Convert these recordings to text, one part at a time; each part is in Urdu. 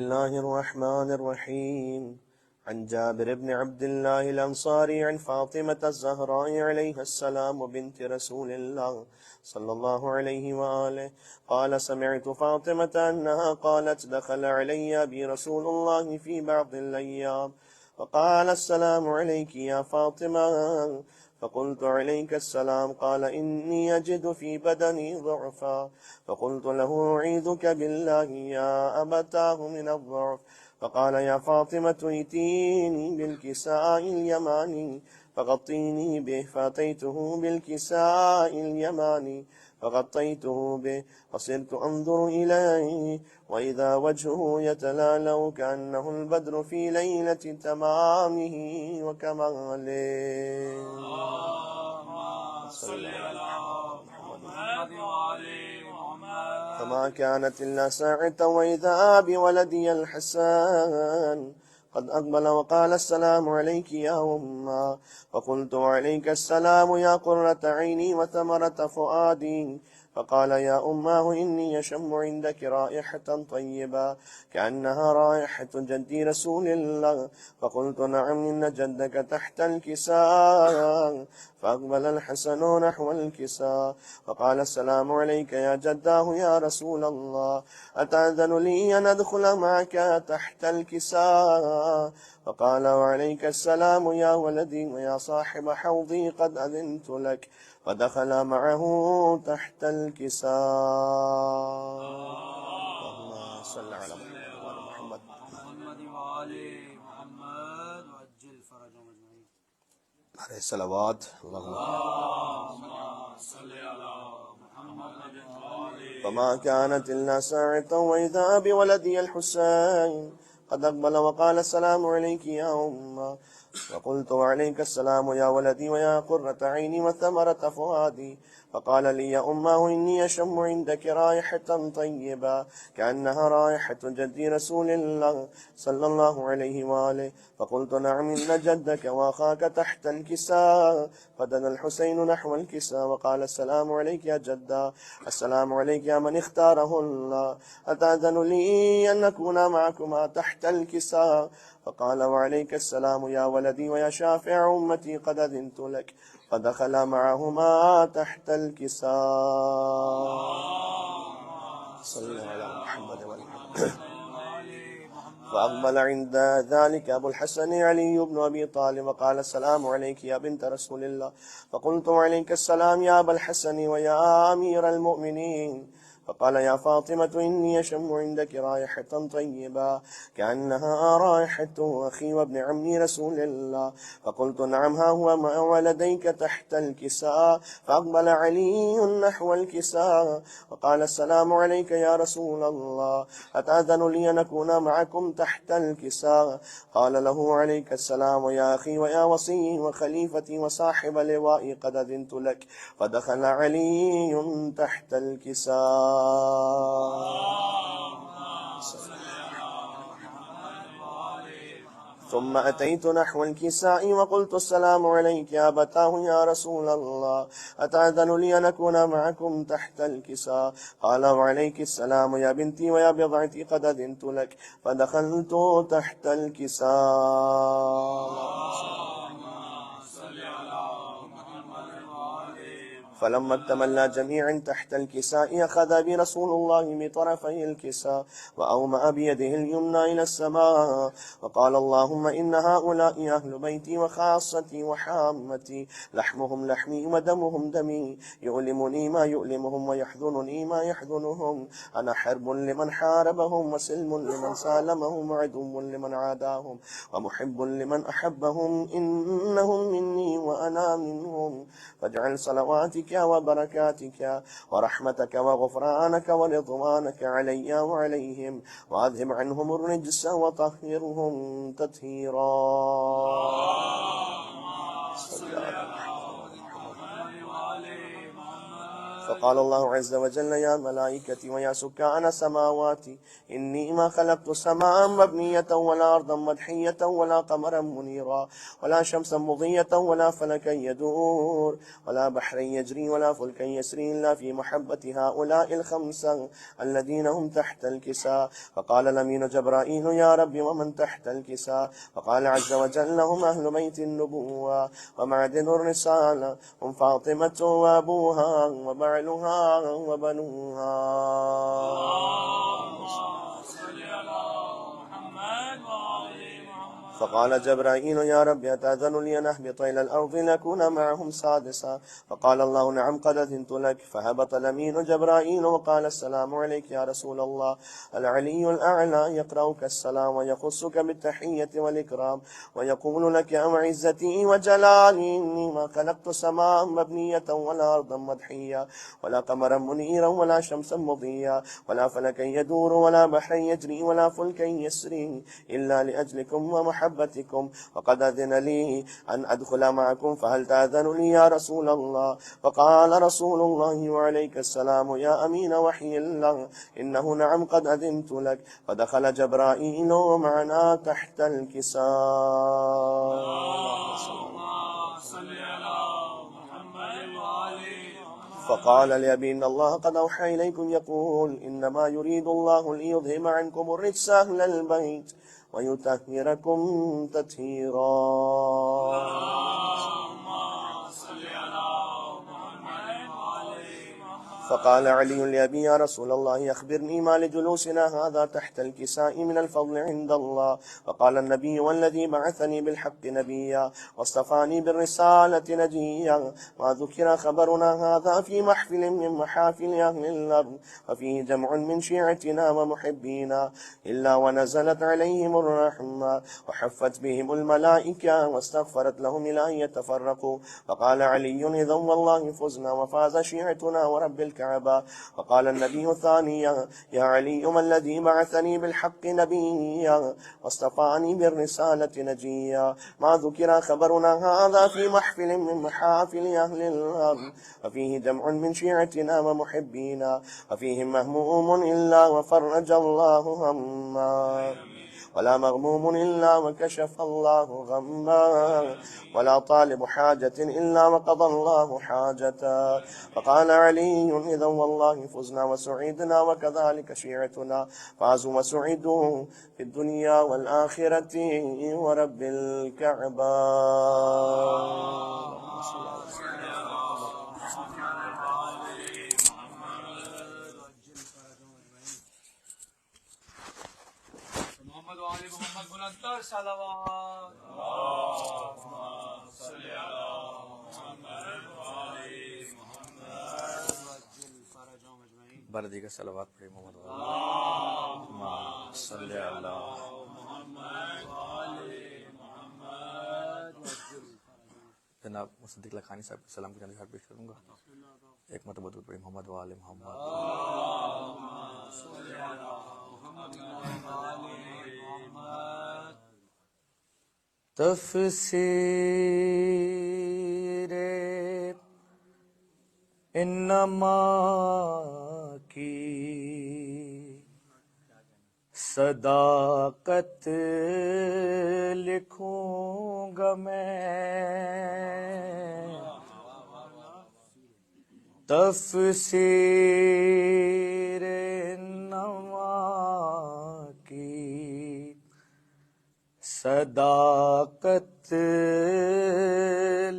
الله الرحمن الرحيم. عن جابر بن عبد الله الأنصاري عن فاطمة الزهراء عليها السلام بنت رسول الله صلى الله عليه وآله قال سمعت فاطمة أنها قالت دخل علي أبي رسول الله في بعض الأيام فقال السلام عليك يا فاطمة فقلت عليك السلام قال إني أجد في بدني ضعفا فقلت له أعيذك بالله يا أبتاه من الضعف فقال يا فاطمة ائتيني بالكساء اليماني فغطيني به فأتيته بالكساء اليماني فغطيته به فصرت أنظر إليه وإذا وجهه يتلالو كأنه البدر في ليلة تمامه وكماله. صل على محمد وآل محمد. فما كانت إلا ساعة وإذا بولدي الحسن قد أقبل وقال السلام عليك يا أمه فقلت وعليك السلام يا قرة عيني وثمرة فؤادي فقال يا أماه إني يشم عندك رائحة طيبة كأنها رائحة جدي رسول الله فقلت نعم إن جدك تحت الكساء فأقبل الحسن نحو الكساء فقال السلام عليك يا جداه يا رسول الله أتأذن لي أن أدخل معك تحت الكساء فقال وعليك السلام يا ولدي ويا صاحب حوضي قد أذنت لك فدخل معه تحت الكساء. اللهم صل على محمد وآل محمد وعجل فرجهم أجمعين. عليه الصلوات. اللهم صل على محمد وآل. فما كانت إلا ساعة وإذا بولدي الحسين قد أقبل وقال السلام عليك يا أمه وقلت وعليك السلام يا ولدي ويا قرة عيني وثمرة فؤادي فقال لي يا أماه إني أشم عندك رائحة طيبة كأنها رائحة جدي رسول الله صلى الله عليه وآله فقلت نعم إن جدك وأخاك تحت الكساء فدنا الحسين نحو الكساء وقال السلام عليك يا جدا السلام عليك يا من اختاره الله أتأذن لي أن نكون معكما تحت الكساء فقال وعليك السلام يا ولدي ويا شافع أمتي قد أذنت لك فدخل معهما تحت الكساء. صلى على محمد فأقبل عند ذلك أبو الحسن علي بن أبي طالب وقال السلام عليك يا بنت رسول الله فقلت وعليك السلام يا أبا الحسن ويا أمير المؤمنين فقال يا فاطمة إني أشم عندك رائحة طيبة كأنها رائحة أخي وابن عمي رسول الله فقلت نعم ها هو مع ولديك تحت الكساء فأقبل علي نحو الكساء وقال السلام عليك يا رسول الله أتأذن لي أن أكون معكم تحت الكساء قال له عليك السلام يا أخي ويا وصي وخليفتي وصاحب لوائي قد أذنت لك فدخل علي تحت الكساء. ثم أتيت نحو الكساء وقلت السلام عليك يا أبتاه يا رسول الله أتأذن لي أن أكون معكم تحت الكساء قال وعليك السلام يا بنتي ويا بضعتي قد أذنت لك فدخلت تحت الكساء. فلما اكتملنا جميعا تحت الكساء أخذ برسول الله بطرفي الكساء وأومأ بيده اليمنى إلى السماء وقال اللهم إن هؤلاء أهل بيتي وخاصتي وحامتي لحمهم لحمي ودمهم دمي يؤلمني ما يؤلمهم ويحزنني ما يحزنهم أنا حرب لمن حاربهم وسلم لمن سالمهم وعدو لمن عاداهم ومحب لمن أحبهم إنهم مني وأنا منهم فاجعل صلواتك وبركاتك ورحمتك وغفرانك ورضوانك علي وعليهم وأذهب عنهم الرجس وطهرهم تطهيرا. فقال الله عز وجل يا ملائكتي ويا سكان سماواتي إني ما خلقت سماء مبنية ولا أرضا مدحية ولا قمرا منيرا ولا شمسا مضية ولا فلكا يدور ولا بحرا يجري ولا فلكا يسري إلا في محبة هؤلاء الخمسة الذين هم تحت الكساء. فقال الأمين جبرائيل يا رب ومن تحت الكساء؟ فقال عز وجل هم أهل بيت النبوة ومعدن الرسالة، هم فاطمة وأبوها وبعلها وبنوها. فقال جبرائيل يا رب أتأذن لي أن أهبط إلى الأرض لأكون معهم سادسا؟ فقال الله نعم قد أذنت لك. فهبط الأمين جبرائيل وقال السلام عليك يا رسول الله. العلي الأعلى يقرأك السلام ويخصك بالتحية والإكرام ويقول لك يا عزتي وجلالي إني ما خلقت سماء مبنية ولا أرضا مدحية ولا قمرا منيرا ولا شمسا مضيا ولا فلكا يدور ولا بحرا يجري ولا فلكا يسري إلا لأجلكم ومحبتكم، وقد أذن لي أن أدخل معكم فهل تأذن لي يا رسول الله؟ فقال رسول الله وعليك السلام يا أمين وحي الله إنه نعم قد أذنت لك. فدخل جبرائيل معنا تحت الكساء. فقال لأبي إن الله قد أوحى إليكم يقول إنما يريد الله ليذهب عنكم الرجس أهل البيت ويطهركم تطهيرا. فقال علي لأبي يا رسول الله أخبرني ما لجلوسنا هذا تحت الكساء من الفضل عند الله؟ فقال النبي والذي بعثني بالحق نبيا واصطفاني بالرسالة نجيا ما ذكر خبرنا هذا في محفل من محافل أهل الأرض وفيه جمع من شيعتنا ومحبينا إلا ونزلت عليهم الرحمة وحفت بهم الملائكة واستغفرت لهم إلى أن يتفرقوا. فقال علي إذن والله فزنا وفاز شيعتنا ورب الكعبة. وقال النبي ثانيا يا علي ما الذي بعثني بالحق نبيا واصطفاني بالرسالة نجيا ما ذكر خبرنا هذا في محفل من محافل أهل الأرض وفيه جمع من شيعتنا ومحبينا وفيهم مهموم إلا وفرج الله هما ولا مغموم إلا وكشف الله غما ولا طالب حاجة إلا وقضى الله حاجته. فقال علي إذا والله فزنا وسعيدنا وكذلك شيعتنا فازوا وسعدوا في الدنيا والآخرة ورب الكعبة. محمد وآل محمد بلندتر صلوات. اللهم صل على محمد وآل محمد وعجل فرجهم أجمعين. بردی کا صلوات پڑھیں محمد اللہم صلی علی محمد وآل محمد وعجل فرجهم. جناب مصدق لکھانی صاحب کے سلام کی چند پیش کروں گا. ایک مرتبہ درود پڑھیں محمد وآل محمد. اللهم صل على محمد وآل محمد. تفسیر انما کی صداقت لکھوں گا میں، تفسیر انما کی صداقت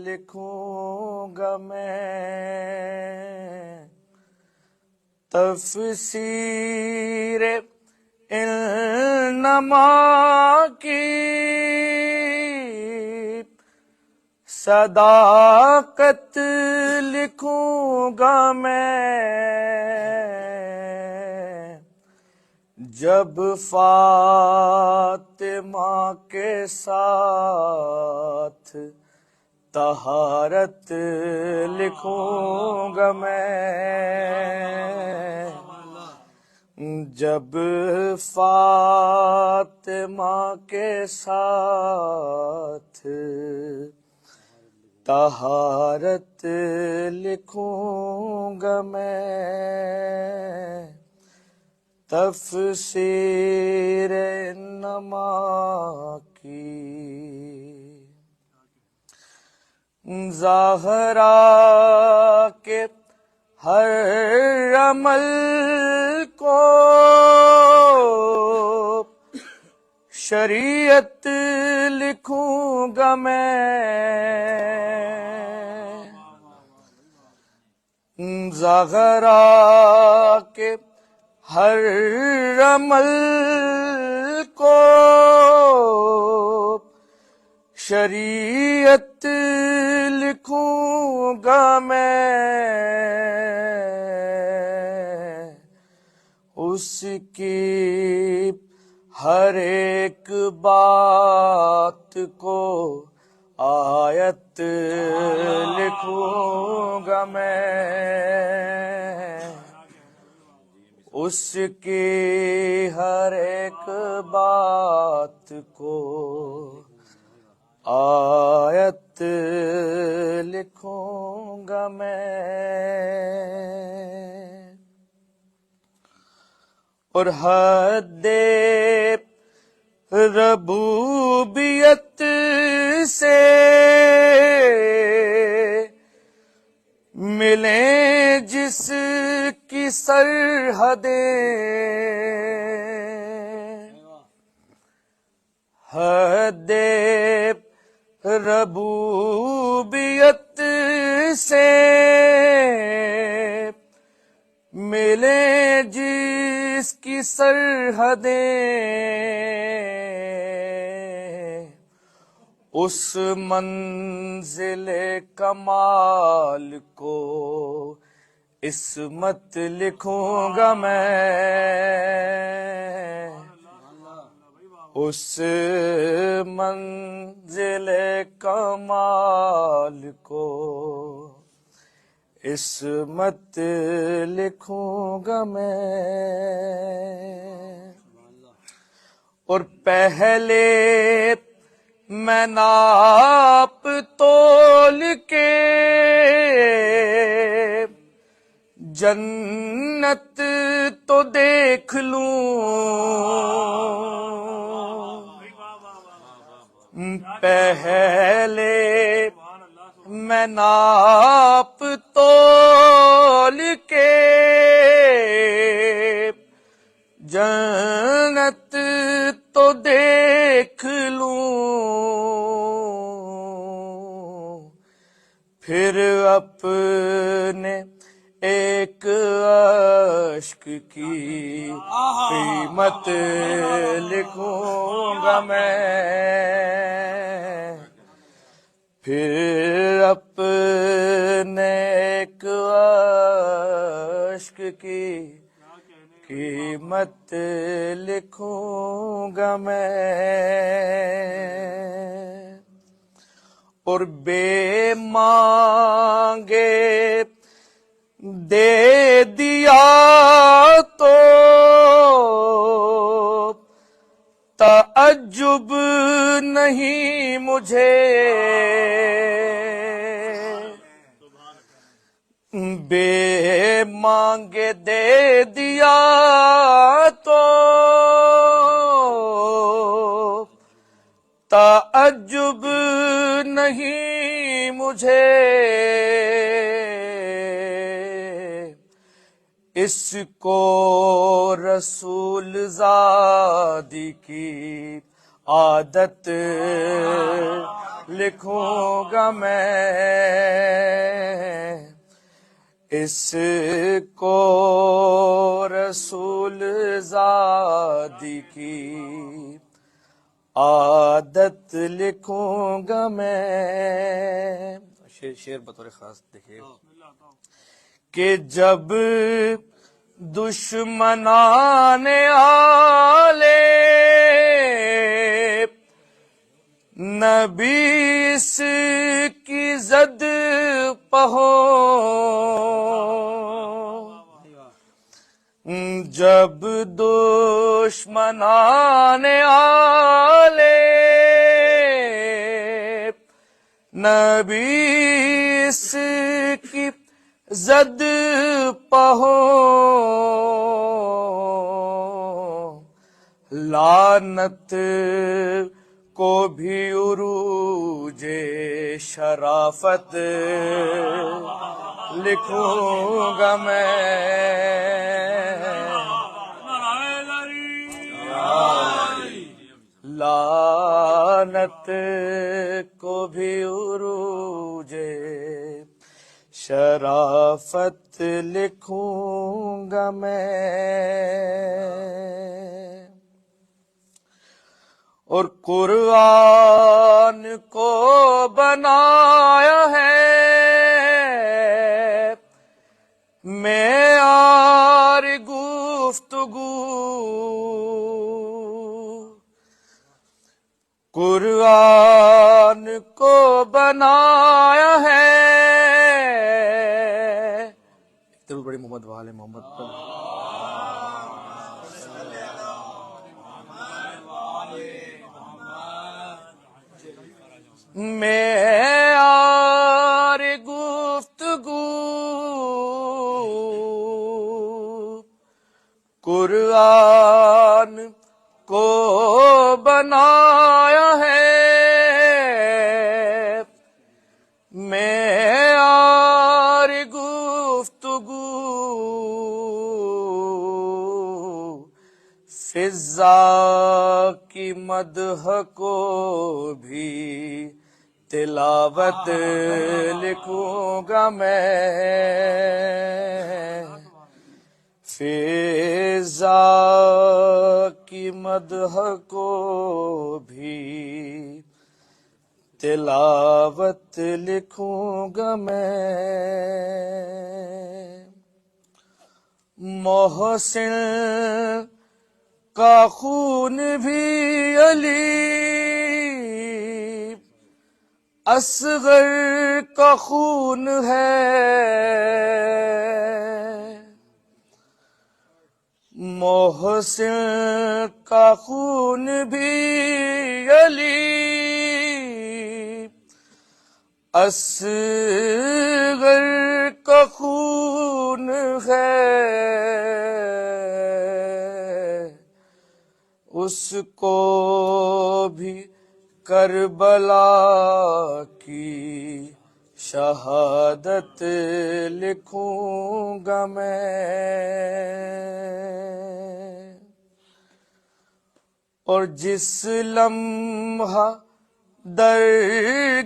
لکھوں گا میں، تفسیر انما کی صداقت لکھوں گا میں، جب فاطمہ کے ساتھ طہارت لکھوں گا میں، جب فاطمہ کے ساتھ طہارت لکھوں گا میں، تفسیر انما کی، زہرا کے ہر عمل کو شریعت لکھوں گا میں، زہرا کے ہر عمل کو شریعت لکھوں گا میں، اس کی ہر ایک بات کو آیت لکھوں گا میں، اس کی ہر ایک بات کو آیت لکھوں گا میں، اور حد ربوبیت سے ملیں جس کی سرحدیں، حد ربوبیت سے ملیں جس کی سرحدیں، اس منزل کمال کو عصمت لکھوں گا میں، اس منزل کمال کو عصمت لکھوں گا میں، اور پہلے میں ناپ تول کے جنت تو دیکھ لوں، پہلے میں ناپ تول کے جنت تو دیکھ لوں، پھر اپنے ایک اشک کی قیمت لکھوں گا میں، پھر اپنے ایک اشک کی قیمت لکھوں گا میں، اور بے مانگے دے دیا تو تعجب نہیں مجھے، بے مانگے دے دیا تو تعجب نہیں مجھے، اس کو رسول زادی کی عادت لکھوں گا میں، اس کو رسول زادی کی عادت لکھوں گا میں، شعر بطور خاص دیکھیے، کہ جب دشمنان آلے نبی اس کی زد پہو، جب دشمنان آلے نبی اس کی زد پہو لعنت کو بھی عروج شرافت لکھوں گا میں لعنت کو بھی عروج شرافت لکھوں گا میں اور قرآن کو بنایا ہے معیار گفتگو قرآن کو بنایا ہے درود بڑی محمد وآل محمد پر معیار گفتگو قرآن کو بنایا ہے معیار گفتگو فضا کی مدح کو بھی تلاوت لکھوں گا میں فضا کی مدح کو بھی تلاوت لکھوں گا میں محسن کا خون بھی علی اصغر کا خون ہے محسن کا خون بھی علی اصغر کا خون ہے اس کو بھی کربلا کی شہادت لکھوں گا میں اور جس لمحہ در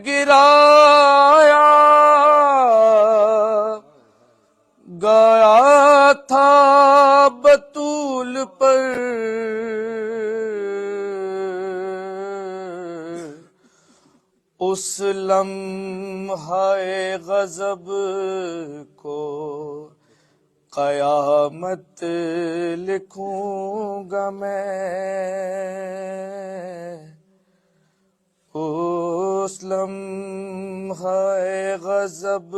گرایا گیا تھا بطول پر اس لمحہ غضب کو قیامت لکھوں گا میں اس لمحہ غضب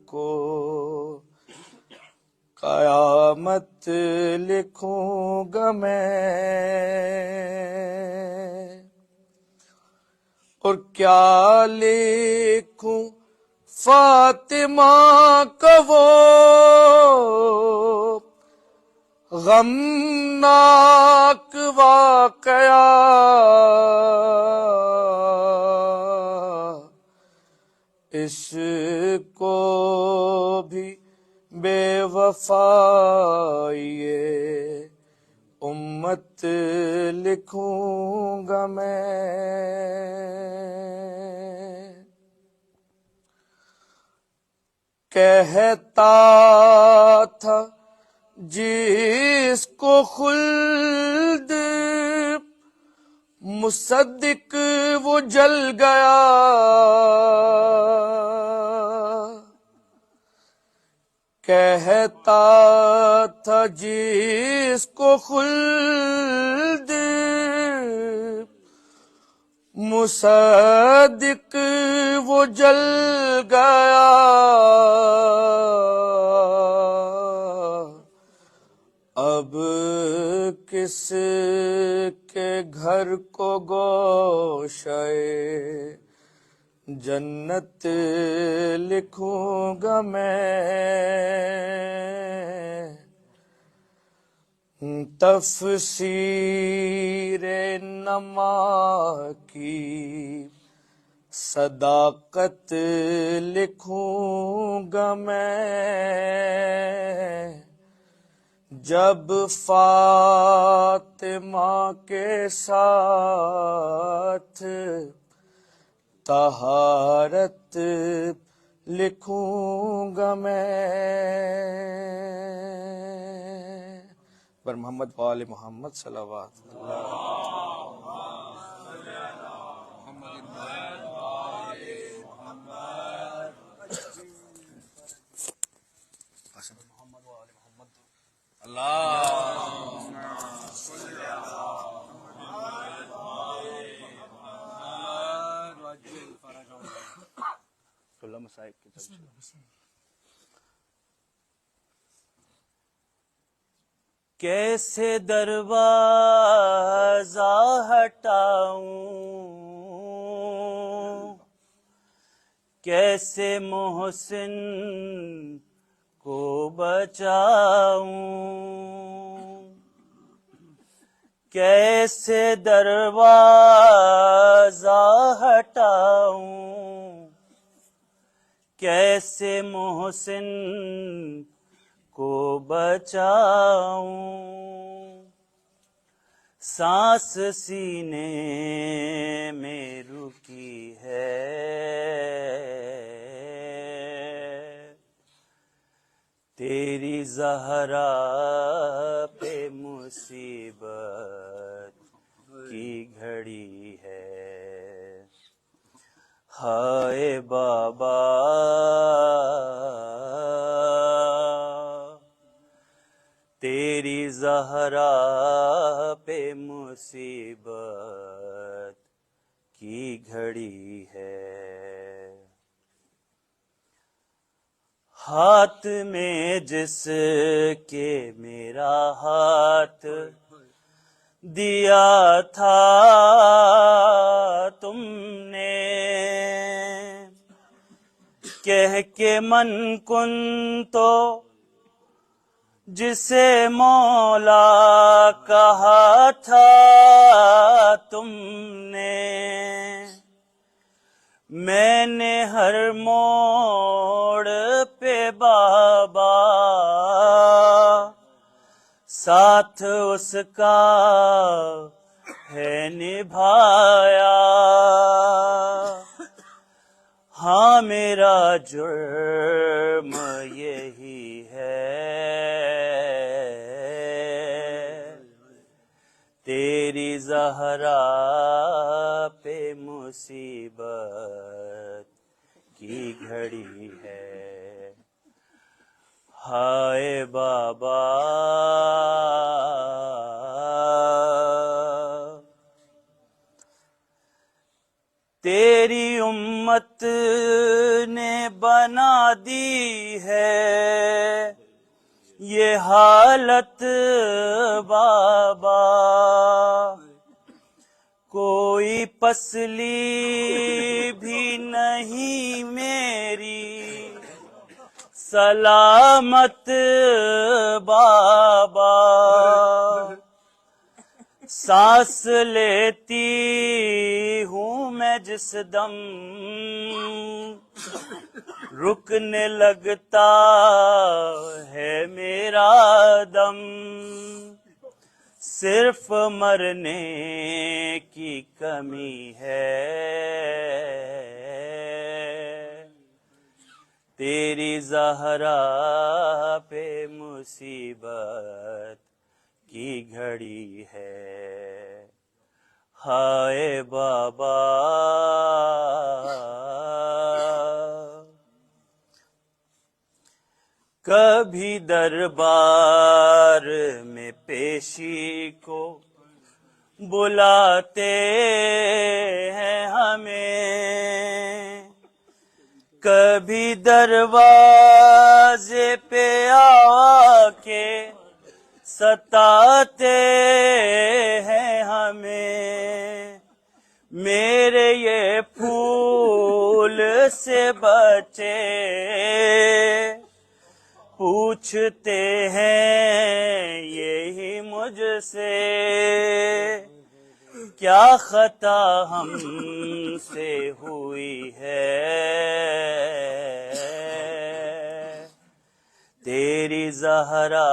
کو قیامت لکھوں گا میں اور کیا لکھوں فاطمہ کا وہ غمناک واقعہ عشق کو بھی بے وفائی امت لکھوں گا میں کہتا تھا جس کو خلد مصدق وہ جل گیا کہتا تھا جس کو خلد مصدق وہ جل گیا اب کس کے گھر کو گوشے جنت لکھوں گا میں، تفسیر نما کی صداقت لکھوں گا میں، جب فاطمہ کے ساتھ طہارت لکھوں گا میں، پر محمد وآل محمد صلوات کیسے دروازہ ہٹاؤں، کیسے محسن کو بچاؤں، کیسے دروازہ ہٹاؤں، کیسے محسن کو بچاؤں، سانس سینے میں رکی ہے، تیری زہرا پہ مصیبت کی گھڑی ہے، ہائے بابا تیری زہرا پہ مصیبت کی گھڑی ہے، ہاتھ میں جس کے میرا ہاتھ دیا تھا تم نے، کہہ کے من کن تو جسے مولا کہا تھا تم نے، میں نے ہر موڑ پہ بابا ساتھ اس کا ہے نبھایا، ہاں میرا جرم یہی ہے، تیری زہرا پہ مصیبت کی گھڑی ہے، ہائے بابا تیری امت نے بنا دی ہے یہ حالت بابا، کوئی پسلی بھی نہیں میری سلامت بابا، سانس لیتی ہوں میں جس دم رکنے لگتا ہے میرا دم، صرف مرنے کی کمی ہے، تیری زہرا پہ مصیبت کی گھڑی ہے، ہائے بابا کبھی دربار میں پیشی کو بلاتے ہیں ہمیں، کبھی دروازے پہ آ کے ستاتے ہیں ہمیں، میرے یہ پھول سے بچے پوچھتے ہیں یہی مجھ سے کیا خطا ہم سے ہوئی ہے تیری زہرا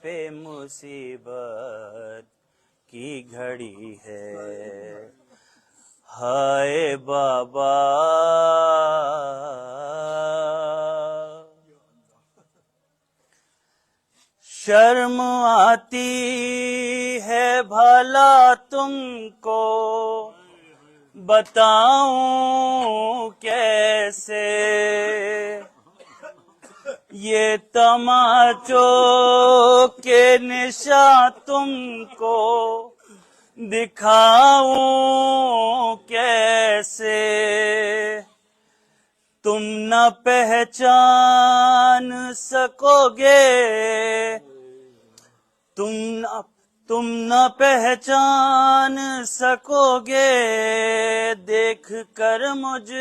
پہ مصیبت کی گھڑی ہے ہائے بابا شرم آتی ہے بھلا تم کو بتاؤں کیسے یہ تماچوں کے نشاں تم کو دکھاؤں کیسے تم نہ پہچان سکو گے تم نہ پہچان سکو گے دیکھ کر مجھ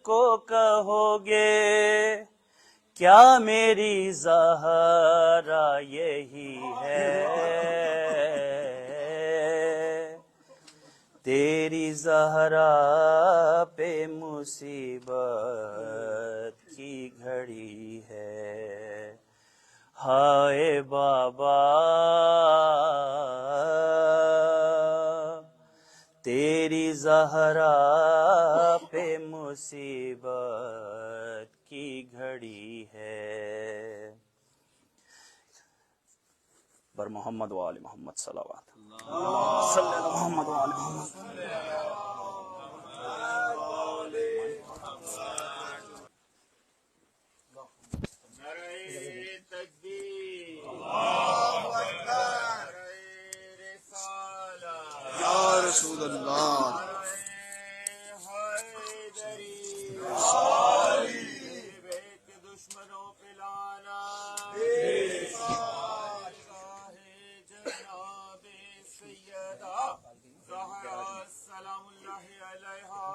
کو کہو گے کیا میری زہرا یہی ہے تیری زہرا پہ مصیبت کی گھڑی ہے ہائے بابا تیری زہرا پہ مصیبت کی گھڑی ہے بر محمد و آل محمد صلوات صلی اللہ محمد و آل محمد یا رسول اللہ دشمنوں پہ لانا جناب سیدہ زہرا سلام اللہ علیہا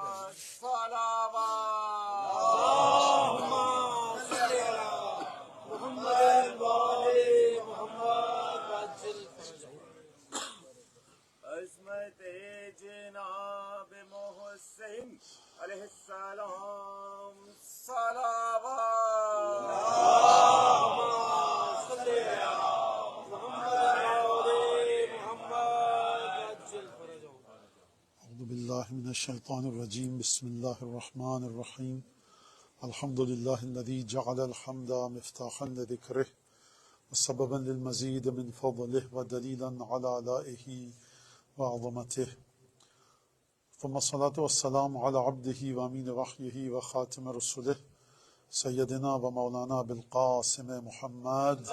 عظمت جناب محسن علیہ السلام اعوذ باللہ من الشیطان الرجیم بسم اللہ الرحمن الرحیم الحمد للہ الذی جعل الحمد مفتاحا لذکرہ وسببا للمزید من فضلہ ودلیلا علی آلائہ وعظمتہ ثم الصلاة والسلام على عبده وامین وحیہ وخاتم رسلہ سیدنا و مولانا بالقاسم محمد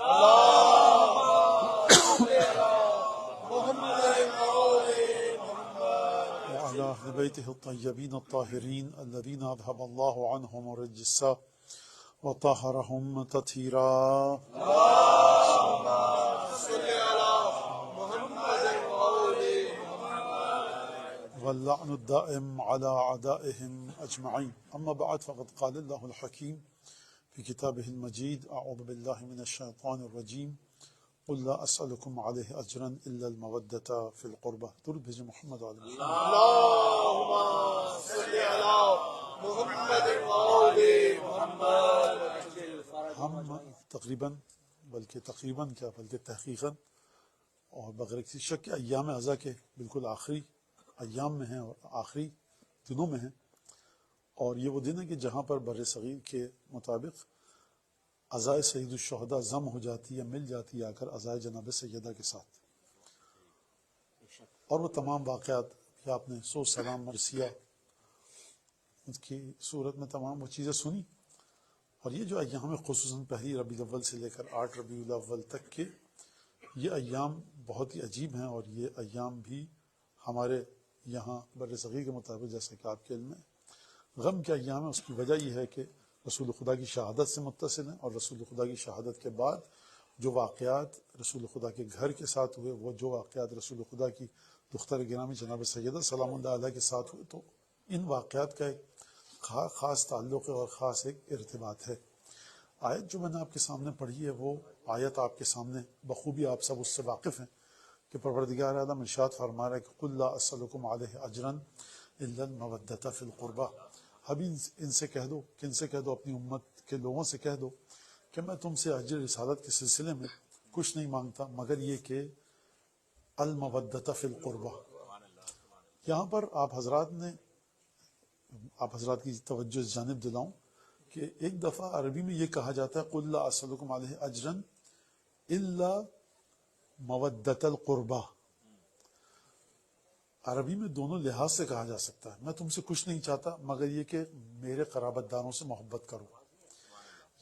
وعلى أهل بيته الطيبين الطاهرين الذين أذهب الله عنهم الرجس وطهرهم تطهيرا واللعن الدائم على أعدائهم أجمعين أما بعد فقد قال الله الحكيم في كتابه المجيد أعوذ بالله من الشيطان الرجيم قل لا أسألكم عليه أجرا إلا المودة في القربة درود بھیجیں محمد علیہ وسلم اللهم صل على محمد وآل محمد ہم تقریباً بلکہ تحقیقاً اور بغیر کسی شک کے ایام عزا کے بالکل آخری ایام میں ہیں اور آخری دنوں میں ہیں اور یہ وہ دن ہے کہ جہاں پر بر صغیر کے مطابق عزائے سید الشہداء ضم ہو جاتی ہے مل جاتی ہے آ کر عزائے جناب سیدہ کے ساتھ اور وہ تمام واقعات کہ آپ نے سو سلام مرثیہ کی صورت میں تمام وہ چیزیں سنی اور یہ جو ایام خصوصاً پہلی ربیع الاول سے لے کر 8 ربیع الاول تک کے یہ ایام بہت ہی عجیب ہیں اور یہ ایام بھی ہمارے یہاں بر صغیر کے مطابق جیسا کہ آپ کے علم میں غم کے ایام ہے اس کی وجہ یہ ہے کہ رسول خدا کی شہادت سے متصل ہیں اور رسول خدا کی شہادت کے بعد جو واقعات رسول خدا کے گھر کے ساتھ ہوئے وہ جو واقعات رسول خدا کی دختر گرامی جناب سیدہ سلام اللہ علیہ کے ساتھ ہوئے تو ان واقعات کا ایک خاص تعلق ہے اور خاص ایک ارتباط ہے۔ آیت جو میں نے آپ کے سامنے پڑھی ہے وہ آیت آپ کے سامنے بخوبی آپ سب اس سے واقف ہیں کہ پروردگار عالم ارشاد فرما رہا ہے کہ قل لا اسألکم علیہ اجرا الا المودۃ فی القربى۔ ابھی ان سے کہہ دو، کن سے کہہ دو؟ اپنی امت کے لوگوں سے کہہ دو کہ میں تم سے اجر رسالت کے سلسلے میں کچھ نہیں مانگتا مگر یہ کہ المودۃ فی القربى۔ یہاں پر آپ حضرات کی توجہ اس جانب دلاؤں کہ ایک دفعہ عربی میں یہ کہا جاتا ہے قل لا اسألکم علیہ اجرا الا مودۃ القربى۔ عربی میں دونوں لحاظ سے کہا جا سکتا ہے، میں تم سے کچھ نہیں چاہتا مگر یہ کہ میرے قرابت داروں سے محبت کرو،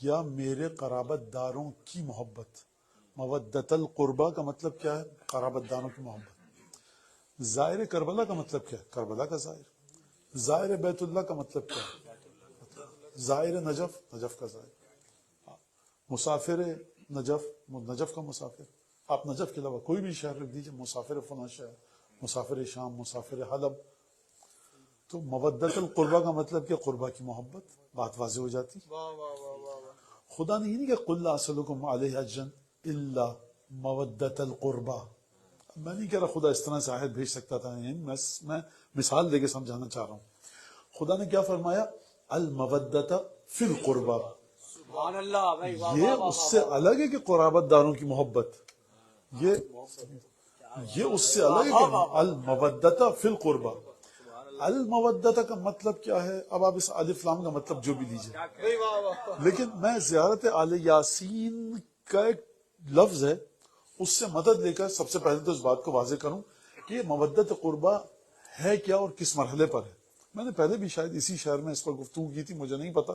یا میرے قرابت داروں کی محبت۔ مودۃ القربى کا مطلب کیا ہے؟ قرابت داروں کی محبت۔ زائر کربلا کا مطلب کیا ہے؟ کربلا کا زائر۔ زائر بیت اللہ کا مطلب کیا ہے؟ زائر نجف، نجف کا زائر۔ مسافر نجف، نجف کا مسافر۔ آپ نجف کے علاوہ کوئی بھی شہر رکھ دیجئے، مسافر فلاں شہر، مسافر شام، مسافر حلب۔ تو مودۃ القربى کا مطلب کہ قربا کی محبت، بات واضح ہو جاتی۔ خدا نے یہ نہیں کہ قل لا اسألکم علیہ اجرا الا مودۃ القربى۔ میں نہیں کہہ رہا خدا اس طرح سے آیت بھیج سکتا تھا، میں مثال دے کے سمجھانا چاہ رہا ہوں۔ خدا نے کیا فرمایا؟ المودۃ فی القربى۔ یہ اس سے الگ ہے کہ قرابت داروں کی محبت، یہ اس سے الگ ہے کہ المودۃ فی القربى۔ المودۃ کا مطلب کیا ہے؟ اب آپ اس الف لام کا مطلب جو بھی لیجئے، لیکن میں زیارت آل یاسین کا ایک لفظ ہے اس سے مدد لے کر سب سے پہلے تو اس بات کو واضح کروں کہ یہ مودۃ قربہ ہے کیا اور کس مرحلے پر ہے۔ میں نے پہلے بھی شاید اسی شہر میں اس پر گفتگو کی تھی، مجھے نہیں پتا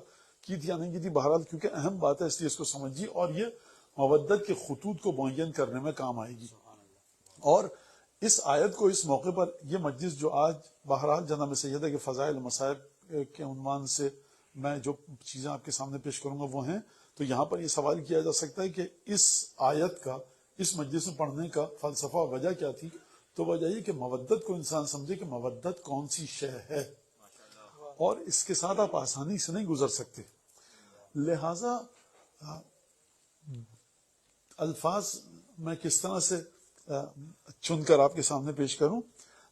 کی تھی یا نہیں کی تھی، بہرحال کیونکہ اہم بات ہے اس لیے اس کو سمجھیے اور یہ مودت کے خطوط کو معین کرنے میں کام آئے گی۔ اور اس آیت کو اس موقع پر یہ مجلس جو آج بہرحال جناب سیدہ کے فضائل مصائب کے عنوان سے میں جو چیزیں آپ کے سامنے پیش کروں گا وہ ہیں، تو یہاں پر یہ سوال کیا جا سکتا ہے کہ اس آیت کا اس مجلس میں پڑھنے کا فلسفہ وجہ کیا تھی؟ تو وجہ یہ کہ مودت کو انسان سمجھے کہ مودت کون سی شے ہے اور اس کے ساتھ آپ آسانی سے نہیں گزر سکتے۔ لہذا الفاظ میں کس طرح سے چن کر آپ کے سامنے پیش کروں،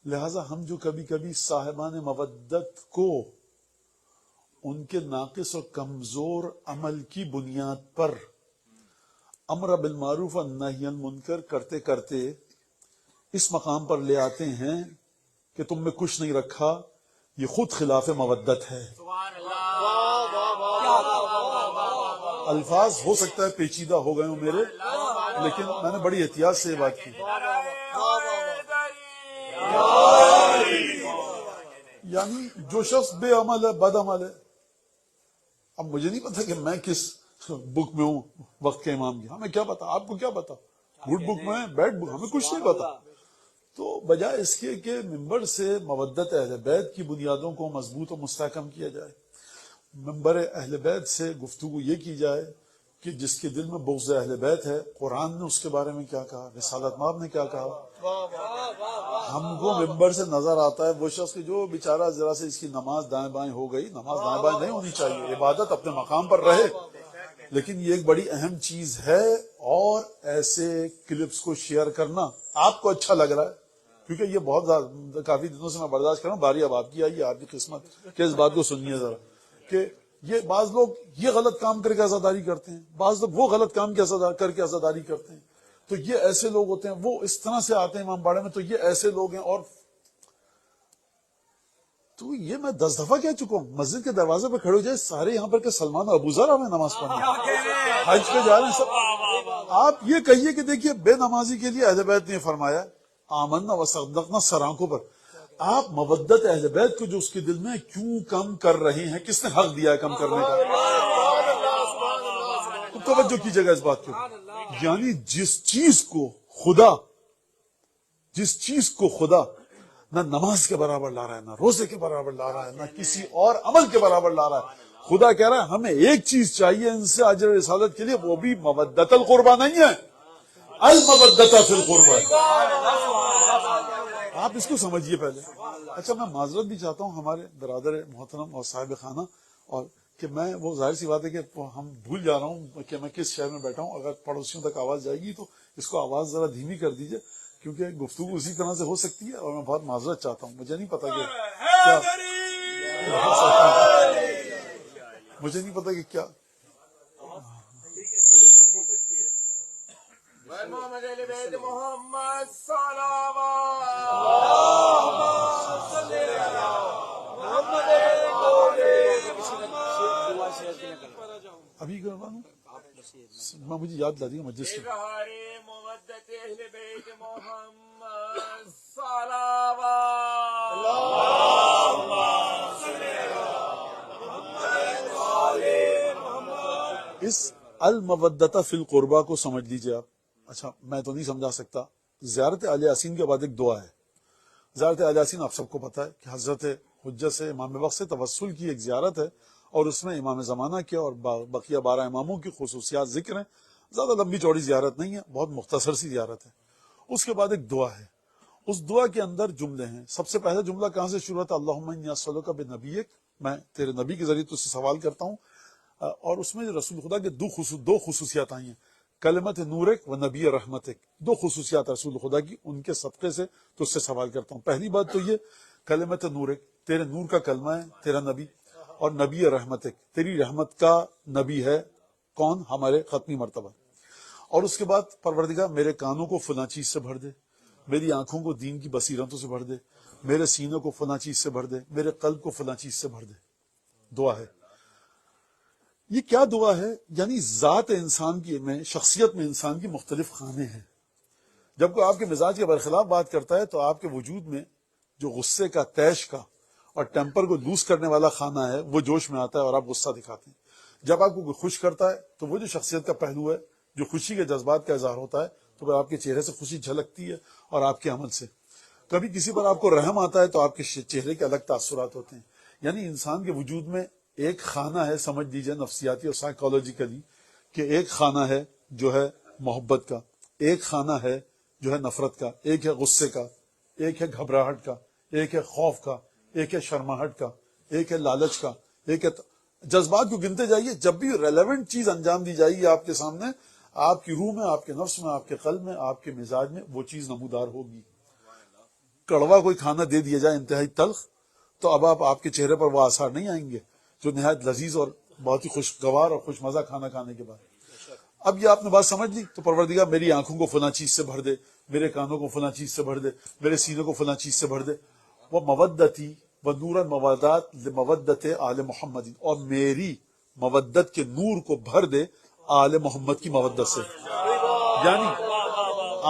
لہذا ہم جو کبھی کبھی صاحبان مودت کو ان کے ناقص اور کمزور عمل کی بنیاد پر امر بالمعروف و نہی عن المنکر کرتے کرتے اس مقام پر لے آتے ہیں کہ تم میں کچھ نہیں رکھا، یہ خود خلاف مودت ہے۔ الفاظ ہو سکتا ہے پیچیدہ ہو گئے ہوں میرے، لیکن میں نے بڑی احتیاط سے یہ بات کی۔ یعنی جو شخص بے عمل ہے، بد عمل ہے، اب مجھے نہیں پتا کہ میں کس بک میں ہوں وقت کے امام کی، ہمیں کیا پتا، آپ کو کیا پتا، گڈ بک میں بیڈ بک، ہمیں کچھ نہیں پتا۔ تو بجائے اس کے کہ ممبر سے مودت اہل بیت کی بنیادوں کو مضبوط و مستحکم کیا جائے، ممبر اہل بیت سے گفتگو یہ کی جائے کہ جس کے دل میں بغض اہل بیت ہے، قرآن نے اس کے بارے میں کیا کہا، رسالت مآب نے کیا کہا۔ ہم کو ممبر سے نظر آتا ہے وہ شخص کہ جو بیچارہ ذرا سے اس کی نماز دائیں بائیں ہو گئی، نماز دائیں بائیں نہیں ہونی چاہیے، عبادت اپنے مقام پر رہے، لیکن یہ ایک بڑی اہم چیز ہے۔ اور ایسے کلپس کو شیئر کرنا آپ کو اچھا لگ رہا ہے کیونکہ یہ بہت کافی دنوں سے میں برداشت کر رہا ہوں، باری اب آپ کی آئی ہے، آپ کی قسمت کہ اس بات کو سنیے ذرا کہ یہ بعض لوگ یہ غلط کام کر کے عزاداری کرتے ہیں، بعض لوگ وہ غلط کام کر کے عزاداری کرتے ہیں، تو یہ ایسے لوگ ہوتے ہیں، وہ اس طرح سے آتے ہیں امام باڑے میں، تو یہ ایسے لوگ ہیں۔ اور تو یہ میں 10 دفعہ کہہ چکا ہوں، مسجد کے دروازے پہ کھڑے ہو جائے سارے یہاں پر کہ سلمان اور ابو ذر ہمیں نماز پڑھنا، حج پہ جا رہے ہیں سب، آپ یہ کہیے کہ دیکھیے بے نمازی کے لیے اہل بیت نے فرمایا آمنا وصدقنا سر آنکھوں پر، آپ مودت اہل بیت کو جو اس کے دل میں کیوں کم کر رہے ہیں، کس نے حق دیا ہے کم کرنے کا؟ تو توجہ کیجیے گا اس بات کو، یعنی جس چیز کو خدا نہ نماز کے برابر لا رہا ہے، نہ روزے کے برابر لا رہا ہے، نہ کسی اور عمل کے برابر لا رہا ہے، خدا کہہ رہا ہے ہمیں ایک چیز چاہیے ان سے اجر رسالت کے لیے، وہ بھی مودت القربہ نہیں ہے، المودۃ فی القربہ۔ آپ اس کو سمجھیے پہلے. اچھا میں معذرت بھی چاہتا ہوں ہمارے برادر محترم اور صاحب خانہ، اور کہ میں وہ ظاہر سی بات ہے کہ ہم بھول جا رہا ہوں کہ میں کس شہر میں بیٹھا ہوں. اگر پڑوسیوں تک آواز جائے گی تو اس کو آواز ذرا دھیمی کر دیجئے، کیونکہ گفتگو اسی طرح سے ہو سکتی ہے، اور میں بہت معذرت چاہتا ہوں. مجھے نہیں پتا کہ کیا محمد علی بیت محمد صلوات ابھی کرواؤں میں، مجھے یاد لا دیا مجلس سے. اظہار مودت اہل بیت محمد صلوات اس المودۃ فی القربہ کو سمجھ لیجئے آپ. اچھا میں تو نہیں سمجھا سکتا. زیارت اہل یاسین کے بعد ایک دعا ہے. زیارت اہل یاسین آپ سب کو پتا ہے کہ حضرت حجت سے امام وقت سے توسل کی ایک زیارت ہے، اور اس میں امام زمانہ کے اور بقیہ 12 اماموں کی خصوصیات ذکر ہیں. زیادہ لمبی چوڑی زیارت نہیں ہے، بہت مختصر سی زیارت ہے. اس کے بعد ایک دعا ہے. اس دعا کے اندر جملے ہیں. سب سے پہلا جملہ کہاں سے شروع ہوتا ہے؟ اللہم انی اسألک بنبیک، میں تیرے نبی کے ذریعے تجھ سے سوال کرتا ہوں. اور اس میں رسول خدا کے دو خصوصیات آئی ہیں، کلمت نورک و نبی رحمتک. دو خصوصیات رسول خدا کی، ان کے صدقے سے تجھ سے سوال کرتا ہوں. پہلی بات تو یہ کلمت نورک، تیرے نور کا کلمہ ہے تیرا نبی، اور نبی رحمتک، تیری رحمت کا نبی ہے کون؟ ہمارے ختمی مرتبہ. اور اس کے بعد پروردگار میرے کانوں کو فلاں چیز سے بھر دے، میری آنکھوں کو دین کی بصیرتوں سے بھر دے، میرے سینوں کو فلاں چیز سے بھر دے، میرے قلب کو فلاں چیز سے بھر دے. دعا ہے. یہ کیا دعا ہے؟ یعنی ذات انسان کی میں، شخصیت میں انسان کی مختلف خانے ہیں. جب کوئی آپ کے مزاج کے برخلاف بات کرتا ہے تو آپ کے وجود میں جو غصے کا، تیش کا اور ٹیمپر کو لوز کرنے والا خانہ ہے وہ جوش میں آتا ہے اور آپ غصہ دکھاتے ہیں. جب آپ کو کوئی خوش کرتا ہے تو وہ جو شخصیت کا پہلو ہے، جو خوشی کے جذبات کا اظہار ہوتا ہے، تو پھر آپ کے چہرے سے خوشی جھلکتی ہے اور آپ کے عمل سے. کبھی کسی پر آپ کو رحم آتا ہے تو آپ کے چہرے کے الگ تاثرات ہوتے ہیں. یعنی انسان کے وجود میں ایک خانہ ہے، سمجھ لیجیے نفسیاتی اور سائیکالوجیکلی، کہ ایک خانہ ہے جو ہے محبت کا، ایک خانہ ہے جو ہے نفرت کا، ایک ہے غصے کا، ایک ہے گھبراہٹ کا، ایک ہے خوف کا، ایک ہے شرماہٹ کا، ایک ہے لالچ کا، ایک ہے جذبات کو گنتے جائیے. جب بھی ریلیونٹ چیز انجام دی جائے گی آپ کے سامنے، آپ کی روح میں، آپ کے نفس میں، آپ کے قلب میں، آپ کے مزاج میں وہ چیز نمودار ہوگی. کڑوا کوئی کھانا دے دیا جائے انتہائی تلخ، تو اب آپ کے چہرے پر وہ آثار نہیں آئیں گے جو نہایت لذیذ اور بہت ہی خوشگوار اور خوش مزہ کھانا کھانے کے بعد. اب یہ آپ نے بات سمجھ لی. تو پروردگار میری آنکھوں کو فلاں چیز سے بھر دے، میرے کانوں کو فلاں چیز سے بھر دے، میرے سینوں کو فلاں چیز سے بھر دے. وہ مودتی و نور مودات لمودت آل محمد، اور میری مودت کے نور کو بھر دے آل محمد کی مودت سے. یعنی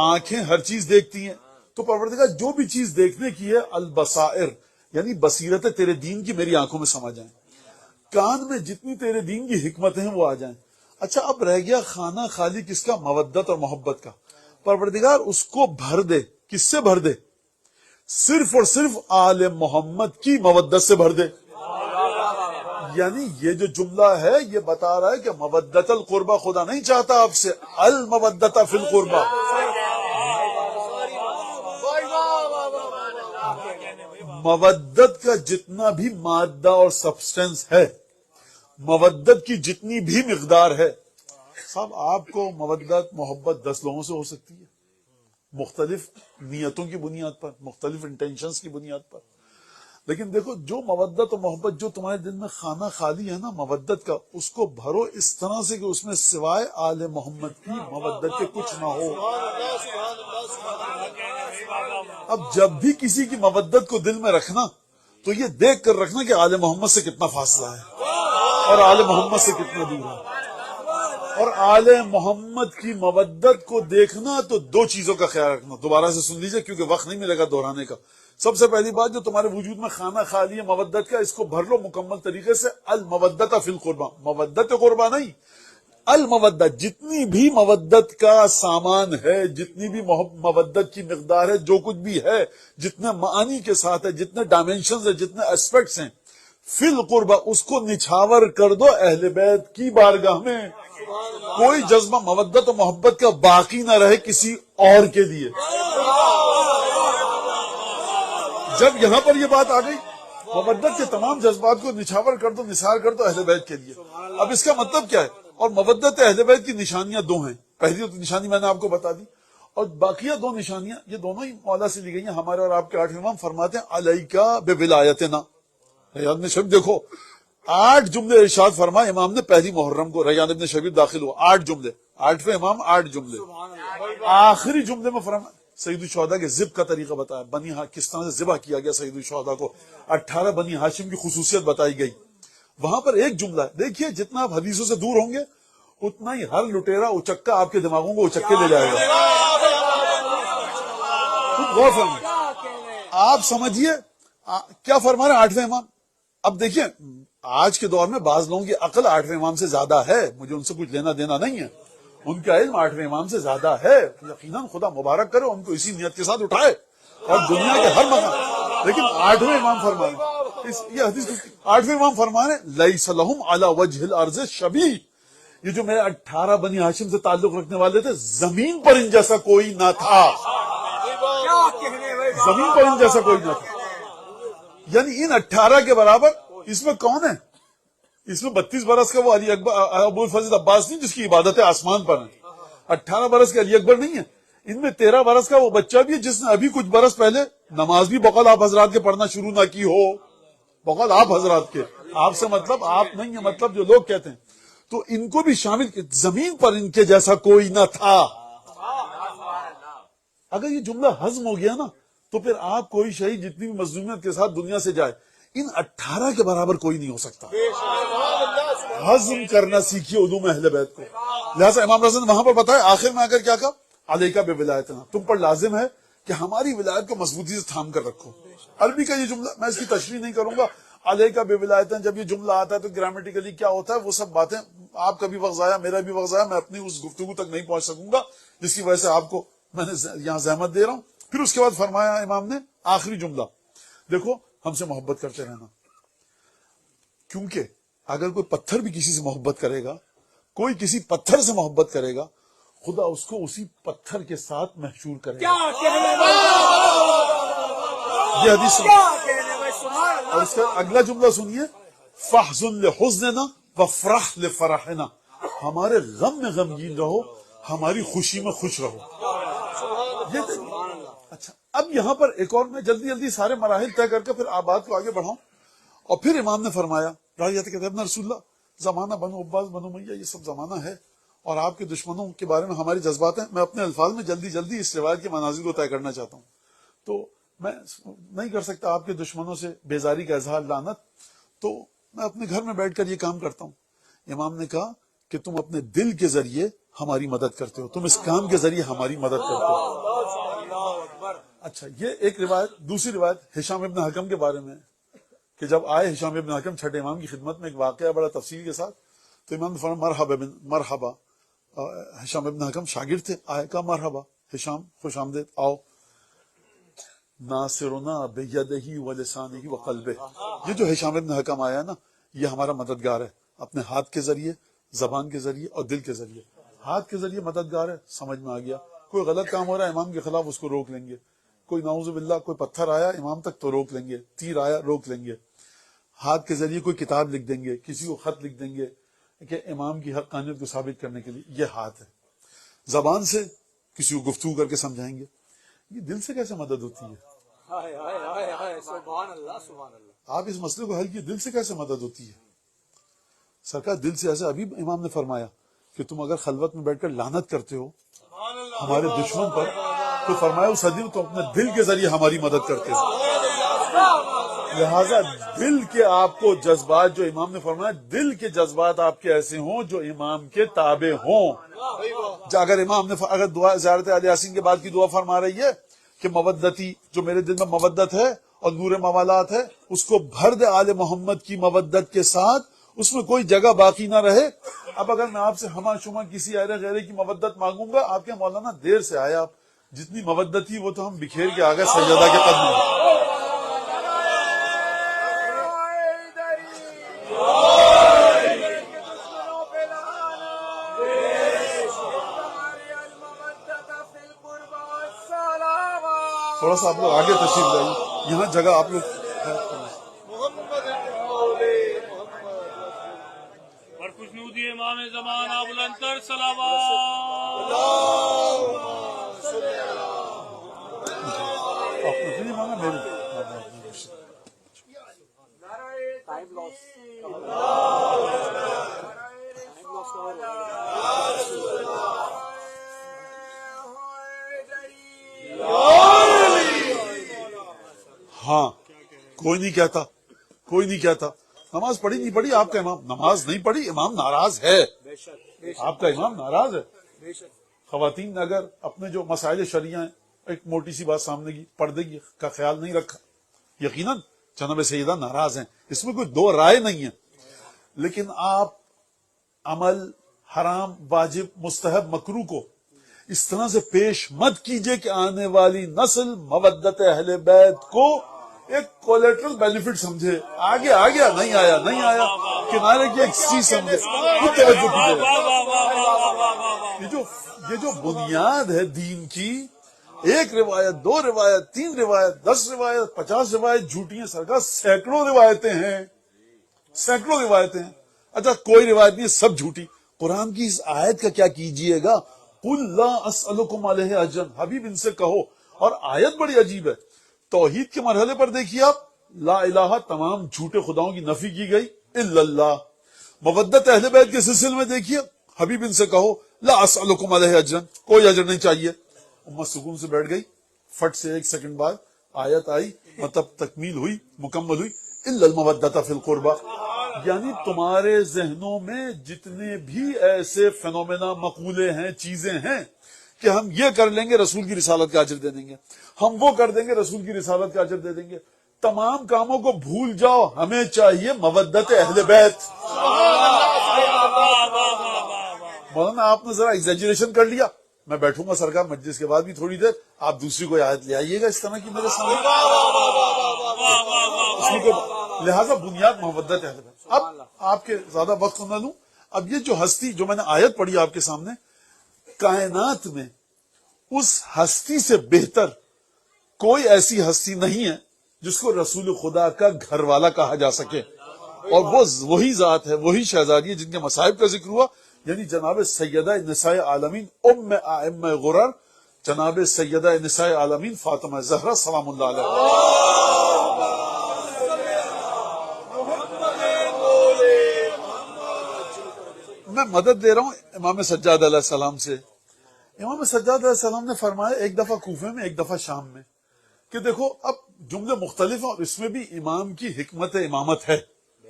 آنکھیں ہر چیز دیکھتی ہیں، تو پروردگار جو بھی چیز دیکھنے کی ہے، البصائر یعنی بصیرت تیرے دین کی میری آنکھوں میں سما جائیں، کان میں جتنی تیرے دین کی حکمتیں ہیں وہ آ جائیں. اچھا اب رہ گیا خانہ خالی کس کا؟ مودت اور محبت کا. پروردگار اس کو بھر دے. کس سے بھر دے؟ صرف اور صرف آل محمد کی مودت سے بھر دے. یعنی یہ جو جملہ ہے یہ بتا رہا ہے کہ مودت القربہ خدا نہیں چاہتا آپ سے، المودت فی القربہ. مودت کا جتنا بھی مادہ اور سبسٹنس ہے، مودت کی جتنی بھی مقدار ہے، صاحب آپ کو مودت محبت 10 لوگوں سے ہو سکتی ہے، مختلف نیتوں کی بنیاد پر، مختلف انٹینشنز کی بنیاد پر. لیکن دیکھو جو مودت اور محبت جو تمہارے دل میں خانہ خالی ہے نا مودت کا، اس کو بھرو اس طرح سے کہ اس میں سوائے آل محمد کی مودت کے کچھ نہ ہو. اب جب بھی کسی کی مودت کو دل میں رکھنا تو یہ دیکھ کر رکھنا کہ آل محمد سے کتنا فاصلہ ہے اور آل محمد سے کتنا دور ہے. اور آل محمد کی مودت کو دیکھنا تو 2 چیزوں کا خیال رکھنا. دوبارہ سے سن لیجئے کیونکہ وقت نہیں ملے گا دہرانے کا. سب سے پہلی بات، جو تمہارے وجود میں خانہ خالی ہے مودت کا، اس کو بھر لو مکمل طریقے سے. المودت فی القربہ، مودت قربہ نہیں، المودت. جتنی بھی مودت کا سامان ہے، جتنی بھی مودت کی مقدار ہے، جو کچھ بھی ہے، جتنے معانی کے ساتھ ہے، جتنے ڈائمینشنز ہیں، جتنے اسپیکٹس ہیں، فی القربہ اس کو نچھاور کر دو اہل بیت کی بارگاہ میں. کوئی جذبہ مودت و محبت کا باقی نہ رہے کسی اور کے لیے. جب یہاں پر یہ بات آ گئی مودت کے تمام جذبات کو نچھاور کر دو، نثار کر دو اہل بیت کے لیے. اب اس کا مطلب کیا ہے؟ اور مودت اہل بیت کی نشانیاں دو ہیں. پہلی تو نشانی میں نے آپ کو بتا دی، اور باقیہ دو نشانیاں یہ دونوں ہی مولا سے لی گئی ہیں. ہمارے اور آپ کے 8 امام فرماتے ہیں علیکا بولایتنا. ریاض میں شب دیکھو 8 جملے ارشاد فرما امام نے پہلی محرم کو. ریان ابن شبیر داخل ہوا 8 جملے، 8ویں امام 8 جملے. آخری جملے میں فرما سید الشہداء کے ذبح کا طریقہ بتایا، بنی کس طرح سے ذبح کیا گیا سید الشہداء کو. 18 بنی ہاشم کی خصوصیت بتائی گئی. وہاں پر ایک جملہ ہے، دیکھیے جتنا آپ حدیثوں سے دور ہوں گے اتنا ہی ہر لٹیرا اچکا آپ کے دماغوں کو اچکے لے جائے گا. غور فرمائیں، آپ سمجھیے کیا فرما رہے ہیں 8ویں امام. اب دیکھیے آج کے دور میں بعض لوگوں کی عقل 8ویں امام سے زیادہ ہے، مجھے ان سے کچھ لینا دینا نہیں ہے. ان کا علم 8ویں امام سے زیادہ ہے، یقیناً خدا مبارک کرے ان کو اسی نیت کے ساتھ اٹھائے اور دنیا کے ہر مقام. لیکن 8ویں امام فرما رہے ہیں، یہ حدیث 8ویں امام فرما رہے ہیں لیس لہم علی وجہ الارض شبیہ. یہ جو میرے 18 بنی ہاشم سے تعلق رکھنے والے تھے زمین پر ان جیسا کوئی نہ تھا. زمین پر ان جیسا کوئی نہ تھا. یعنی ان 18 کے برابر اس میں کون ہے؟ اس میں 32 برس کا وہ علی اکبر ابو الفضل عباس نہیں جس کی عبادتیں آسمان پر ہیں. 18 برس کے علی اکبر نہیں ہے. ان میں 13 برس کا وہ بچہ بھی ہے جس نے ابھی کچھ برس پہلے نماز بھی بقول آپ حضرات کے پڑھنا شروع نہ کی ہو. بقول آپ حضرات کے، آپ سے مطلب آپ نہیں ہے، مطلب جو لوگ کہتے ہیں. تو ان کو بھی شامل، زمین پر ان کے جیسا کوئی نہ تھا. اگر یہ جملہ ہضم ہو گیا نا تو پھر آپ کوئی شہید جتنی بھی مظلومیت کے ساتھ دنیا سے جائے ان 18 کے برابر کوئی نہیں ہو سکتا. ہضم کرنا سیکھیے علوم اہل بیت کو. لہٰذا امام رضا نے وہاں پر بتایا آخر میں اگر کیا کہا علیکا بولایتنا، تم پر لازم ہے کہ ہماری ولایت کو مضبوطی سے تھام کر رکھو. عربی کا یہ جملہ میں اس کی تشریح نہیں کروں گا. علیکا بولایتنا جب یہ جملہ آتا ہے تو گرامیٹیکلی کیا ہوتا ہے وہ سب باتیں آپ کا بھی وقت ضائع، میرا بھی وقت ضائع، میں اپنی اس گفتگو تک نہیں پہنچ سکوں گا جس کی وجہ سے آپ کو میں نے یہاں زحمت دے رہا ہوں. پھر اس کے بعد فرمایا امام نے آخری جملہ، دیکھو ہم سے محبت کرتے رہنا، کیونکہ اگر کوئی پتھر بھی کسی سے محبت کرے گا، کوئی کسی پتھر سے محبت کرے گا، خدا اس کو اسی پتھر کے ساتھ محشور کرے گا. یہ حدیث سنیے اور اس کا اگلا جملہ سنیے، فاحزن لحزننا وافرح لفرحنا. ہمارے غم میں غمگین رہو، ہماری خوشی میں خوش رہو. اچھا اب یہاں پر ایک اور میں جلدی جلدی سارے مراحل طے کر کے پھر آباد کو آگے بڑھاؤں. اور پھر امام نے فرمایا کہتے ہیں ابن رسول اللہ زمانہ بنو عباس بنو امیہ یہ سب زمانہ ہے اور آپ کے دشمنوں کے بارے میں ہمارے جذبات ہیں. میں اپنے الفاظ میں جلدی جلدی اس روایت کے مناظر کو طے کرنا چاہتا ہوں. تو میں نہیں کر سکتا آپ کے دشمنوں سے بیزاری کا اظہار لعنت، تو میں اپنے گھر میں بیٹھ کر یہ کام کرتا ہوں. امام نے کہا کہ تم اپنے دل کے ذریعے ہماری مدد کرتے ہو، تم اس کام کے ذریعے ہماری مدد کرتے ہو. اچھا یہ ایک روایت. دوسری روایت ہشام ابن حکم کے بارے میں کہ جب آئے ہشام ابن حکم چھٹے امام کی خدمت میں، ایک واقعہ بڑا تفصیل کے ساتھ، تو امام نے فرمایا مرحبا. ہشام ابن حکم شاگرد تھے، آئے کہا مرحبا ہشام خوش آمدید، آؤ. ناصرنا بیدہ ولسانہ وقلبہ. یہ جو ہشام ابن حکم آیا نا یہ ہمارا مددگار ہے، اپنے ہاتھ کے ذریعے، زبان کے ذریعے اور دل کے ذریعے. ہاتھ کے ذریعے مددگار ہے، سمجھ میں آ گیا. کوئی غلط کام ہو رہا ہے امام کے خلاف اس کو روک لیں گے. کوئی نعوذ باللہ کوئی پتھر آیا امام تک تو روک لیں گے، تیر آیا روک لیں گے. ہاتھ کے ذریعے کوئی کتاب لکھ دیں گے، کسی کو خط لکھ دیں گے کہ امام کی حقانیت کو ثابت کرنے کے لیے، یہ ہاتھ ہے. زبان سے کسی کو گفتگو کر کے سمجھائیں گے. یہ دل سے کیسے مدد ہوتی ہے؟ آپ اس مسئلے کو حل کیے، دل سے کیسے مدد ہوتی ہے؟ سرکار دل سے ایسے. ابھی امام نے فرمایا کہ تم اگر خلوت میں بیٹھ کر لعنت کرتے ہو ہمارے دشمن پر تو فرمایا اس حدیث میں تم اپنے دل کے ذریعے ہماری مدد کرتے ہو. لہذا دل کے آپ کو جذبات، جو امام نے فرمایا دل کے جذبات آپ کے ایسے ہوں جو امام کے تابع ہوں. اگر امام نے اگر دعا زیارت علی یاسین کے بعد کی دعا فرما رہی ہے کہ مودتی، جو میرے دل میں مودت ہے اور نور موالات ہے اس کو بھر دے آل محمد کی مودت کے ساتھ، اس میں کوئی جگہ باقی نہ رہے. اب اگر میں آپ سے ہما شما کسی اہل غیرے کی مودت مانگوں گا، آپ کے مولانا دیر سے آئے، آپ جتنی مودت تھی وہ تو ہم بکھیر کے آ گئے سجدہ کے قدموں میں. تھوڑا سا آپ لوگ آگے تشریف لائیے. یہاں جگہ آپ لوگ اور خوشنودی امام زمانہ بلندر صلوات آپ کو نہیں مانگا میرے ہاں کوئی نہیں کہتا نماز پڑھی نہیں پڑھی آپ کا امام نماز نہیں پڑھی امام ناراض ہے آپ کا امام ناراض ہے خواتین نے اگر اپنے جو مسائل شرعیہ ہیں ایک موٹی سی بات سامنے کی پردے کا خیال نہیں رکھا یقیناً جناب سیدہ ناراض ہیں اس میں کوئی دو رائے نہیں ہے لیکن آپ عمل حرام واجب مستحب مکروہ کو اس طرح سے پیش مت کیجئے کہ آنے والی نسل مودت اہل بیت کو ایک کولیٹرل بینیفٹ سمجھے آگے آ گیا نہیں آیا کنارے کی ایک چیز سمجھے خود توجہ کیجئے یہ جو بنیاد ہے دین کی ایک روایت 2 روایت 3 روایت 10 روایت 50 روایت جھوٹی ہیں سرکار سینکڑوں روایتیں ہیں اچھا کوئی روایت نہیں سب جھوٹی قرآن کی اس آیت کا کیا کیجئے گا قل لا اسألکم علیہ اجرا حبیب ان سے کہو اور آیت بڑی عجیب ہے توحید کے مرحلے پر دیکھیے آپ لا الہ تمام جھوٹے خداؤں کی نفی کی گئی الا اللہ مودت اہل بیت کے سلسلے میں دیکھیے حبیب ان سے کہو لا اسألکم علیہ اجرا کوئی اجر نہیں چاہیے امت سکون سے بیٹھ گئی فٹ سے 1 سیکنڈ بعد آیت آئی مطلب تکمیل ہوئی مکمل ہوئی الا المودۃ فی القربہ یعنی تمہارے ذہنوں میں جتنے بھی ایسے فینومینا مقولے ہیں چیزیں ہیں کہ ہم یہ کر لیں گے رسول کی رسالت کا اجر دے دیں گے ہم وہ کر دیں گے رسول کی رسالت کا اجر دے دیں گے تمام کاموں کو بھول جاؤ ہمیں چاہیے مودت اہل بیت مولانا آپ نے ذرا ایگزیجریشن کر لیا میں بیٹھوں گا سرکار مجلس کے بعد بھی تھوڑی دیر آپ دوسری کوئی آیت لے آئیے گا اس طرح کی میرے سامنے لہذا بنیاد مودت اہل بیت اب آپ کے زیادہ وقت نہ لوں اب یہ جو ہستی جو میں نے آیت پڑھی آپ کے سامنے کائنات میں اس ہستی سے بہتر کوئی ایسی ہستی نہیں ہے جس کو رسول خدا کا گھر والا کہا جا سکے اور وہ وہی ذات ہے وہی شہزادی ہے جن کے مصائب کا ذکر ہوا یعنی جناب سیدہ نساء عالمین ام ائمہ غرر جناب سیدہ نساء عالمین فاطمہ زہرا سلام اللہ علیہ میں مدد دے رہا ہوں امام سجاد علیہ السلام سے امام سجاد علیہ السلام نے فرمایا ایک دفعہ کوفے میں ایک دفعہ شام میں کہ دیکھو اب جملے مختلف ہیں اور اس میں بھی امام کی حکمت امامت ہے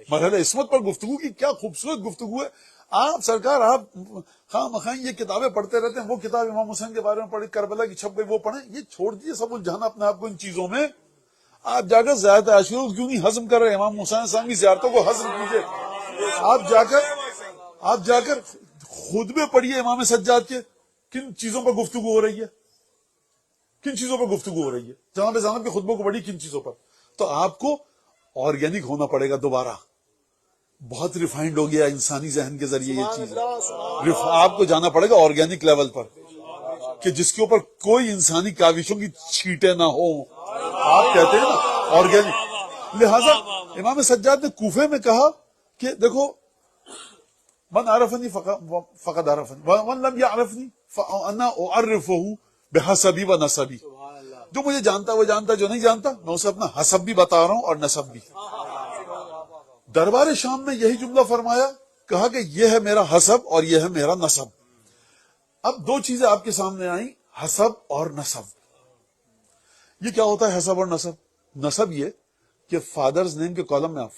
مرحلہ عصمت پر گفتگو کی کیا خوبصورت گفتگو ہے آپ سرکار آپ خواہ مخواہ یہ کتابیں پڑھتے رہتے ہیں وہ کتاب امام حسین کے بارے میں پڑھی کربلا کی چھپ گئی وہ پڑھیں یہ چھوڑ دیجیے سب الجھانا اپنے آپ کو ان چیزوں میں آپ جا کر زیارت عاشورہ کیوں نہیں ہضم کر رہے امام حسین صاحب کی زیارتوں کو ہضم کیجیے آپ جا کر خطبے پڑھیے امام سجاد کے کن چیزوں پر گفتگو ہو رہی ہے جناب زینب کے خطبوں کو پڑھی کن چیزوں پر تو آپ کو آرگینک ہونا پڑے گا دوبارہ بہت ریفائنڈ ہو گیا انسانی ذہن کے ذریعے یہ چیز آپ کو جانا پڑے گا آرگینک لیول پر کہ جس کے اوپر کوئی انسانی کاوشوں کی چھینٹیں نہ ہو آپ کہتے ہیں نا آرگینک لہذا امام سجاد نے کوفے میں کہا کہ دیکھو من عرفنی فقد عرفنی ومن لم يعرفنی فانا اعرفه بحسبی و نسبی جو مجھے جانتا وہ جانتا جو نہیں جانتا میں اسے اپنا حسب بھی بتا رہا ہوں اور نسب بھی دربار شام میں یہی جملہ فرمایا کہا کہ یہ ہے میرا حسب اور یہ ہے میرا نسب اب 2 چیزیں آپ کے سامنے آئیں حسب اور نسب یہ کیا ہوتا ہے حسب اور نسب نسب یہ کہ فادرز نیم کے کالم میں آپ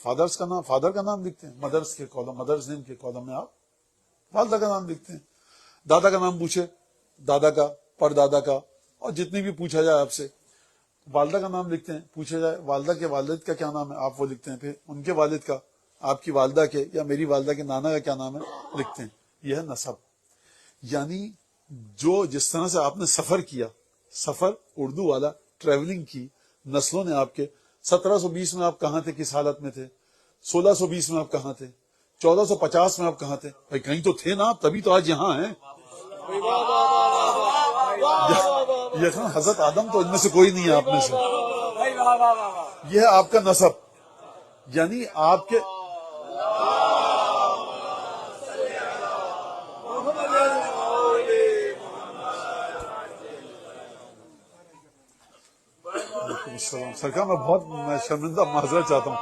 فادر کا نام لکھتے ہیں مدرز نیم کے کالم میں آپ والدہ کا نام لکھتے ہیں دادا کا نام پوچھے دادا کا پردادا کا اور جتنی بھی پوچھا جائے آپ سے والدہ کا نام لکھتے ہیں پوچھا جائے والدہ کے والد کا کیا نام ہے آپ وہ لکھتے ہیں پھر ان کے والد کا آپ کی والدہ کے یا میری والدہ کے نانا کا کیا نام ہے لکھتے ہیں یہ ہے نسب یعنی جو جس طرح سے آپ نے سفر کیا سفر اردو والا ٹریولنگ کی نسلوں نے آپ کے 1720 میں آپ کہاں تھے کس حالت میں تھے 1620 میں آپ کہاں تھے 1450 میں آپ کہاں تھے بھائی کہیں تو تھے نا آپ تبھی تو آج یہاں ہیں حضرت آدم تو ان میں سے کوئی نہیں ہے آپ میں سے یہ ہے آپ کا نسب، یعنی آپ کے السلام سرکار، میں شرمندہ معذرت چاہتا ہوں.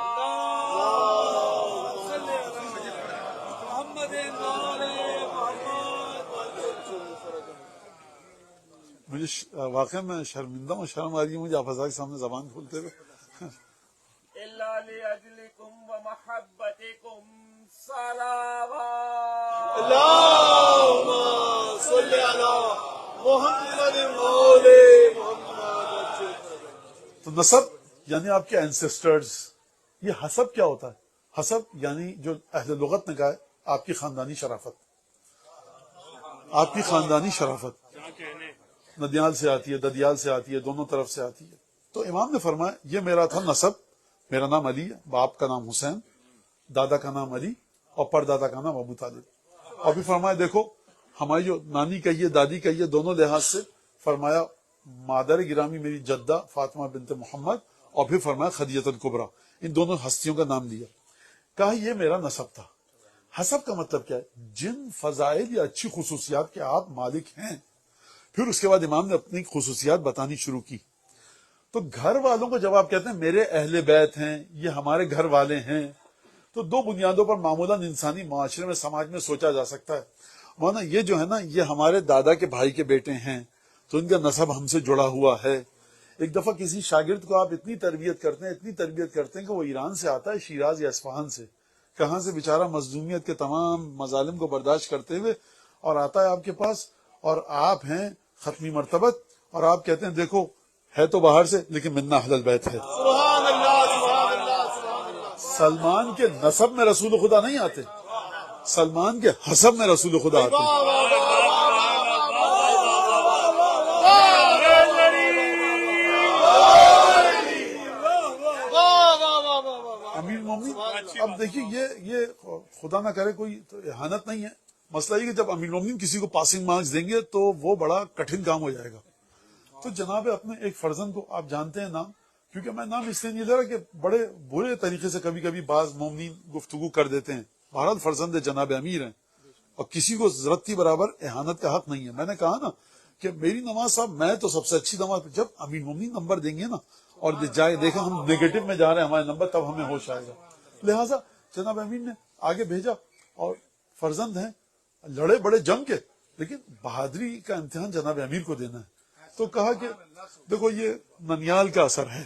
مجھے واقعی میں شرمندہ ہوں، شرم آ رہی ہے مجھے آپ حضرات کے سامنے زبان کھولتے ہوئے. تو نسب یعنی آپ کے اینسسٹرز. یہ حسب کیا ہوتا ہے؟ حسب یعنی جو اہل لغت نے کہا ہے آپ کی خاندانی شرافت، آپ کی خاندانی شرافت ندیال سے آتی ہے، ددیال سے آتی ہے، دونوں طرف سے آتی ہے. تو امام نے فرمایا یہ میرا تھا نسب، میرا نام علی ہے، باپ کا نام حسین، دادا کا نام علی اور پردادا کا نام ابو طالب. اور بھی فرمایا دیکھو ہماری جو نانی کہیے دادی کہیے دونوں لحاظ سے، فرمایا مادر گرامی میری جدہ فاطمہ بنت محمد، اور پھر فرمایا خدیجہ الکبریٰ، ان دونوں ہستیوں کا نام لیا. کہا یہ میرا نسب تھا. حسب کا مطلب کیا ہے؟ جن فضائل یا اچھی خصوصیات کے آپ مالک ہیں. پھر اس کے بعد امام نے اپنی خصوصیات بتانی شروع کی. تو گھر والوں کو جب آپ کہتے ہیں میرے اہل بیت ہیں، یہ ہمارے گھر والے ہیں، تو دو بنیادوں پر معمولاً انسانی معاشرے میں سماج میں سوچا جا سکتا ہے. مانا یہ جو ہے نا یہ ہمارے دادا کے بھائی کے بیٹے ہیں تو ان کا نسب ہم سے جڑا ہوا ہے. ایک دفعہ کسی شاگرد کو آپ اتنی تربیت کرتے ہیں کہ وہ ایران سے آتا ہے، شیراز یا اصفہان سے، کہاں سے بیچارہ مظلومیت کے تمام مظالم کو برداشت کرتے ہوئے، اور آتا ہے آپ کے پاس، اور آپ ہیں ختمی مرتبت، اور آپ کہتے ہیں دیکھو ہے تو باہر سے لیکن منا اہل البیت ہے. سبحان اللہ سبحان اللہ سبحان اللہ. سلمان کے نسب میں رسول خدا نہیں آتے، سلمان کے حسب میں رسول خدا آتے ہیں. امیر مومنین اب دیکھیے یہ خدا نہ کرے کوئی تو احانت نہیں ہے، مسئلہ یہ کہ جب امیر مومنین کسی کو پاسنگ مارکس دیں گے تو وہ بڑا کٹھن کام ہو جائے گا. تو جناب اپنے ایک فرزند کو آپ جانتے ہیں نام، کیونکہ میں نام اس لیے نہیں لے رہا کہ بڑے برے طریقے سے کبھی کبھی بعض مومنین گفتگو کر دیتے ہیں. بہرحال فرزند جناب امیر ہیں اور کسی کو ضرورت کی برابر احانت کا حق نہیں ہے. میں نے کہا نا کہ میری نماز صاحب میں تو سب سے اچھی نماز، جب امیر مومنین نمبر دیں گے نا اور جائے دیکھا ہم نیگیٹو میں جا رہے ہیں ہمارے نمبر، تب ہمیں ہوش آئے گا. لہٰذا جناب امیر نے آگے بھیجا اور فرزند ہیں، لڑے بڑے جنگ کے، لیکن بہادری کا امتحان جناب امیر کو دینا ہے. تو کہا کہ دیکھو یہ ننیال کا اثر ہے.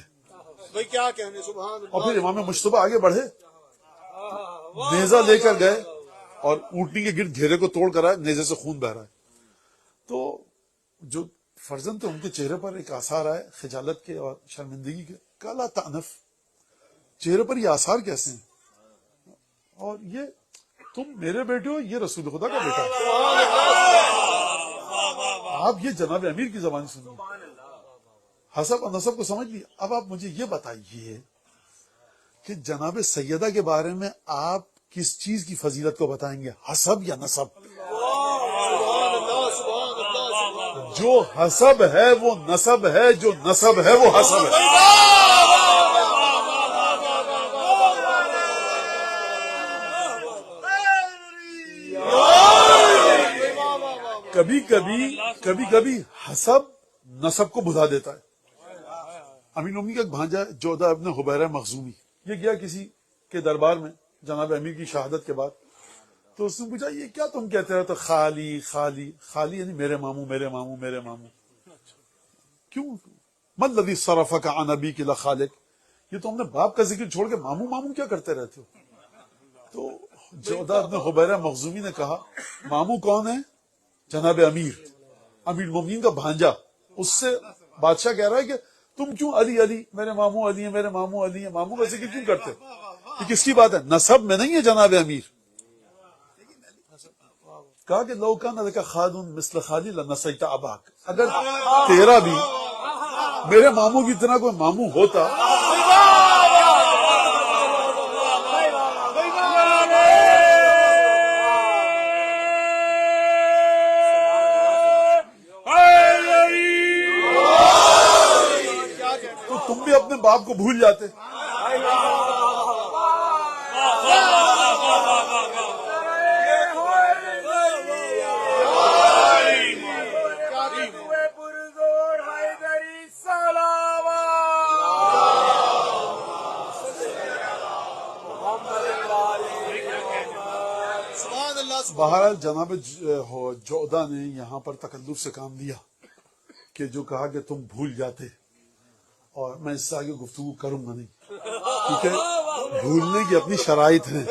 بھائی کیا کہنے، سبحان اللہ. اور پھر امام مشتبہ آگے بڑھے، نیزہ لے کر گئے اور اونٹنی کے گرد گھیرے کو توڑ کر آئے، نیزے سے خون بہ رہا ہے. تو جو فرزند تھے ان کے چہرے پر ایک آثار آئے خجالت کے اور شرمندگی کے. کالا تانف، چہرے پر یہ آثار کیسے ہیں؟ اور یہ تم میرے بیٹے ہو، یہ رسول خدا کا بیٹا ہے. آپ یہ جناب امیر کی زبان سنیے، حسب اور نسب کو سمجھ لیا. اب آپ مجھے یہ بتائیے کہ جناب سیدہ کے بارے میں آپ کس چیز کی فضیلت کو بتائیں گے، حسب یا نسب؟ جو حسب ہے وہ نسب ہے، جو نسب ہے وہ حسب ہے. کبھی کبھی حسب نسب کو بھلا دیتا ہے. امین امی کا ایک بھانجا ہے جودہ ابن حبیرہ مخزومی، یہ گیا کسی کے دربار میں جناب امیر کی شہادت کے بعد. تو اس نے پوچھا یہ کیا تم کہتے رہے؟ تو خالی خالی خالی یعنی میرے ماموں میرے ماموں میرے ماموں. کیوں؟ من الذی صرفک عن ابیک الی خالک، یہ تو ہم نے باپ کا ذکر چھوڑ کے ماموں ماموں کیا کرتے رہتے ہو؟ تو جودہ ابن حبیرہ مخزومی نے کہا ماموں کون ہے؟ جناب امیر، امیر المومنین کا بھانجا. اس سے بادشاہ کہہ رہا ہے کہ تم کیوں علی علی، میرے ماموں علی ہیں میرے ماموں علی ہیں، ماموں کا ذکر کیوں کرتے؟ یہ کس کی بات ہے؟ نسب میں نہیں ہے جناب امیر. کہا کہ لو کان لک خال مثل خالی لنسیت اباک، اگر تیرا بھی میرے ماموں کی طرح کوئی ماموں ہوتا تو تم بھی اپنے باپ کو بھول جاتے. بہرحال جناب جودہ نے یہاں پر تکلف سے کام لیا کہ جو کہا کہ تم بھول جاتے, اور میں اس سے آگے گفتگو کروں گا نہیں, کیونکہ بھولنے کی اپنی شرائط ہیں.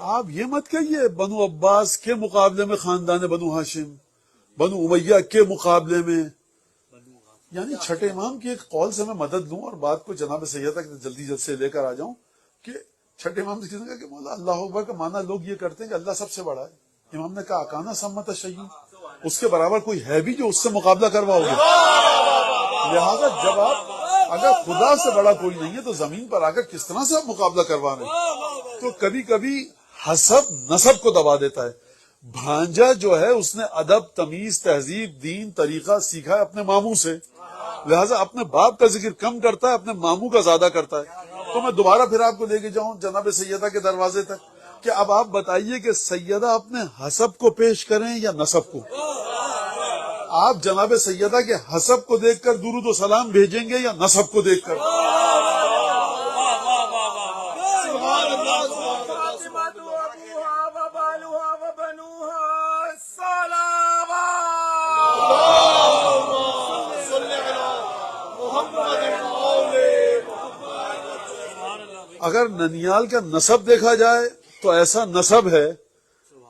آپ یہ مت کہیے بنو عباس کے مقابلے میں خاندان بنو ہاشم, بنو امیہ کے مقابلے میں, یعنی چھٹے امام کی ایک قول سے میں مدد لوں اور بات کو جناب سیدہ تک جلدی جلد سے لے کر آ جاؤں کہ چھٹے امام سے کسی نے کہا کہ مولا اللہ اکبر کا معنی لوگ یہ کرتے ہیں کہ اللہ سب سے بڑا ہے. امام نے کہا اکانا سمت شیء, اس کے برابر کوئی ہے بھی جو اس سے مقابلہ کرواؤ گے. لہذا جب آپ اگر خدا سے بڑا کوئی نہیں ہے تو زمین پر آ کر کس طرح سے آپ مقابلہ کروا رہے ہیں. تو کبھی کبھی حسب نسب کو دبا دیتا ہے. بھانجا جو ہے اس نے ادب, تمیز, تہذیب, دین, طریقہ سیکھا ہے اپنے ماموں سے, لہٰذا اپنے باپ کا ذکر کم کرتا ہے, اپنے ماموں کا زیادہ کرتا ہے. تو میں دوبارہ پھر آپ کو لے کے جاؤں جناب سیدہ کے دروازے تک کہ اب آپ بتائیے کہ سیدہ اپنے حسب کو پیش کریں یا نسب کو. آپ جناب سیدہ کے حسب کو دیکھ کر درود و سلام بھیجیں گے یا نسب کو دیکھ کر؟ اگر ننیال کا نسب دیکھا جائے تو ایسا نسب ہے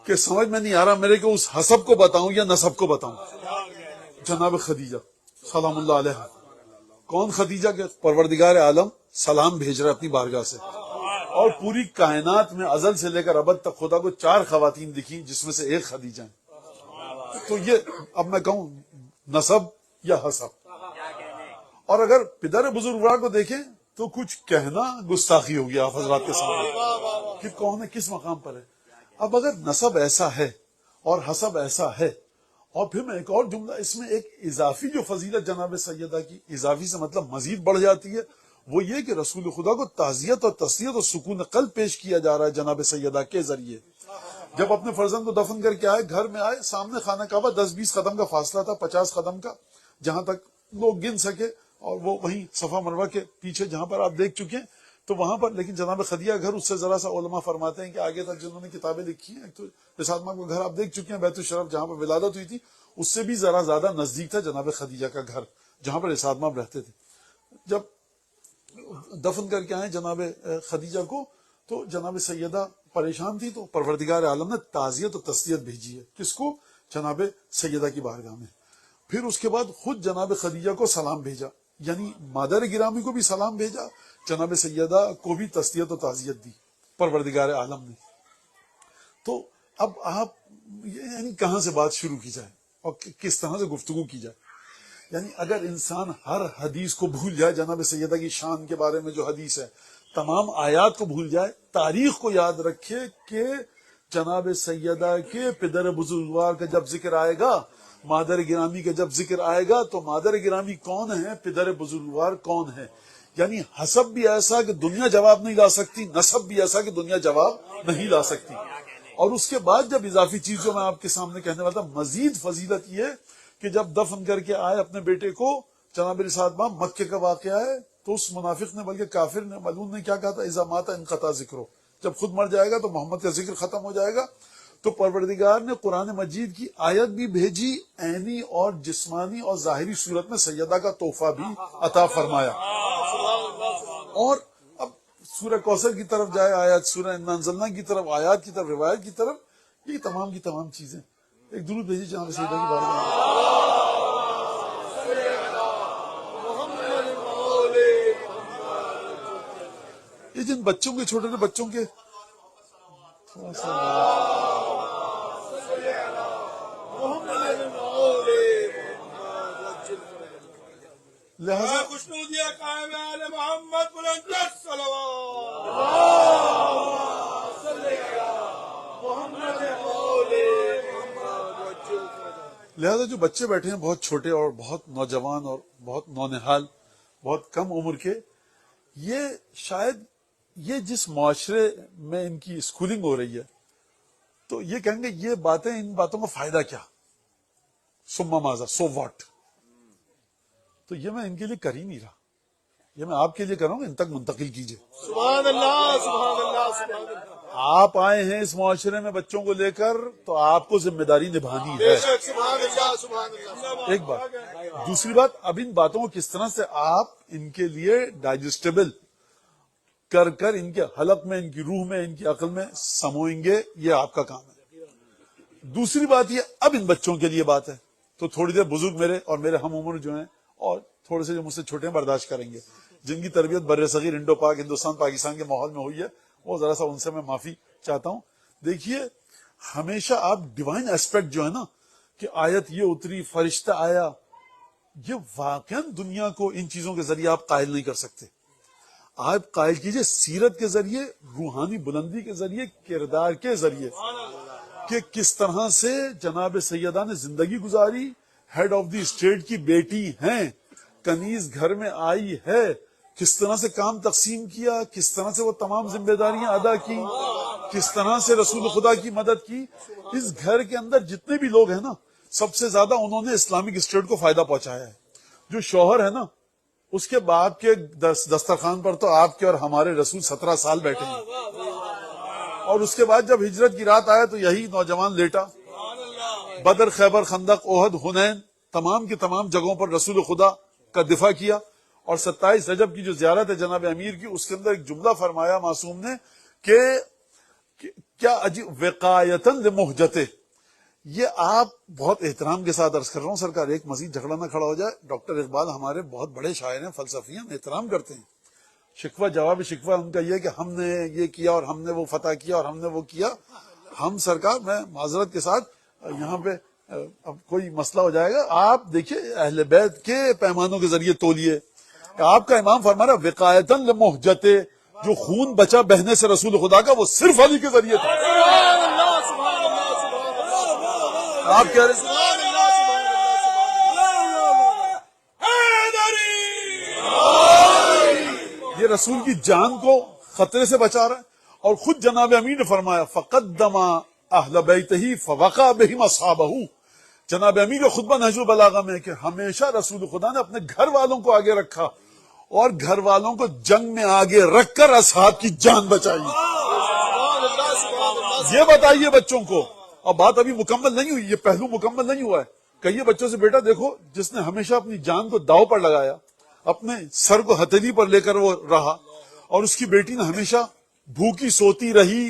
کہ سمجھ میں نہیں آ رہا میرے کو اس حسب کو بتاؤں یا نسب کو بتاؤں. جناب خدیجہ سلام اللہ علیہ. کون خدیجہ کے پروردگار عالم سلام بھیج رہا ہے اپنی بارگاہ سے, اور پوری کائنات میں ازل سے لے کر ابد تک خدا کو 4 خواتین دکھی جس میں سے ایک خدیجہ ہیں. تو یہ اب میں کہوں نسب یا حسب. اور اگر پدر بزرگوار کو دیکھیں تو کچھ کہنا گستاخی ہو گیا آپ حضرات کے سامنے کہ کون ہے کس مقام پر ہے. اب اگر نسب ایسا ہے اور حسب ایسا ہے, اور پھر میں ایک اور جملہ اس میں ایک اضافی جو فضیلت جناب سیدہ کی, اضافی سے مطلب مزید بڑھ جاتی ہے, وہ یہ کہ رسول خدا کو تعزیت اور تسلیت اور سکون قلب پیش کیا جا رہا ہے جناب سیدہ کے ذریعے. جب اپنے فرزند کو دفن کر کے آئے, گھر میں آئے, سامنے خانہ کعبہ 10-20 قدم کا فاصلہ تھا, 50 قدم کا, جہاں تک لوگ گن سکے, اور وہ وہیں صفا مروہ کے پیچھے جہاں پر آپ دیکھ چکے ہیں تو وہاں پر. لیکن جناب خدیجہ گھر اس سے ذرا سا علماء فرماتے ہیں کہ آگے تک جنہوں نے کتابیں لکھی ہیں, ایک تو رسالت ماں کا گھر آپ دیکھ چکے ہیں, بیت الشرف جہاں پر ولادت ہوئی تھی اس سے بھی ذرا زیادہ نزدیک تھا جناب خدیجہ کا گھر جہاں پر رسالت ماں رہتے تھے. جب دفن کر کے آئے جناب خدیجہ کو تو جناب سیدہ پریشان تھی, تو پروردگار عالم نے تعزیت اور تسلیت بھیجی ہے. کس کو؟ جناب سیدہ کی بارگاہ میں. پھر اس کے بعد خود جناب خدیجہ کو سلام بھیجا, یعنی مادر گرامی کو بھی سلام بھیجا, جناب سیدہ کو بھی تسلیت و تعزیت دی پروردگار عالم نے. تو اب آپ یعنی کہاں سے بات شروع کی جائے اور کس طرح سے گفتگو کی جائے. یعنی اگر انسان ہر حدیث کو بھول جائے, جناب سیدہ کی شان کے بارے میں جو حدیث ہے تمام آیات کو بھول جائے, تاریخ کو یاد رکھے کہ جناب سیدہ کے پدر بزرگوار کا جب ذکر آئے گا, مادر گرامی کا جب ذکر آئے گا, تو مادر گرامی کون ہے, پدر بزرگوار کون ہے. یعنی حسب بھی ایسا کہ دنیا جواب نہیں لا سکتی, نسب بھی ایسا کہ دنیا جواب نہیں لا سکتی. اور اس کے بعد جب اضافی چیز جو میں آپ کے سامنے کہنے والا تھا, مزید فضیلت یہ کہ جب دفن کر کے آئے اپنے بیٹے کو جناب رسالت ماں, مکے کا واقعہ ہے, تو اس منافق نے بلکہ کافر نے ملعون نے کیا کہا تھا, اذا مات انقطع ذکرو, جب خود مر جائے گا تو محمد کا ذکر ختم ہو جائے گا. تو پروردگار نے قرآن مجید کی آیت بھی بھیجی, عینی اور جسمانی اور ظاہری صورت میں سیدہ کا تحفہ بھی عطا فرمایا. اور اب سورہ کوثر کی طرف جائے آیات, سورہ انا انزلنا کی طرف, آیات کی طرف, روایت کی طرف, یہ تمام کی تمام چیزیں. ایک درود بھیجیے جناب سیدہ کی بارگاہ. یہ جن بچوں کے چھوٹے بچوں کے تھوڑا سا لہذا خوشنودیہ قائم آل محمد بلند صلوات. لہذا جو بچے بیٹھے ہیں بہت چھوٹے اور بہت نوجوان اور بہت نونہال، بہت کم عمر کے، یہ شاید یہ جس معاشرے میں ان کی اسکولنگ ہو رہی ہے تو یہ کہیں گے یہ باتیں، ان باتوں کا فائدہ کیا، سما ماذا، سو واٹ. تو یہ میں ان کے لیے کر ہی نہیں رہا، یہ میں آپ کے لیے کر رہا ہوں، ان تک منتقل کیجئے. سبحان اللہ، سبحان اللہ، سبحان اللہ. آپ آئے ہیں اس معاشرے میں بچوں کو لے کر تو آپ کو ذمہ داری نبھانی ہے. سبحان اللہ، سبحان اللہ. ایک بات. دوسری بات، اب ان باتوں کو کس طرح سے آپ ان کے لیے ڈائجسٹیبل کر کر ان کے حلق میں، ان کی روح میں، ان کی عقل میں سموئیں گے، یہ آپ کا کام ہے. دوسری بات یہ، اب ان بچوں کے لیے بات ہے تو تھوڑی دیر بزرگ میرے اور میرے ہم عمر جو ہیں اور تھوڑے سے جو مجھ سے چھوٹے ہیں برداشت کریں گے، جن کی تربیت بر صغیر انڈو پاک ہندوستان پاکستان کے ماحول میں ہوئی ہے، وہ ذرا سا ان سے میں معافی چاہتا ہوں. دیکھیے، ہمیشہ آپ ڈیوائن ایسپیکٹ جو ہے نا کہ آیت یہ اتری، فرشتہ آیا، یہ واقعا دنیا کو ان چیزوں کے ذریعے آپ قائل نہیں کر سکتے. آپ قائل کیجئے سیرت کے ذریعے، روحانی بلندی کے ذریعے، کردار کے ذریعے، کہ کس طرح سے جناب سیدہ نے زندگی گزاری، ہیڈ آف دی اسٹیٹ کی بیٹی ہیں، کنیز گھر میں آئی ہے، کس طرح سے کام تقسیم کیا، کس طرح سے وہ تمام ذمہ داریاں ادا کی، کس طرح سے رسول خدا کی مدد کی. اس گھر کے اندر جتنے بھی لوگ ہیں نا، سب سے زیادہ انہوں نے اسلامک اسٹیٹ کو فائدہ پہنچایا ہے. جو شوہر ہے نا، اس کے باپ کے دسترخوان پر تو آپ کے اور ہمارے رسول 17 سال بیٹھے ہیں، اور اس کے بعد جب ہجرت کی رات آیا تو یہی نوجوان لیٹا. بدر، خیبر، خندق، احد، حنین، تمام کی تمام جگہوں پر رسول خدا کا دفاع کیا. اور 27 رجب کی جو زیارت ہے جناب امیر کی، اس کے اندر ایک جملہ فرمایا معصوم نے کہ کیا وقایتن لمہجتے. یہ آپ بہت احترام کے ساتھ عرض کر رہا ہوں سرکار، ایک مزید جھگڑا نہ کھڑا ہو جائے. ڈاکٹر اقبال ہمارے بہت بڑے شاعر ہیں، فلسفی ہیں، احترام کرتے ہیں. شکوہ جواب شکوہ ان کا یہ کہ ہم نے یہ کیا اور ہم نے وہ فتح کیا اور ہم نے وہ کیا. ہم سرکار، میں معذرت کے ساتھ یہاں پہ اب کوئی مسئلہ ہو جائے گا، آپ دیکھیے اہل بیت کے پیمانوں کے ذریعے تولیے. آپ کا امام فرما رہا وقایتن لمہجتے، جو خون بچا بہنے سے رسول خدا کا وہ صرف علی کے ذریعے تھا. آپ کہہ رہے یہ رسول کی جان کو خطرے سے بچا رہا ہے. اور خود جناب امیر نے فرمایا فقدم اہل بیتہ فوقع بہم اصحابہ. جناب امیر کا خطبہ نہج البلاغہ میں کہ ہمیشہ رسول خدا نے اپنے گھر والوں کو آگے رکھا اور گھر والوں کو جنگ میں آگے رکھ کر اصحاب کی جان بچائی. یہ بتائیے بچوں کو. اب بات ابھی مکمل نہیں ہوئی، یہ پہلو مکمل نہیں ہوا ہے. کہیے بچوں سے بیٹا دیکھو، جس نے ہمیشہ اپنی جان کو داؤ پر لگایا، اپنے سر کو ہتھیلی پر لے کر وہ رہا، اور اس کی بیٹی نے ہمیشہ بھوکی سوتی رہی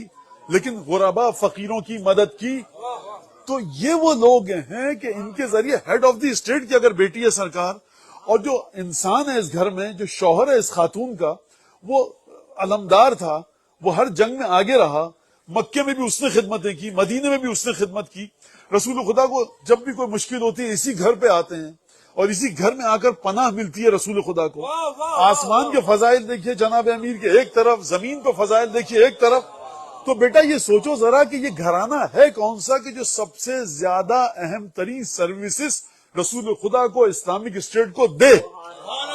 لیکن غربا فقیروں کی مدد کی. تو یہ وہ لوگ ہیں کہ ان کے ذریعے ہیڈ آف دی اسٹیٹ کی اگر بیٹی ہے سرکار، اور جو انسان ہے اس گھر میں، جو شوہر ہے اس خاتون کا، وہ علمدار تھا، وہ ہر جنگ میں آگے رہا. مکے میں بھی اس نے خدمتیں کی، مدینے میں بھی اس نے خدمت کی. رسول خدا کو جب بھی کوئی مشکل ہوتی ہے اسی گھر پہ آتے ہیں اور اسی گھر میں آ کر پناہ ملتی ہے رسول خدا کو. آسمان کے فضائل دیکھیے جناب امیر کے ایک طرف، زمین پہ فضائل دیکھیے ایک طرف. تو بیٹا یہ سوچو ذرا کہ یہ گھرانہ ہے کون سا کہ جو سب سے زیادہ اہم ترین سروسز رسول خدا کو، اسلامک اسٹیٹ کو دے،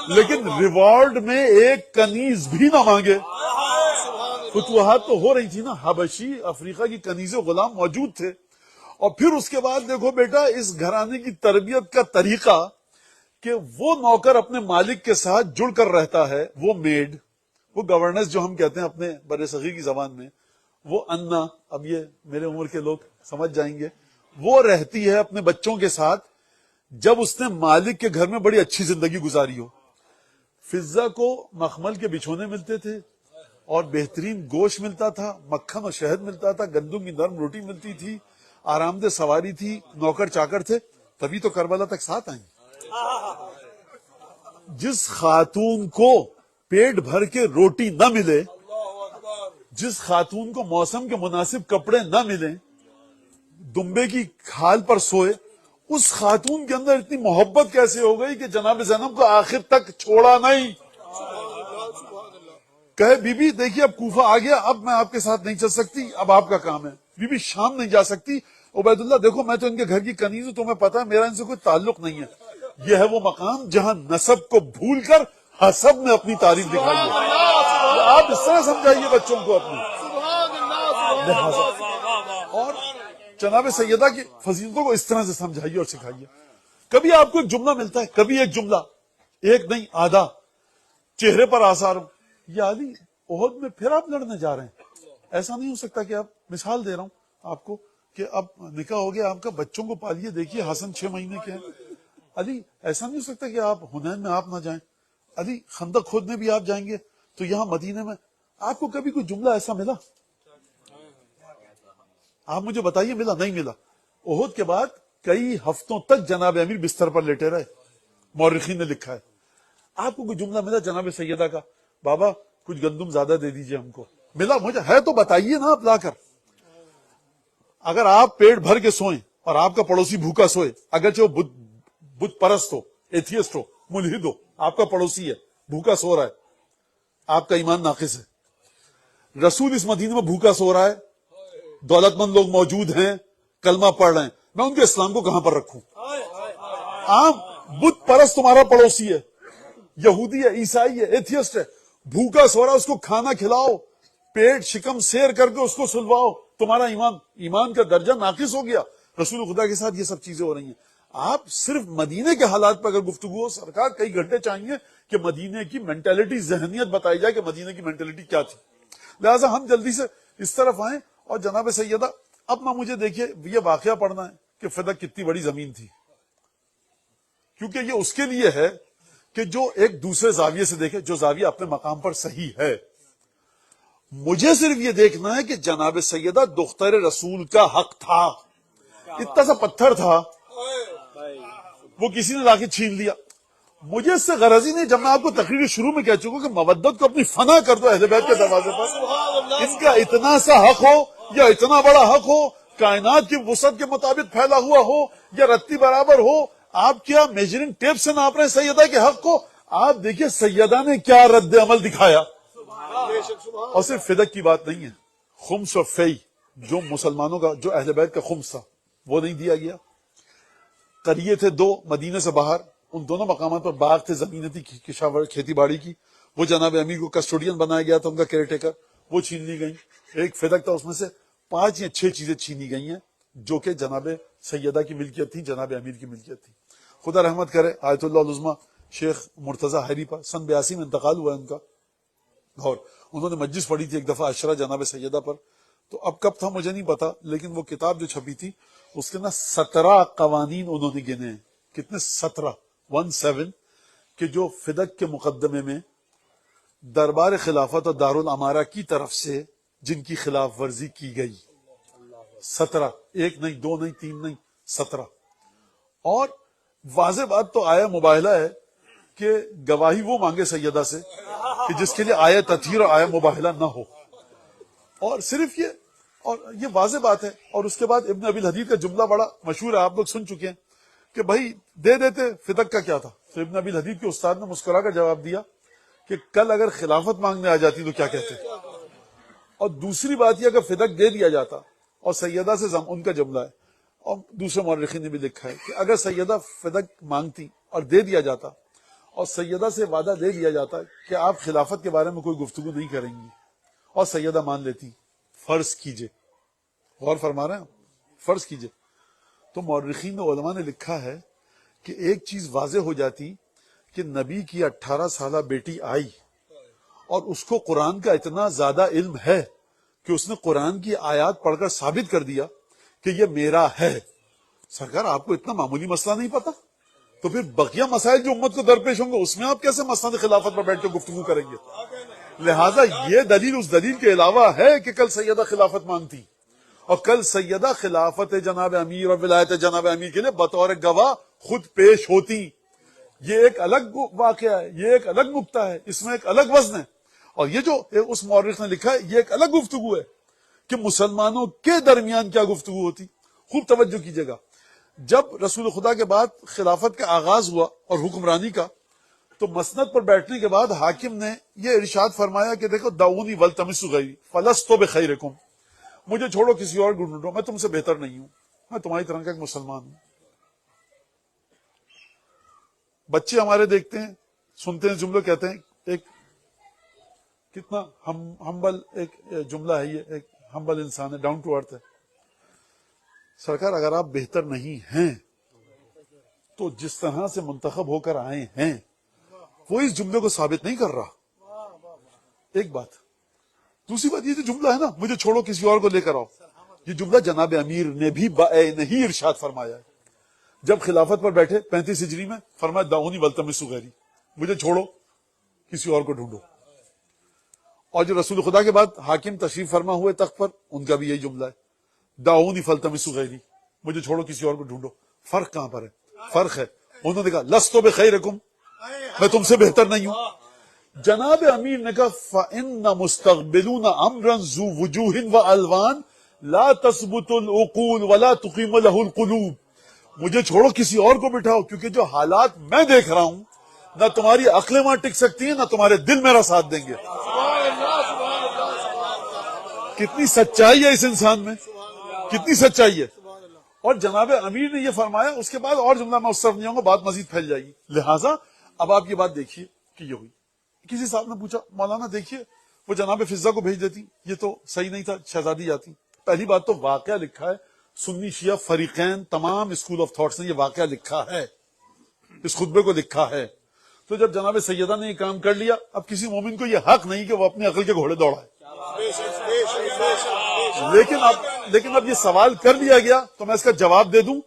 لیکن ریوارڈ میں ایک کنیز بھی نہ مانگے. فتوحات تو ہو رہی تھی نا، حبشی افریقہ کی کنیز و غلام موجود تھے. اور پھر اس کے بعد دیکھو بیٹا اس گھرانے کی تربیت کا طریقہ کہ وہ نوکر اپنے مالک کے ساتھ جڑ کر رہتا ہے، وہ میڈ، وہ گورننس جو ہم کہتے ہیں اپنے بر صغیر کی زبان میں، وہ انا، اب یہ میرے عمر کے لوگ سمجھ جائیں گے، وہ رہتی ہے اپنے بچوں کے ساتھ. جب اس نے مالک کے گھر میں بڑی اچھی زندگی گزاری ہو، فضہ کو مخمل کے بچھونے ملتے تھے اور بہترین گوشت ملتا تھا، مکھن اور شہد ملتا تھا، گندم کی نرم روٹی ملتی تھی، آرام دہ سواری تھی، نوکر چاکر تھے، تبھی تو کربلا تک ساتھ آئیں. جس خاتون کو پیٹ بھر کے روٹی نہ ملے، جس خاتون کو موسم کے مناسب کپڑے نہ ملیں، دمبے کی کھال پر سوئے، اس خاتون کے اندر اتنی محبت کیسے ہو گئی کہ جناب زینب کو آخر تک چھوڑا نہیں. کہے بی بی دیکھیے اب کوفہ آ گیا، اب میں آپ کے ساتھ نہیں چل سکتی، اب آپ کا کام ہے. بی بی شام نہیں جا سکتی، عبید اللہ دیکھو میں تو ان کے گھر کی کنیز ہوں، تمہیں پتا ہے میرا ان سے کوئی تعلق نہیں ہے. یہ ہے وہ مقام جہاں نسب کو بھول کر حسب نے اپنی تعریف دکھائی ہے. آپ اس طرح سمجھائیے بچوں کو اپنے. اور جناب سیدہ کی فضیلتوں کو اس طرح سے سمجھائیے اور سکھائیے. کبھی آپ کو ایک جملہ ملتا ہے، کبھی ایک جملہ، ایک نہیں آدھا، چہرے پر آثار، یا علی احد میں پھر آپ لڑنے جا رہے ہیں. ایسا نہیں ہو سکتا کہ آپ، مثال دے رہا ہوں آپ کو کہ اب نکاح ہو گیا آپ کا، بچوں کو پالیے، دیکھیے حسن 6 مہینے کے ہیں. علی ایسا نہیں ہو سکتا کہ آپ حنین میں آپ نہ جائیں، علی خندق کھودنے بھی آپ جائیں گے تو یہاں مدینے میں آپ کو کبھی کوئی جملہ ایسا ملا؟ آپ مجھے بتائیے ملا؟ نہیں ملا. احد کے بعد کئی ہفتوں تک جناب امیر بستر پر لیٹے رہے. مورخین نے لکھا ہے. آپ کو کوئی جملہ ملا جناب سیدہ کا، بابا کچھ گندم زیادہ دے دیجئے ہم کو؟ ملا؟ مجھے ہے تو بتائیے نا آپ لا کر. اگر آپ پیٹ بھر کے سوئیں اور آپ کا پڑوسی بھوکا سوئے، اگرچہ وہ بت پرست ہو، ایتھیسٹ ہو، ملحد ہو، آپ کا پڑوسی ہے بھوکا سو رہا ہے، آپ کا ایمان ناقص ہے. رسول اس مدینے میں بھوکا سو رہا ہے، دولت مند لوگ موجود ہیں، کلمہ پڑھ رہے ہیں، میں ان کے اسلام کو کہاں پر رکھوں؟ عام بت پرست تمہارا پڑوسی ہے، یہودی ہے، عیسائی ہے، ایتھیسٹ ہے، بھوکا سو رہا ہے، اس کو کھانا کھلاؤ، پیٹ شکم سیر کر کے اس کو سلواؤ. تمہارا ایمان کا درجہ ناقص ہو گیا. رسول خدا کے ساتھ یہ سب چیزیں ہو رہی ہیں. آپ صرف مدینے کے حالات پر اگر گفتگو ہو، سرکار کئی گھنٹے چاہیے کہ مدینے کی مینٹلٹی، ذہنیت بتائی جائے کہ مدینے کی مینٹلٹی کیا تھی. لہٰذا ہم جلدی سے اس طرف آئیں. اور جناب سیدہ اب نہ مجھے دیکھیے یہ واقعہ پڑھنا ہے کہ فدق کتنی بڑی زمین تھی، کیونکہ یہ اس کے لیے ہے کہ جو ایک دوسرے زاویے سے دیکھے، جو زاویہ اپنے مقام پر صحیح ہے. مجھے صرف یہ دیکھنا ہے کہ جناب سیدہ دختر رسول کا حق تھا. اتنا سا پتھر تھا وہ کسی نے لا کے چھین لیا. مجھے اس سے غرض ہی نہیں. جب میں آپ کو تقریر شروع میں کہہ چکا کہ مودت کو اپنی فنا کر دو اہل بیت کے دروازے پر، ان کا اتنا سا حق ہو یا اتنا بڑا حق ہو، کائنات کی وسعت کے مطابق پھیلا ہوا ہو یا رتی برابر ہو، آپ کیا میجرنگ ٹیپ سے ناپ رہے ہیں سیدہ کے حق کو؟ آپ دیکھیے سیدہ نے کیا رد عمل دکھایا. اور صرف فدق کی بات نہیں ہے، خمس اور فی جو مسلمانوں کا، جو اہل بیت کا خمس تھا وہ نہیں دیا گیا. قریے تھے 2 مدینے سے باہر، ان دونوں مقامات پر باغ تھے، زمینیں تھی کھیتی باڑی کی، وہ جناب امیر کو کسٹوڈین بنایا گیا تھا، ان کا کیئر ٹیکر، وہ چھین لی گئی. ایک فدق تھا، اس میں سے 5 یا 6 چیزیں چھینی گئی ہیں جو کہ جناب سیدہ کی ملکیت تھی، جناب امیر کی ملکیت تھی. خدا رحمت کرے آیت اللہ العظمیٰ شیخ مرتضی حیری پر سن 82 میں انتقال ہوا ہے ان کا، اور انہوں نے مجلس پڑھی تھی ایک دفعہ عشرہ جناب سیدہ پر. تو اب کب تھا مجھے نہیں پتا، لیکن وہ کتاب جو چھپی تھی اس کے نا 17 قوانین انہوں نے گنے ہیں. کتنے؟ 17 کہ جو فدق کے مقدمے میں دربار خلافت اور دارالامارہ کی طرف سے جن کی خلاف ورزی کی گئی. 17، 1 نہیں، 2 نہیں، 3 نہیں، 17. اور واضح بات تو آیا مباہلہ ہے کہ گواہی وہ مانگے سیدہ سے کہ جس کے لیے آیا تطہیر اور آیا مباہلہ نہ ہو. اور صرف یہ، اور یہ واضح بات ہے. اور اس کے بعد ابن ابی الحدید کا جملہ بڑا مشہور ہے، آپ لوگ سن چکے ہیں کہ بھائی دے دیتے، فدق کا کیا تھا؟ تو ابن ابی الحدید کے استاد نے مسکرا کر جواب دیا کہ کل اگر خلافت مانگنے آ جاتی تو کیا کہتے. اور دوسری بات یہ، اگر فدق دے دیا جاتا، اور سیدہ سے ان کا جملہ ہے اور دوسرے مورخین نے بھی لکھا ہے کہ اگر سیدہ فدق مانگتی اور دے دیا جاتا، اور سیدہ سے وعدہ دے دیا جاتا کہ آپ خلافت کے بارے میں کوئی گفتگو نہیں کریں گی، اور سیدہ مان لیتی، فرض کیجئے، غور فرما رہے ہیں، فرض کیجئے، تو مورخین علماء نے لکھا ہے کہ ایک چیز واضح ہو جاتی کہ نبی کی 18 سالہ بیٹی آئی اور اس کو قرآن کا اتنا زیادہ علم ہے کہ اس نے قرآن کی آیات پڑھ کر ثابت کر دیا کہ یہ میرا ہے. سرکار آپ کو اتنا معمولی مسئلہ نہیں پتا، تو پھر بقیہ مسائل جو امت کو درپیش ہوں گے اس میں آپ کیسے مسند خلافت پر بیٹھ کے گفتگو کریں گے؟ لہٰذا یہ دلیل اس دلیل کے علاوہ ہے کہ کل سیدہ خلافت مانگتی، اور کل سیدہ خلافت جناب امیر اور ولایت جناب امیر کے لیے بطور گواہ خود پیش ہوتی. یہ ایک الگ واقعہ ہے، یہ ایک الگ نکتہ ہے، اس میں ایک الگ وزن ہے. اور یہ جو اس مورخ نے لکھا ہے یہ ایک الگ گفتگو ہے کہ مسلمانوں کے درمیان کیا گفتگو ہوتی. خوب توجہ کیجیے گا، جب رسول خدا کے بعد خلافت کا آغاز ہوا اور حکمرانی کا، تو مسند پر بیٹھنے کے بعد حاکم نے یہ ارشاد فرمایا کہ دیکھو دعونی ولتمسوا غیری فلست بخیرکم، مجھے چھوڑو کسی اور ڈھونڈو، میں تم سے بہتر نہیں ہوں. میں تمہاری طرح کا ایک مسلمان ہوں. بچے ہمارے دیکھتے ہیں، سنتے ہیں جملے، کہتے ہیں ایک کتنا ہمبل ایک جملہ ہے، یہ ایک ہمبل انسان ہے، ڈاؤن ٹو ارتھ ہے. سرکار اگر آپ بہتر نہیں ہیں تو جس طرح سے منتخب ہو کر آئے ہیں وہ اس جملے کو ثابت نہیں کر رہا. ایک بات. دوسری بات، یہ جو جملہ ہے نا، مجھے چھوڑو کسی اور کو لے کر آؤ، یہ جملہ جناب امیر نے بھی نہیں ارشاد فرمایا ہے. جب خلافت پر بیٹھے 35 ہجری میں، فرمایا دعونی والتمسوا غیری، مجھے چھوڑو کسی اور کو ڈھونڈو. اور جو رسول خدا کے بعد حاکم تشریف فرما ہوئے تخت پر، ان کا بھی یہی جملہ ہے، دعونی فالتمسوا غیری، مجھے چھوڑو کسی اور کو ڈھونڈو. فرق کہاں پر ہے؟ فرق ہے، انہوں نے کہا لست بخیرکم، میں تم سے بہتر نہیں ہوں. جناب امیر نے کہا فَإِنَّ مُسْتَقْبِلُونَ أَمْرًا ذُو وُجُوهٍ وَأَلْوَانٍ لَا تَثْبُتُ الْعُقُولُ وَلَا تُقِيمُ لَهُ الْقُلُوبُ. مجھے چھوڑو کسی اور کو بٹھاؤ، کیونکہ جو حالات میں دیکھ رہا ہوں نہ تمہاری عقلیں وہاں ٹک سکتی ہیں نہ تمہارے دل میرا ساتھ دیں گے. کتنی سچائی ہے اس انسان میں، کتنی سچائی ہے. اور جناب امیر نے یہ فرمایا. اس کے بعد اور جملہ میں اس طرف نہیں آؤں گا، بات مزید پھیل جائے گی. لہٰذا اب آپ یہ بات دیکھیے کہ یہ ہوئی. کسی صاحب نے پوچھا مولانا دیکھیے وہ جناب فضہ کو بھیج دیتی، یہ تو صحیح نہیں تھا، شہزادی آتی. پہلی بات تو واقعہ لکھا ہے، سنی شیعہ فریقین تمام اسکول آف تھاٹس نے یہ واقعہ لکھا ہے، اس خطبے کو لکھا ہے. تو جب جناب سیدہ نے یہ کام کر لیا، اب کسی مومن کو یہ حق نہیں کہ وہ اپنی عقل کے گھوڑے دوڑائے. لیکن اب یہ سوال کر لیا گیا تو میں اس کا جواب دے دوں.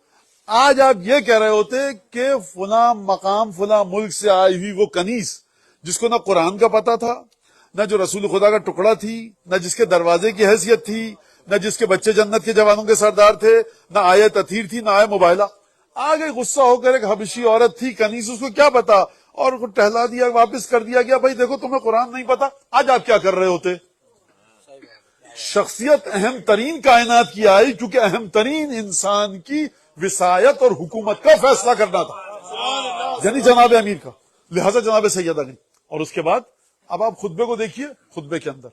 آج آپ یہ کہہ رہے ہوتے کہ فلاں مقام فلاں ملک سے آئی ہوئی وہ کنیز جس کو نہ قرآن کا پتہ تھا، نہ جو رسول خدا کا ٹکڑا تھی، نہ جس کے دروازے کی حیثیت تھی، نہ جس کے بچے جنت کے جوانوں کے سردار تھے، نہ آئے تطہیر تھی، نہ آئے موبائلہ، آگے غصہ ہو کر ایک حبشی عورت تھی کنیز، اس کو کیا پتا، اور کو ٹہلا دیا، واپس کر دیا گیا. بھائی دیکھو تمہیں قرآن نہیں پتا. آج آپ کیا کر رہے ہوتے؟ شخصیت اہم ترین کائنات کی آئی کیونکہ اہم ترین انسان کی وصایت اور حکومت کا فیصلہ کرنا تھا، یعنی جناب امیر کا. لہذا جناب سیدہ نے. اور اس کے بعد اب آپ خطبے کو دیکھیے. خطبے کے اندر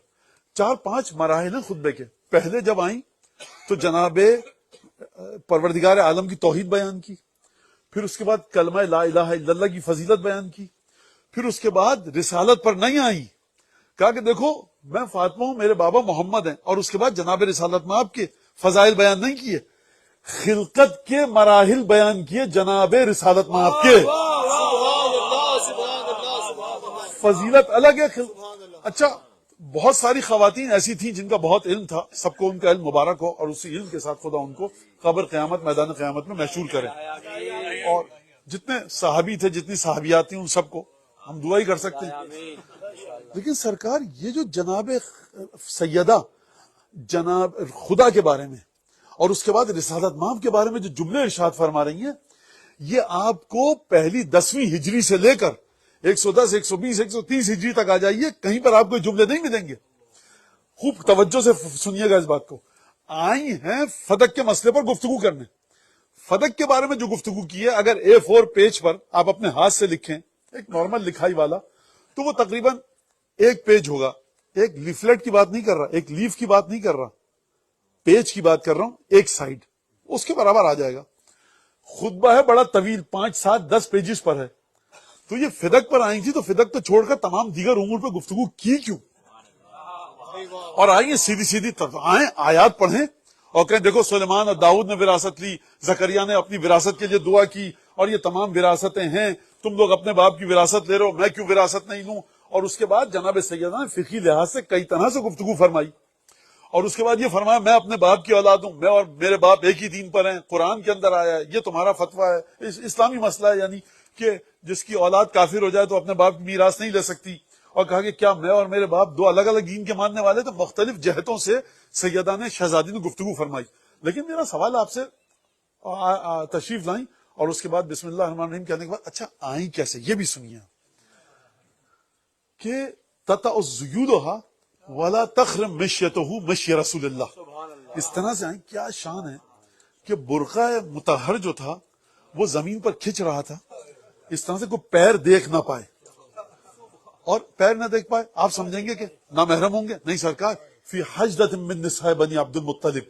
4-5 مراحل ہیں خطبے کے. پہلے جب آئیں تو جناب پروردگار عالم کی توحید بیان کی، پھر اس کے بعد کلمہ لا الہ الا اللہ کی فضیلت بیان کی، پھر اس کے بعد رسالت پر نہیں آئی، کہا کہ دیکھو میں فاطمہ ہوں، میرے بابا محمد ہیں. اور اس کے بعد جناب رسالت میں آپ کے فضائل بیان نہیں کیے، خلقت کے مراحل بیان کیے جناب رسالت میں آپ کے. فضیلت الگ ہے. اچھا بہت ساری خواتین ایسی تھیں جن کا بہت علم تھا، سب کو ان کا علم مبارک ہو، اور اسی علم کے ساتھ خدا ان کو قبر قیامت میدان قیامت میں محشور کرے. اور جتنے صحابی تھے، جتنی صحابیات تھیں، ان سب کو ہم دعا ہی کر سکتے ہیں. لیکن سرکار یہ جو جناب سیدہ جناب خدا کے بارے میں اور اس کے بعد رسالت مآب کے بارے میں جو جملے ارشاد فرما رہی ہیں، یہ آپ کو پہلی 10ویں ہجری سے لے کر 110 120 130 ہجری تک آ جائیے، کہیں پر آپ کو جملے نہیں ملیں گے. خوب توجہ سے سنیے گا اس بات کو. آئی ہیں فدق کے مسئلے پر گفتگو کرنے. فدق کے بارے میں جو گفتگو کی ہے، اگر A4 پیج پر آپ اپنے ہاتھ سے لکھیں، ایک نارمل لکھائی والا، تو وہ تقریباً 1 پیج ہوگا. ایک لیفلیٹ کی بات نہیں کر رہا، ایک لیف کی بات نہیں کر رہا، پیج کی بات کر رہا ہوں. ایک سائڈ اس کے برابر آ جائے گا. خطبہ ہے بڑا طویل، 5 7 10 پیجز پر ہے. تو یہ فدق پر آئی تھی تو فدق تو چھوڑ کر تمام دیگر امور پہ گفتگو کی کیوں؟ اور آئیے سیدھی آئیں، آیات پڑھیں اور کہیں دیکھو سلیمان اور داؤد نے وراثت لی، زکریا نے اپنی وراثت کے لیے دعا کی، اور یہ تمام وراثتیں ہیں، تم لوگ اپنے باپ کی وراثت لے رہے ہو، میں کیوں وراثت نہیں لوں؟ اور اس کے بعد جناب سیدہ نے فقہی لحاظ سے کئی طرح سے گفتگو فرمائی. اور اس کے بعد یہ فرمایا میں اپنے باپ کی اولاد ہوں، میں اور میرے باپ ایک ہی دین پر ہیں، قرآن کے اندر آیا ہے، یہ تمہارا فتویٰ ہے، اسلامی مسئلہ ہے، یعنی کہ جس کی اولاد کافر ہو جائے تو اپنے باپ کی میراث نہیں لے سکتی. اور کہا کہ کیا میں اور میرے باپ 2 الگ الگ دین کے ماننے والے؟ تو مختلف جہتوں سے سیدہ نے شہزادی نے گفتگو فرمائی. لیکن میرا سوال آپ سے، تشریف لائیں اور اس کے بعد بسم اللہ الرحمن الرحیم کہنے کے بعد اچھا آئیں کیسے، یہ بھی سنیے کہ تطأ الزیولها ولا تخرم مشیته مشی رسول اللہ. اس طرح سے آئیں. کیا شان ہے کہ برقع مطہر جو تھا وہ زمین پر کھچ رہا تھا، اس طرح سے کوئی پیر دیکھ نہ پائے. اور پیر نہ دیکھ پائے آپ سمجھیں گے کہ نامحرم ہوں گے؟ نہیں سرکار، فی حجدۃ من نساء بنی عبد المطلب،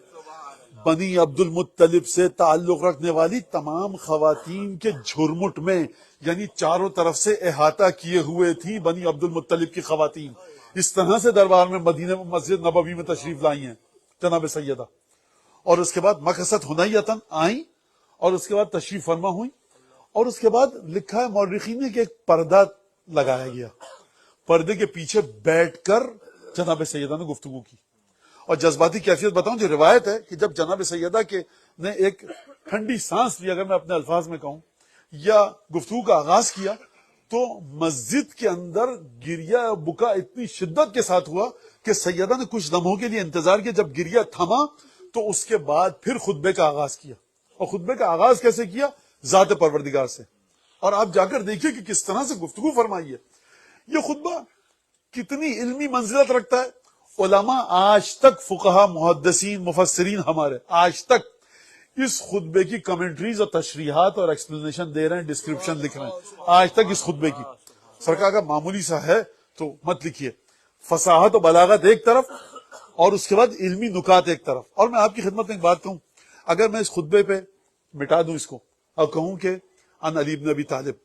بنی عبد المطلب سے تعلق رکھنے والی تمام خواتین کے جھرمٹ میں، یعنی چاروں طرف سے احاطہ کیے ہوئے تھی بنی عبد المطلب کی خواتین. اس طرح سے دربار میں مدینہ مسجد نبوی میں تشریف لائی ہیں جناب سیدہ. اور اس کے بعد مقصد حنیتن آئیں اور اس کے بعد تشریف فرما ہوئی. اور اس کے بعد لکھا ہے مورخین نے کہ ایک پردہ لگایا گیا، پردے کے پیچھے بیٹھ کر جناب سیدہ نے گفتگو کی. اور جذباتی کیفیت بتاؤں، جو روایت ہے کہ جب جناب سیدہ کے نے ایک ٹھنڈی سانس لی، اگر میں اپنے الفاظ میں کہوں، یا گفتگو کا آغاز کیا، تو مسجد کے اندر گریہ بکا اتنی شدت کے ساتھ ہوا کہ سیدہ نے کچھ لمحوں کے لیے انتظار کیا. جب گریہ تھما تو اس کے بعد پھر خطبے کا آغاز کیا. اور خطبے کا آغاز کیسے کیا؟ ذات پروردگار سے. اور آپ جا کر دیکھیے کہ کس طرح سے گفتگو فرمائی ہے. یہ خطبہ کتنی علمی منزلت رکھتا ہے. علماء آج تک، فقہا، محدثین، مفسرین ہمارے آج تک اس خطبے کی کمنٹریز اور تشریحات اور ایکسپلینیشن دے رہے ہیں، ڈسکرپشن لکھ رہے ہیں آج تک اس خطبے کی. سرکار کا معمولی سا ہے تو مت لکھیے. فصاحت و بلاغت ایک طرف اور اس کے بعد علمی نکات ایک طرف. اور میں آپ کی خدمت میں ایک بات کہوں، اگر میں اس خطبے پہ مٹا دوں اس کو اور کہوں کہ ان علی بن ابی طالب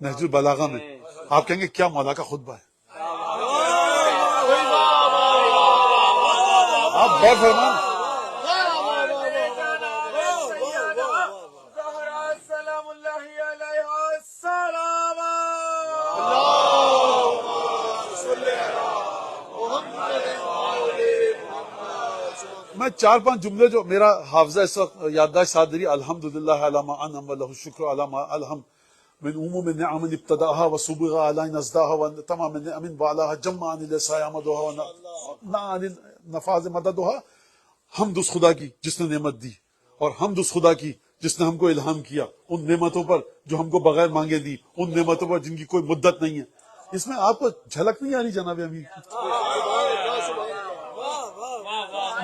نہج البلاغہ میں، آپ کہیں گے کیا مولا کا خطبہ ہے. آپ غور فرمائیں، میں 4-5 جملے جو میرا حافظہ اس وقت یادداشت ساتھ دے رہی، الحمدللہ علی ما انعم ولہ الشکر علی ما الہم من عموم نعم ابتداها وصبغ علی نزداها وتمام نعم وعلاها جمع عن الاساء عمدها ونعن نفاذ مددها. حمد اس خدا کی جس نے نعمت دی، اور حمد اس خدا کی جس نے ہم کو الہام کیا ان نعمتوں پر جو ہم کو بغیر مانگے دی، ان نعمتوں پر جن کی کوئی مدت نہیں ہے. اس میں آپ کو جھلک نہیں آ رہی جناب امیر؟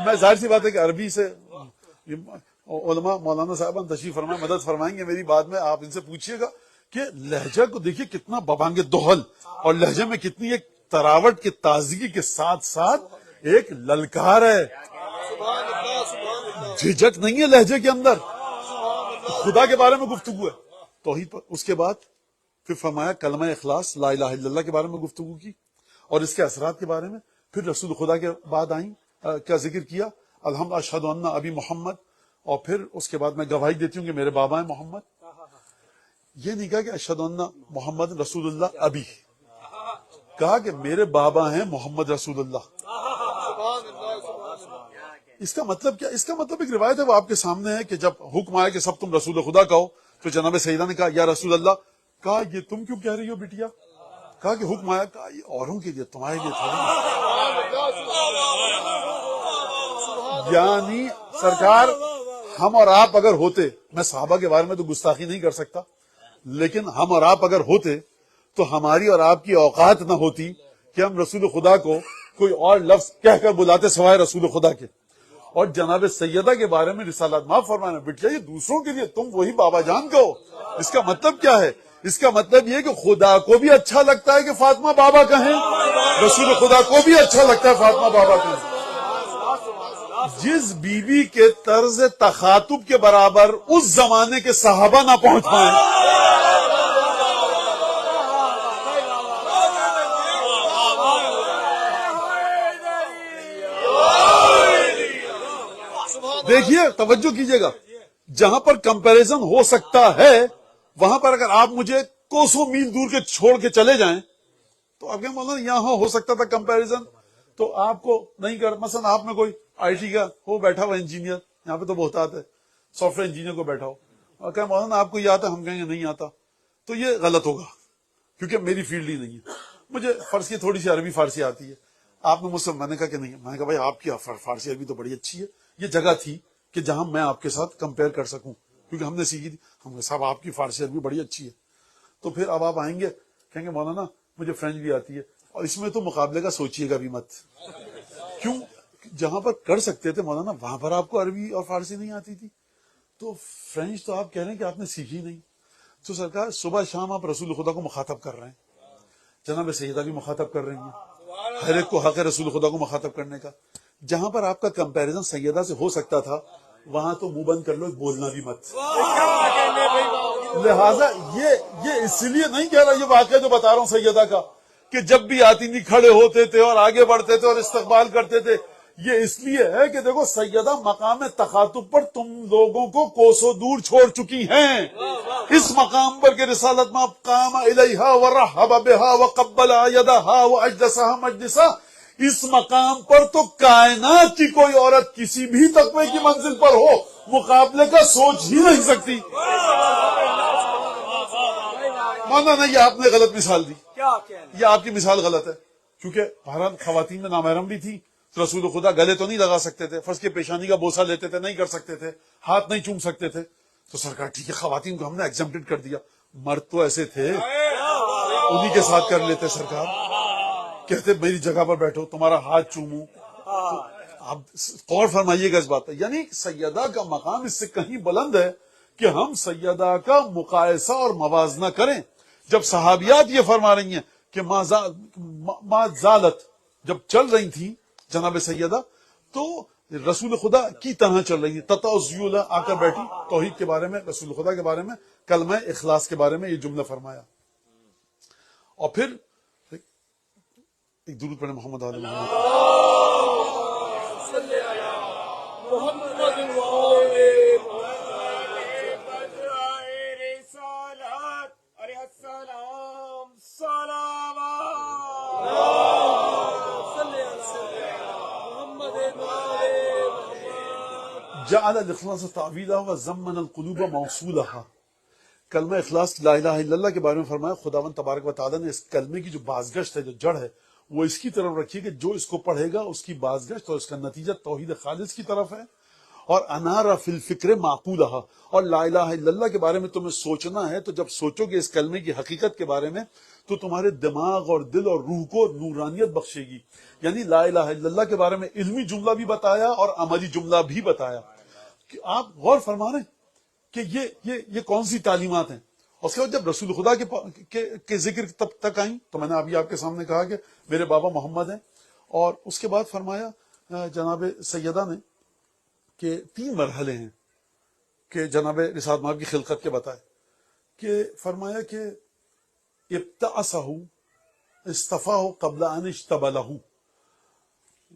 میں ظاہر سی بات ہے کہ عربی سے علماء مولانا صاحبان تشریف فرمائیں، مدد فرمائیں گے میری. بعد میں آپ ان سے پوچھیے گا کہ لہجہ کو دیکھیے کتنا ببانگ دوہل، اور لہجے میں کتنی ایک تراوٹ کی تازگی کے ساتھ ساتھ ایک للکار ہے. جھجک نہیں ہے لہجے کے اندر. خدا کے بارے میں گفتگو ہے، توحید پر. اس کے بعد پھر فرمایا کلمہ اخلاص لا الہ الا اللہ کے بارے میں گفتگو کی، اور اس کے اثرات کے بارے میں. پھر رسول خدا کے بعد آئیں کا ذکر کیا، الحمد اشہد ان ابی محمد. اور پھر اس کے بعد میں گواہی دیتی ہوں کہ میرے بابا ہیں محمد. یہ نہیں کہا کہ اشہد ان محمد رسول اللہ ابی، کہا کہ میرے بابا ہیں محمد رسول اللہ. اس کا مطلب کیا؟ اس کا مطلب ایک روایت ہے وہ آپ کے سامنے ہے کہ جب حکم آیا کہ سب تم رسول خدا کہو، تو جناب سیدہ نے کہا یا رسول اللہ. کہا یہ تم کیوں کہہ رہی ہو بیٹیا؟ کہا کہ حکم آیا. کہا یہ اوروں کے لیے، تمہارے لیے تھوڑی. یعنی سرکار ہم اور آپ اگر ہوتے، میں صحابہ کے بارے میں تو گستاخی نہیں کر سکتا، لیکن ہم اور آپ اگر ہوتے تو ہماری اور آپ کی اوقات نہ ہوتی کہ ہم رسول خدا کو کوئی اور لفظ کہہ کر بلاتے سوائے رسول خدا کے. اور جناب سیدہ کے بارے میں رسالت معاف فرمانا، بیٹیا یہ دوسروں کے لیے، تم وہی بابا جان کہو. اس کا مطلب کیا ہے؟ اس کا مطلب یہ کہ خدا کو بھی اچھا لگتا ہے کہ فاطمہ بابا کہیں، رسول خدا کو بھی اچھا لگتا ہے فاطمہ بابا کہیں. جس بیوی کے طرز تخاطب کے برابر اس زمانے کے صحابہ نہ پہنچ پائیں، دیکھیے توجہ کیجئے گا، جہاں پر کمپیریزن ہو سکتا ہے وہاں پر اگر آپ مجھے کوسوں میل دور کے چھوڑ کے چلے جائیں تو آپ کہیں مولانا یہاں ہو سکتا تھا کمپیریزن، تو آپ کو نہیں کر. مثلا آپ میں کوئی آئی ٹی کا وہ بیٹھا ہوا انجینئر، یہاں پہ تو بہت آتا ہے، سافٹ ویئر انجینئر کو بیٹھا ہو اور کہیں مولانا آپ کو یہ آتا، ہم کہیں گے نہیں آتا، تو یہ غلط ہوگا کیونکہ میری فیلڈ ہی نہیں ہے. مجھے فرض کی تھوڑی سی عربی فارسی آتی ہے، آپ نے مجھ سے، میں نے کہا کہ نہیں، میں نے کہا بھائی آپ کی فارسی عربی تو بڑی اچھی ہے. یہ جگہ تھی کہ جہاں میں آپ کے ساتھ کمپیئر کر سکوں کیونکہ ہم نے سیکھی تھی. ہم نے صاحب آپ کی فارسی عربی بڑی اچھی ہے. تو پھر اب آپ آئیں گے کہیں گے مولانا مجھے فرینچ بھی آتی ہے، اور اس میں تو مقابلے کا سوچیے گا بھی مت. کیوں؟ جہاں پر کر سکتے تھے مولانا وہاں پر آپ کو عربی اور فارسی نہیں آتی تھی. تو فرینچ تو آپ کہہ رہے ہیں کہ آپ نے سیکھی نہیں. تو سرکار صبح شام آپ رسول خدا کو مخاطب کر رہے ہیں، جناب سیدہ بھی مخاطب کر رہی ہیں، ہر ایک کو حق ہے رسول خدا کو مخاطب کرنے کا. جہاں پر آپ کا کمپیریزن سیدہ سے ہو سکتا تھا وہاں تو منہ بند کر لو، بولنا بھی مت. لہذا یہ اس لیے نہیں کہہ رہا، یہ واقعہ جو بتا رہا ہوں سیدہ کا، کہ جب بھی آتی نہیں کھڑے ہوتے تھے اور آگے بڑھتے تھے اور استقبال کرتے تھے. یہ اس لیے ہے کہ دیکھو سیدہ مقام تخاطب پر تم لوگوں کو کوسوں دور چھوڑ چکی ہیں. اس مقام پر کہ رسالت ما قام الیہا ورحب بہا وقبل یدہا واجلسہا مجلسا، اس مقام پر تو کائنات کی کوئی عورت کسی بھی تقوی کی منزل پر ہو مقابلے کا سوچ ہی نہیں سکتی. مانا نہیں، یہ آپ نے غلط مثال دی، یہ آپ کی مثال غلط ہے. کیونکہ بہرحال خواتین میں نامحرم بھی تھی، رسول خدا گلے تو نہیں لگا سکتے تھے، فرض کے پیشانی کا بوسہ لیتے تھے نہیں کر سکتے تھے، ہاتھ نہیں چوم سکتے تھے. تو سرکار ٹھیک ہے خواتین کو ہم نے ایگزمپٹڈ کر دیا. مرد تو ایسے تھے انہی کے ساتھ کر لیتے. سرکار کہتے میری جگہ پر بیٹھو، تمہارا ہاتھ چوموں. آپ غور فرمائیے گا اس بات پر. یعنی سیدہ کا مقام اس سے کہیں بلند ہے کہ ہم سیدہ کا مقایسہ اور موازنہ کریں. جب صحابیات یہ فرما رہی ہیں کہ ما زالت، جب چل رہی تھی جناب سیدہ تو رسول خدا کی طرح چل رہی ہے. تتعزیل آ کر بیٹھی، توحید کے بارے میں، رسول خدا کے بارے میں، کلمہ اخلاص کے بارے میں یہ جملہ فرمایا. اور پھر ایک درود پڑھیں محمد علیہ جعل الاخلاص تعویلہ وضمن القلوب موصولہ. کلمہ اخلاص لا الہ الا اللہ کے بارے میں فرمایا خداوند تبارک و تعالیٰ نے اس کلمے کی جو بازگشت ہے، جو جڑ ہے، وہ اس کی طرف رکھی کہ جو اس کو پڑھے گا اس کی بازگشت اور اس کا نتیجہ توحید خالص کی طرف ہے. اور انار فی الفکر معقولہ، اور لا الہ الا اللہ کے بارے میں تمہیں سوچنا ہے تو جب سوچو گے اس کلمے کی حقیقت کے بارے میں تو تمہارے دماغ اور دل اور روح کو نورانیت بخشے گی. یعنی لا الہ الا اللہ کے بارے میں علمی جملہ بھی بتایا اور عملی جملہ بھی بتایا. کہ آپ غور فرما رہے ہیں کہ یہ کون سی تعلیمات ہیں. اور اس کے بعد جب رسول خدا کے ذکر تب تک آئیں تو میں نے ابھی آپ کے سامنے کہا کہ میرے بابا محمد ہیں. اور اس کے بعد فرمایا جناب سیدہ نے کہ 3 مرحلے ہیں کہ جناب رسالت مآب کی خلقت کے بتائے. کہ فرمایا کہ ابتعثہ اصطفاہ قبل ان اجتبلہ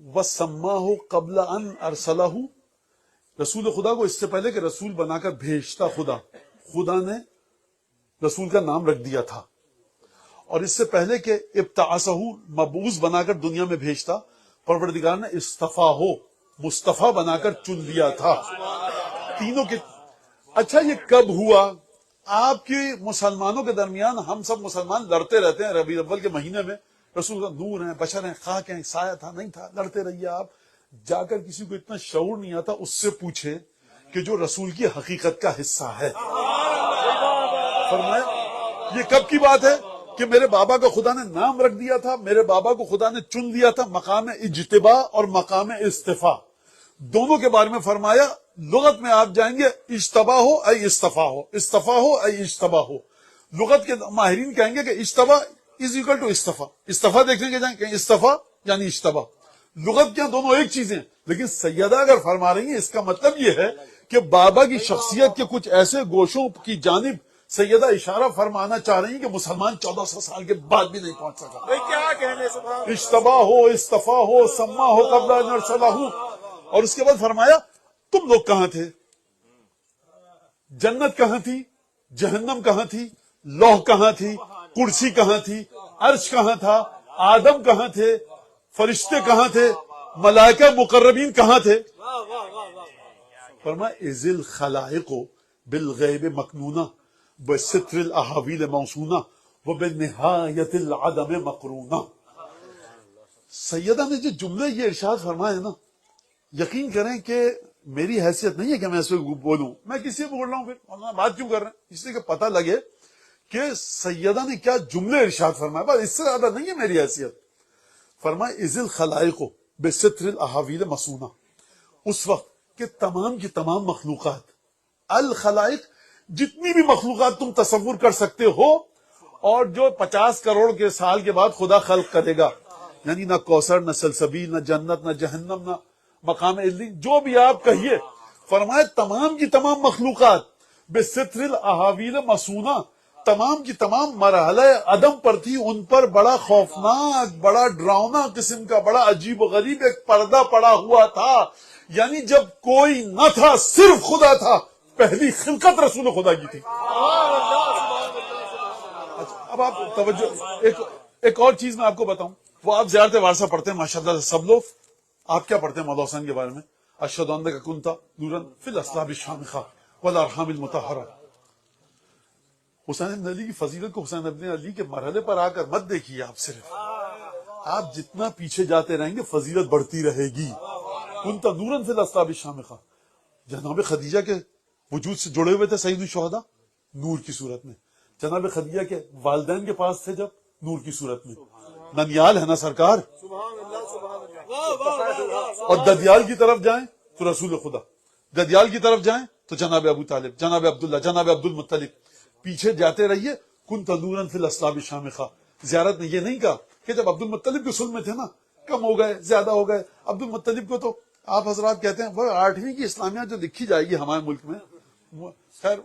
وسماہ قبل ان ارسلہ. رسول خدا کو اس سے پہلے کہ رسول بنا کر بھیجتا خدا نے رسول کا نام رکھ دیا تھا. اور اس سے پہلے کہ ابتعثہ مبعوث بنا کر دنیا میں بھیجتا، پروردگار نے اصطفاہ مصطفیٰ بنا کر چن لیا تھا. تینوں کے اچھا یہ کب ہوا؟ آپ کی مسلمانوں کے درمیان ہم سب مسلمان لڑتے رہتے ہیں ربیع الاول کے مہینے میں. رسول کا نور ہیں، بشر ہیں، خاک ہیں، سایہ تھا نہیں تھا، لڑتے رہیے. آپ جا کر کسی کو اتنا شعور نہیں آتا اس سے پوچھے کہ جو رسول کی حقیقت کا حصہ ہے. فرمایا یہ کب کی بات ہے کہ میرے بابا کو خدا نے نام رکھ دیا تھا، میرے بابا کو خدا نے چن لیا تھا. مقام اجتباء اور مقام استفاء دونوں کے بارے میں فرمایا. لغت میں آپ جائیں گے اجتبا ہو اے استفا ہو، استفا ہو اے اجتبا ہو. لغت کے ماہرین کہیں گے کہ اجتبا از اکول ٹو استفا. استفا دیکھنے کے جائیں کہ استفا یعنی اجتبا. لغت کیا دونوں ایک چیزیں، لیکن سیدہ اگر فرما رہی ہیں اس کا مطلب یہ ہے کہ بابا کی شخصیت کے کچھ ایسے گوشوں کی جانب سیدہ اشارہ فرمانا چاہ رہی ہیں کہ مسلمان 1400 سال کے بعد بھی نہیں پہنچ سکا. اجتبا ہو، استفا ہو، سما ہو قبل ان ارسلہ ہو. اور اس کے بعد فرمایا تم لوگ کہاں تھے؟ جنت کہاں تھی؟ جہنم کہاں تھی؟ لوح کہاں تھی؟ کرسی کہاں تھی؟ عرش کہاں تھا؟ آدم کہاں تھے؟ فرشتے کہاں تھے؟ ملائکہ مقربین کہاں تھے؟ فرمایا اذ الخلائق بالغیب مکنونہ بستر الاحاویل موسونہ وبنہایت العدم مقرونہ. سیدہ نے جو جملے یہ ارشاد فرمائے نا، یقین کریں کہ میری حیثیت نہیں ہے کہ میں اس کو بولوں. میں کسی سے بول رہا ہوں پھر بات کیوں کر رہے ہیں؟ اس لیے کہ پتہ لگے کہ سیدہ نے کیا جملے ارشاد فرمائے. بس اس سے زیادہ نہیں ہے میری حیثیت. فرمائے اذ الخلائق بستر الاحاویل مسونہ، اس وقت کہ تمام کی تمام مخلوقات، الخلائق جتنی بھی مخلوقات تم تصور کر سکتے ہو اور جو 50 کروڑ کے سال کے بعد خدا خلق کرے گا، یعنی نہ کوثر، نہ سلسبیل، نہ جنت، نہ جہنم، نہ مقام علی، جو بھی آپ کہیے فرمائے تمام کی تمام مخلوقات بستر الاحاویل مسونا، تمام کی تمام مرحلہ عدم پر تھی، ان پر بڑا خوفناک، بڑا ڈراؤنا قسم کا، بڑا عجیب و غریب ایک پردہ پڑا ہوا تھا. یعنی جب کوئی نہ تھا، صرف خدا تھا. پہلی خلقت رسول خدا کی تھی. اب آپ توجہ، ایک اور چیز میں آپ کو بتاؤں. وہ آپ زیارت وارثہ پڑھتے ہیں ماشاءاللہ سب لوگ. آپ کیا پڑھتے ہیں مولا حسین کے بارے میں؟ اشہد انک کنت نورا فی الاصلاب الشامخہ والارحام المطہرہ. حسین ابن علی کی فضیلت کو حسین ابن علی کے مرحلے پر آ کر مت دیکھیے. آپ صرف آپ جتنا پیچھے جاتے رہیں گے فضیلت بڑھتی رہے گی. کنت نورا فی الاصلاب الشامخہ. جناب خدیجہ کے وجود سے جڑے ہوئے تھے سید الشہداء نور کی صورت میں. جناب خدیجہ کے والدین کے پاس تھے جب نور کی صورت میں. ننیال ہے نا سرکار. اور ددیال کی طرف جائیں تو رسول خدا، ددیال کی طرف جائیں تو جناب ابو طالب، جناب عبداللہ، جناب عبد المطلب. پیچھے جاتے رہیے. کنت نورا فی الاصلاب الشامخہ. زیارت نے یہ نہیں کہا کہ جب عبد المطلب کے سلم میں تھے نا، کم ہو گئے، زیادہ ہو گئے. عبد المطلب کو تو آپ حضرات کہتے ہیں وہ 8ویں کی اسلامیات جو لکھی جائے گی ہمارے ملک میں، خیر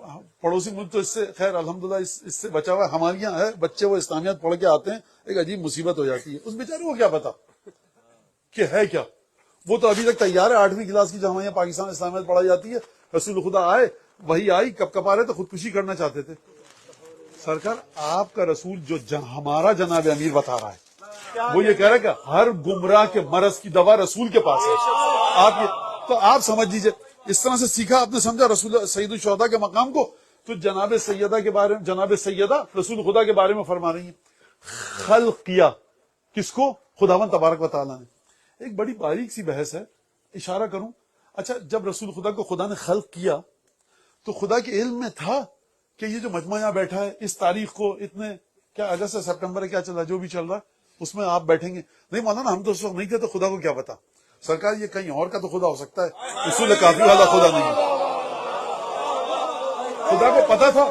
پڑوسی ملک تو اس سے خیر الحمدللہ اس سے بچا ہوا ہے. ہمارے یہاں ہے بچے وہ اسلامیات پڑھ کے آتے ہیں، ایک عجیب مصیبت ہو جاتی ہے. اس بیچارے کو کیا پتا کہ ہے کیا. وہ تو ابھی تک تیار ہے 8ویں کلاس کی جو ہمارے یہاں پاکستان اسلامیات پڑھائی جاتی ہے. رسول خدا آئے، وہی آئی، کب کب آ رہے تو خودکشی کرنا چاہتے تھے. سرکار آپ کا رسول جو ہمارا جناب امیر بتا رہا ہے، وہ یہ کہہ رہا ہے کہ ہر گمراہ کے مرض کی دوا رسول کے پاس ہے. آپ یہ تو آپ سمجھ لیجیے. اس طرح سے سیکھا آپ نے، سمجھا رسول سید الشہداء کے مقام کو. تو جناب سیدہ کے بارے میں، جناب سیدہ رسول خدا کے بارے میں فرما رہی ہیں. خلق کیا کس کو؟ خداوند تبارک و تعالیٰ نے. ایک بڑی باریک سی بحث ہے، اشارہ کروں. اچھا جب رسول خدا کو خدا نے خلق کیا تو خدا کے علم میں تھا کہ یہ جو مجمع یہاں بیٹھا ہے اس تاریخ کو، اتنے کیا اگست ہے سپٹمبر ہے، کیا چل رہا ہے، جو بھی چل رہا ہے اس میں آپ بیٹھیں گے؟ نہیں مولانا ہم تو اس وقت نہیں تھے تو خدا کو کیا پتا. سرکار یہ کہیں اور کا تو خدا ہو سکتا ہے، اصول کافی والا خدا نہیں ہے. خدا کو پتا تھا.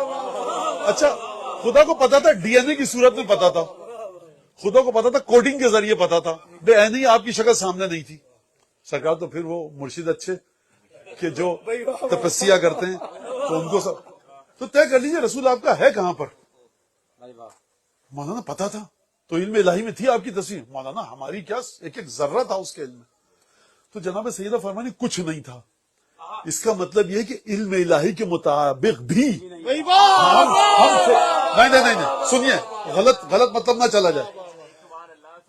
اچھا خدا کو پتا تھا، ڈی این اے کی صورت میں پتا تھا. خدا کو پتا تھا، کوڈنگ کے ذریعے پتا تھا. بے عینی آپ کی شکل سامنے نہیں تھی. سرکار تو پھر وہ مرشد اچھے کہ جو تپسیا کرتے ہیں تو ان کو سب تو طے کر لیجیے رسول آپ کا ہے کہاں پر. مولانا پتا تھا تو علم الہی میں تھی آپ کی تصویر. مولانا ہماری کیا ایک ایک ذرہ تھا اس کے علم میں. تو جناب سیدہ فرمانی کچھ نہیں تھا. اس کا مطلب یہ کہ علم الہی کے مطابق بھی نہیں سنیے، غلط مطلب نہ چلا جائے.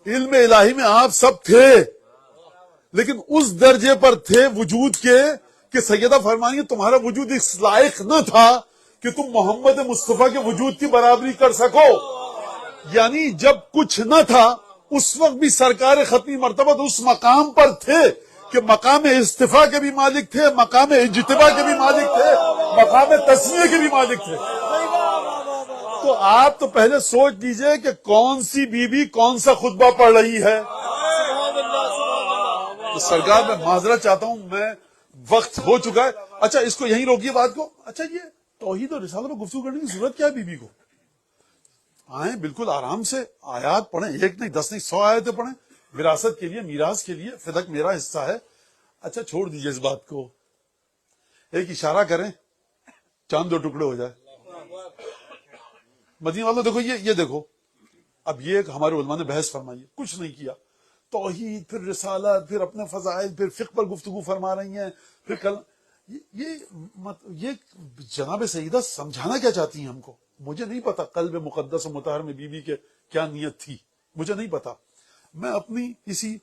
علم الہی میں آپ سب تھے، لیکن اس درجے پر تھے وجود کے کہ سیدہ فرمانی تمہارا وجود اس لائق نہ تھا کہ تم محمد مصطفیٰ کے وجود کی برابری کر سکو. یعنی جب کچھ نہ تھا اس وقت بھی سرکار ختمی مرتبہ اس مقام پر تھے کہ مقام استفاء کے بھی مالک تھے، مقام اجتباء کے بھی مالک تھے، مقام تسمیہ کے بھی مالک تھے. تو آپ تو پہلے سوچ لیجئے کہ کون سی بیوی کون سا خطبہ پڑھ رہی ہے. تو سرکار میں معذرت چاہتا ہوں، میں وقت ہو چکا ہے. اچھا اس کو یہیں روکیے بات کو. اچھا یہ توحید اور رسالت پر گفتگو کرنے کی ضرورت کیا ہے بیوی کو؟ آئیں بالکل آرام سے آیات پڑھیں، 1 نہیں 10 نہیں 100 آیتیں پڑھیں، وراثت کے لیے، میراث کے لیے. فدق میرا حصہ ہے. اچھا چھوڑ دیجئے اس بات کو. ایک اشارہ کریں، چاند 2 ٹکڑے ہو جائے. مدینہ والوں دیکھو یہ دیکھو. اب یہ ہمارے علماء نے بحث فرمائی ہے، کچھ نہیں کیا. توحید، پھر رسالت، پھر اپنے فضائل، پھر فقہ پر گفتگو فرما رہی ہیں، پھر یہ جناب سیدہ سمجھانا کیا چاہتی ہیں ہم کو؟ مجھے نہیں پتا قلب مقدس و مطہر میں بی بی کے کیا نیت تھی، مجھے نہیں پتا. میں اپنی اسی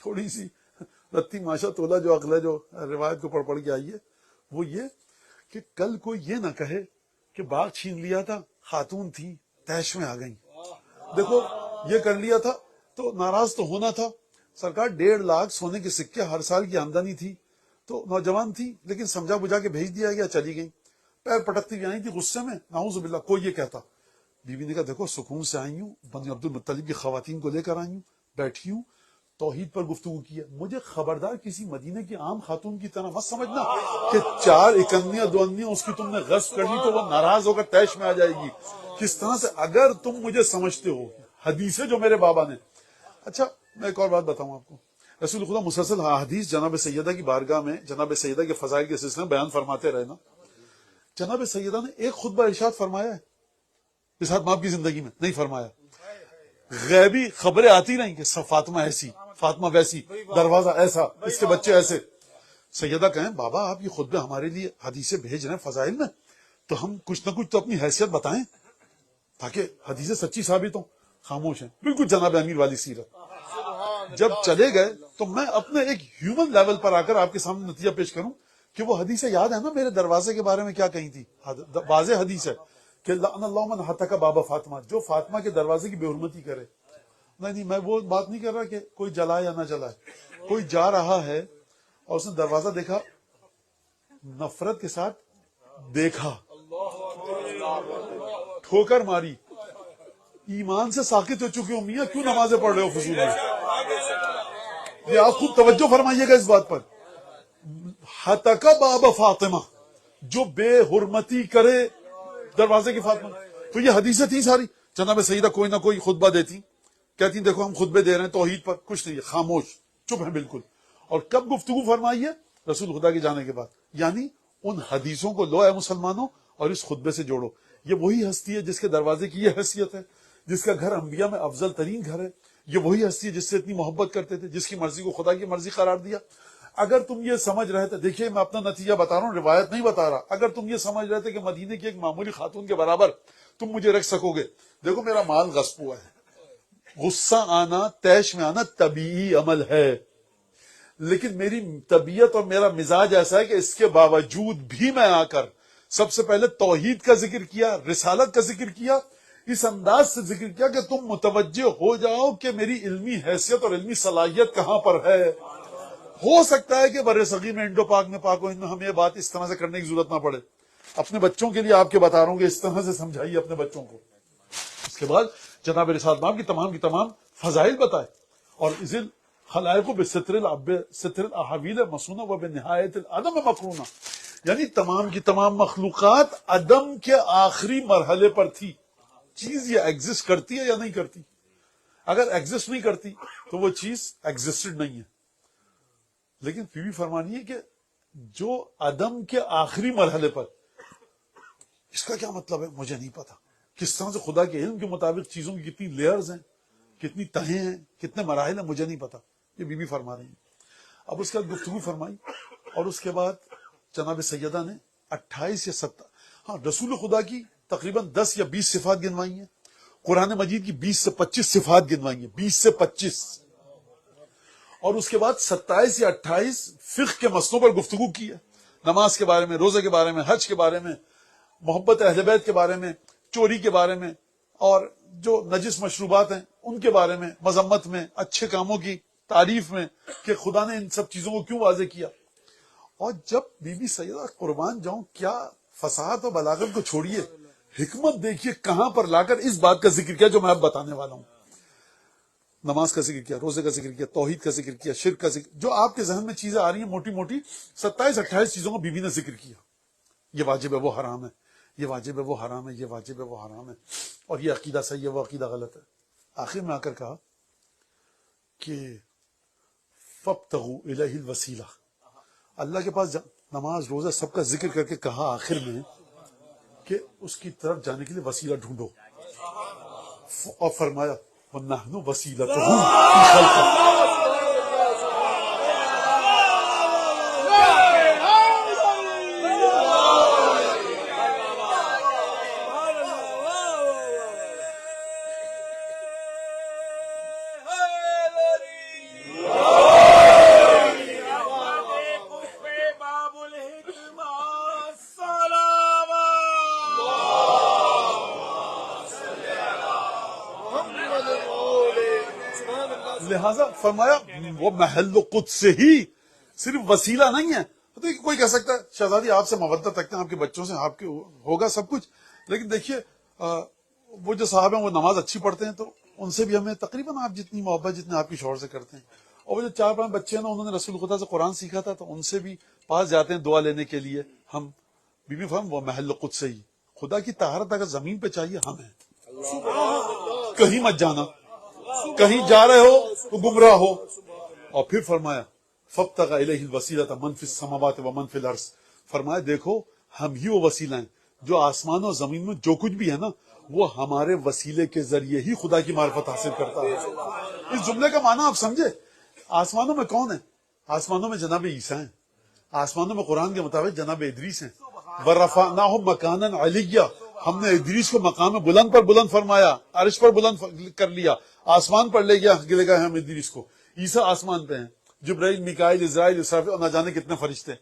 تھوڑی سی رتی ماشا تولا جو عقل ہے جو روایت کو پڑھ کے آئی ہے، وہ یہ کہ کل کوئی یہ نہ کہے کہ باغ چھین لیا تھا، خاتون تھی تیش میں آ گئی. دیکھو یہ کر لیا تھا تو ناراض تو ہونا تھا. سرکار 1.5 لاکھ سونے کے سکے ہر سال کی آمدنی تھی، تو نوجوان تھی لیکن سمجھا بجھا کے بھیج دیا گیا، چلی گئی. پیر پٹکتی بھی آئی تھی غصے میں، نعوذ باللہ. کوئی یہ کہتا، بی بی نے کہا دیکھو سکون سے آئی ہوں، بنی عبد المطلب کی خواتین کو لے کر آئی ہوں، بیٹھی ہوں، توحید پر گفتگو کی ہے. مجھے خبردار کسی مدینہ کی عام خاتون کی طرح مت سمجھنا کہ 4 اکنیاں 2 انیاں اس کی تم نے غصب کر لی تو وہ ناراض ہو کر تیش میں آ جائے گی. کس طرح سے اگر تم مجھے سمجھتے ہو حدیثیں جو میرے بابا نے. اچھا میں ایک اور بات بتاؤں آپ کو. رسول خدا مسلسل حدیث جناب سیدہ کی بارگاہ میں جناب سیدہ کے فضائل کے سلسلے میں بیان فرماتے رہے نا. جناب سیدہ نے ایک خطبہ ارشاد فرمایا ہے اس حد آپ کی زندگی میں؟ نہیں فرمایا. غیبی خبریں آتی رہیں کہ فاطمہ ایسی، فاطمہ ویسی، دروازہ ایسا، اس کے بچے ایسے. سیدہ کہیں بابا آپ یہ خطبے ہمارے لیے حدیثیں بھیج رہے ہیں فضائل میں، تو ہم کچھ نہ کچھ تو اپنی حیثیت بتائیں تاکہ حدیثیں سچی ثابت ہوں. خاموش ہیں بالکل جناب امیر والی سیرت. جب چلے گئے تو میں اپنے ایک ہیومن لیول پر آ کر آپ کے سامنے نتیجہ پیش کروں کہ وہ حدیثیں یاد ہے نا میرے دروازے کے بارے میں کیا کہی تھی. واضح حدیث ہے کہ لعن اللہ من حتک باب فاطمہ، جو فاطمہ کے دروازے کی بے حرمتی کرے. نہیں میں وہ بات نہیں کر رہا کہ کوئی جلائے یا نہ جلائے. کوئی جا رہا ہے اور اس نے دروازہ دیکھا، نفرت کے ساتھ دیکھا، ٹھوکر ماری، ایمان سے ساکت ہو چکے ہو میاں، کیوں نمازیں پڑھ رہے ہو فضول میں؟ یہ آپ خود توجہ فرمائیے گا اس بات پر. حتک باب فاطمہ، جو بے حرمتی کرے دروازے کی فاطمہ. تو یہ حدیثیں تھیں ساری. جناب سیدہ کوئی نہ کوئی خطبہ دیتی، کہتی دیکھو ہم خطبے دے رہے ہیں توحید پر، کچھ نہیں، خاموش چپ ہیں بالکل. اور کب گفتگو فرمائی ہے؟ رسول خدا کے جانے کے بعد. یعنی ان حدیثوں کو لو اے مسلمانوں اور اس خطبے سے جوڑو. یہ وہی ہستی ہے جس کے دروازے کی یہ حیثیت ہے، جس کا گھر انبیاء میں افضل ترین گھر ہے. یہ وہی ہستی ہے جس سے اتنی محبت کرتے تھے، جس کی مرضی کو خدا کی مرضی قرار دیا. اگر تم یہ سمجھ رہے تھے، دیکھیے میں اپنا نتیجہ بتا رہا ہوں، روایت نہیں بتا رہا، اگر تم یہ سمجھ رہے تھے کہ مدینے کی ایک معمولی خاتون کے برابر تم مجھے رکھ سکو گے، دیکھو میرا مال غصب ہوا ہے. غصہ آنا، طیش میں آنا طبیعی عمل ہے، لیکن میری طبیعت اور میرا مزاج ایسا ہے کہ اس کے باوجود بھی میں آ کر سب سے پہلے توحید کا ذکر کیا، رسالت کا ذکر کیا، اس انداز سے ذکر کیا کہ تم متوجہ ہو جاؤ کہ میری علمی حیثیت اور علمی صلاحیت کہاں پر ہے. ہو سکتا ہے کہ بر صغیر میں، انڈو پاک میں، پاک و ہند میں ہمیں یہ بات اس طرح سے کرنے کی ضرورت نہ پڑے. اپنے بچوں کے لیے آپ کے بتا رہا ہوں کہ اس طرح سے سمجھائیے اپنے بچوں کو. اس کے بعد جناب رسالت مآب کی تمام فضائل بتائے، اور ذل خلائق بستر الاحاویل مسونہ و بنہایت العدم مقرونہ، یعنی تمام کی تمام مخلوقات عدم کے آخری مرحلے پر تھی. چیز یہ ایگزسٹ کرتی ہے یا نہیں کرتی؟ اگر ایگزسٹ نہیں کرتی تو وہ چیز ایگزسٹڈ نہیں ہے. لیکن پھر بھی فرمانی ہے کہ جو عدم کے آخری مرحلے پر، اس کا کیا مطلب ہے مجھے نہیں پتا. کس طرح سے خدا کے علم کے مطابق چیزوں کی کتنی لیئرز ہیں، کتنی تہیں ہیں، کتنے مراحل ہیں، مجھے نہیں پتا. یہ بی بی فرما رہی ہیں. اب اس کے بعد گفتگو فرمائی، اور اس کے بعد جناب سیدہ نے 28 یا 17 رسول خدا کی تقریباً 10 یا 20 صفات گنوائی ہیں. قرآن مجید کی 20 سے 25 صفات گنوائی ہیں، 20 سے 25. اور اس کے بعد 27 یا 28 فقہ کے مسئلوں پر گفتگو کی ہے. نماز کے بارے میں، روزے کے بارے میں، حج کے بارے میں، محبت اہل بیت کے بارے میں، چوری کے بارے میں، اور جو نجس مشروبات ہیں ان کے بارے میں، مذمت میں، اچھے کاموں کی تعریف میں کہ خدا نے ان سب چیزوں کو کیوں واضح کیا. اور جب بی بی سیدہ قربان جاؤں، کیا فصاحت اور بلاغت کو چھوڑیے، حکمت دیکھیے کہاں پر لا کر اس بات کا ذکر کیا جو میں اب بتانے والا ہوں. نماز کا ذکر کیا، روزے کا ذکر کیا، توحید کا ذکر کیا، شرک کا ذکر، جو آپ کے ذہن میں چیزیں آ رہی ہیں موٹی موٹی 27-28 چیزوں کو بی بی نے ذکر کیا. یہ واجب ہے، وہ حرام ہے، یہ واجب ہے، وہ حرام ہے، یہ واجب ہے، وہ حرام ہے، اور یہ عقیدہ صحیح ہے، وہ عقیدہ غلط ہے. آخر میں آ کر کہا کہ فابتغوا الیہ الوسیلہ، اللہ کے پاس نماز روزہ سب کا ذکر کر کے کہا آخر میں کہ اس کی طرف جانے کے لیے وسیلہ ڈھونڈو، اور فرمایا وَنَحْنُ وَسِيلَتُهُ فِي خَلْقِهِ. لہذا فرمایا وہ محل قدس ہی، صرف وسیلہ نہیں ہے. کوئی کہہ سکتا ہے شہزادی آپ سے مودت رکھتے ہیں، آپ کے بچوں سے آپ کے ہوگا سب کچھ، لیکن دیکھیے وہ جو صاحب ہیں وہ نماز اچھی پڑھتے ہیں تو ان سے بھی ہمیں تقریباً آپ جتنی محبت جتنے آپ کی شوہر سے کرتے ہیں. اور وہ جو 4-5 بچے ہیں نا، انہوں نے رسول خدا سے قرآن سیکھا تھا تو ان سے بھی پاس جاتے ہیں دعا لینے کے لیے. ہم بی بی فرم وہ محل قدس ہی، خدا کی طہارت اگر زمین پہ چاہیے ہم ہیں. کہیں مت جانا، کہیں جا رہے ہو تو گمراہ ہو، اور پھر فرمایا فابتغى الیہ الوسیلۃ من فی السماوات ومن فی الارض، فرمایا دیکھو ہم ہی وہ وسیلہ ہیں، جو آسمان اور زمین میں جو کچھ بھی ہے نا وہ ہمارے وسیلے کے ذریعے ہی خدا کی معرفت حاصل کرتا ہے۔ اس جملے کا معنی آپ سمجھے؟ آسمانوں میں کون ہے؟ آسمانوں میں جناب عیسیٰ ہیں، آسمانوں میں قرآن کے مطابق جناب ادریس ہیں، وَرَفَعْنَاهُ مَكَانًا عَلِيًّا، ہم نے ادریس کو مقام بلند پر بلند فرمایا، عرش پر بلند کر لیا، آسمان پر لے گئے ہم ادریس کو۔ عیسیٰ آسمان پہ ہیں، جبرائیل، میکائیل، اسرائیل، اسرافیل اور نہ جانے کتنے فرشتے،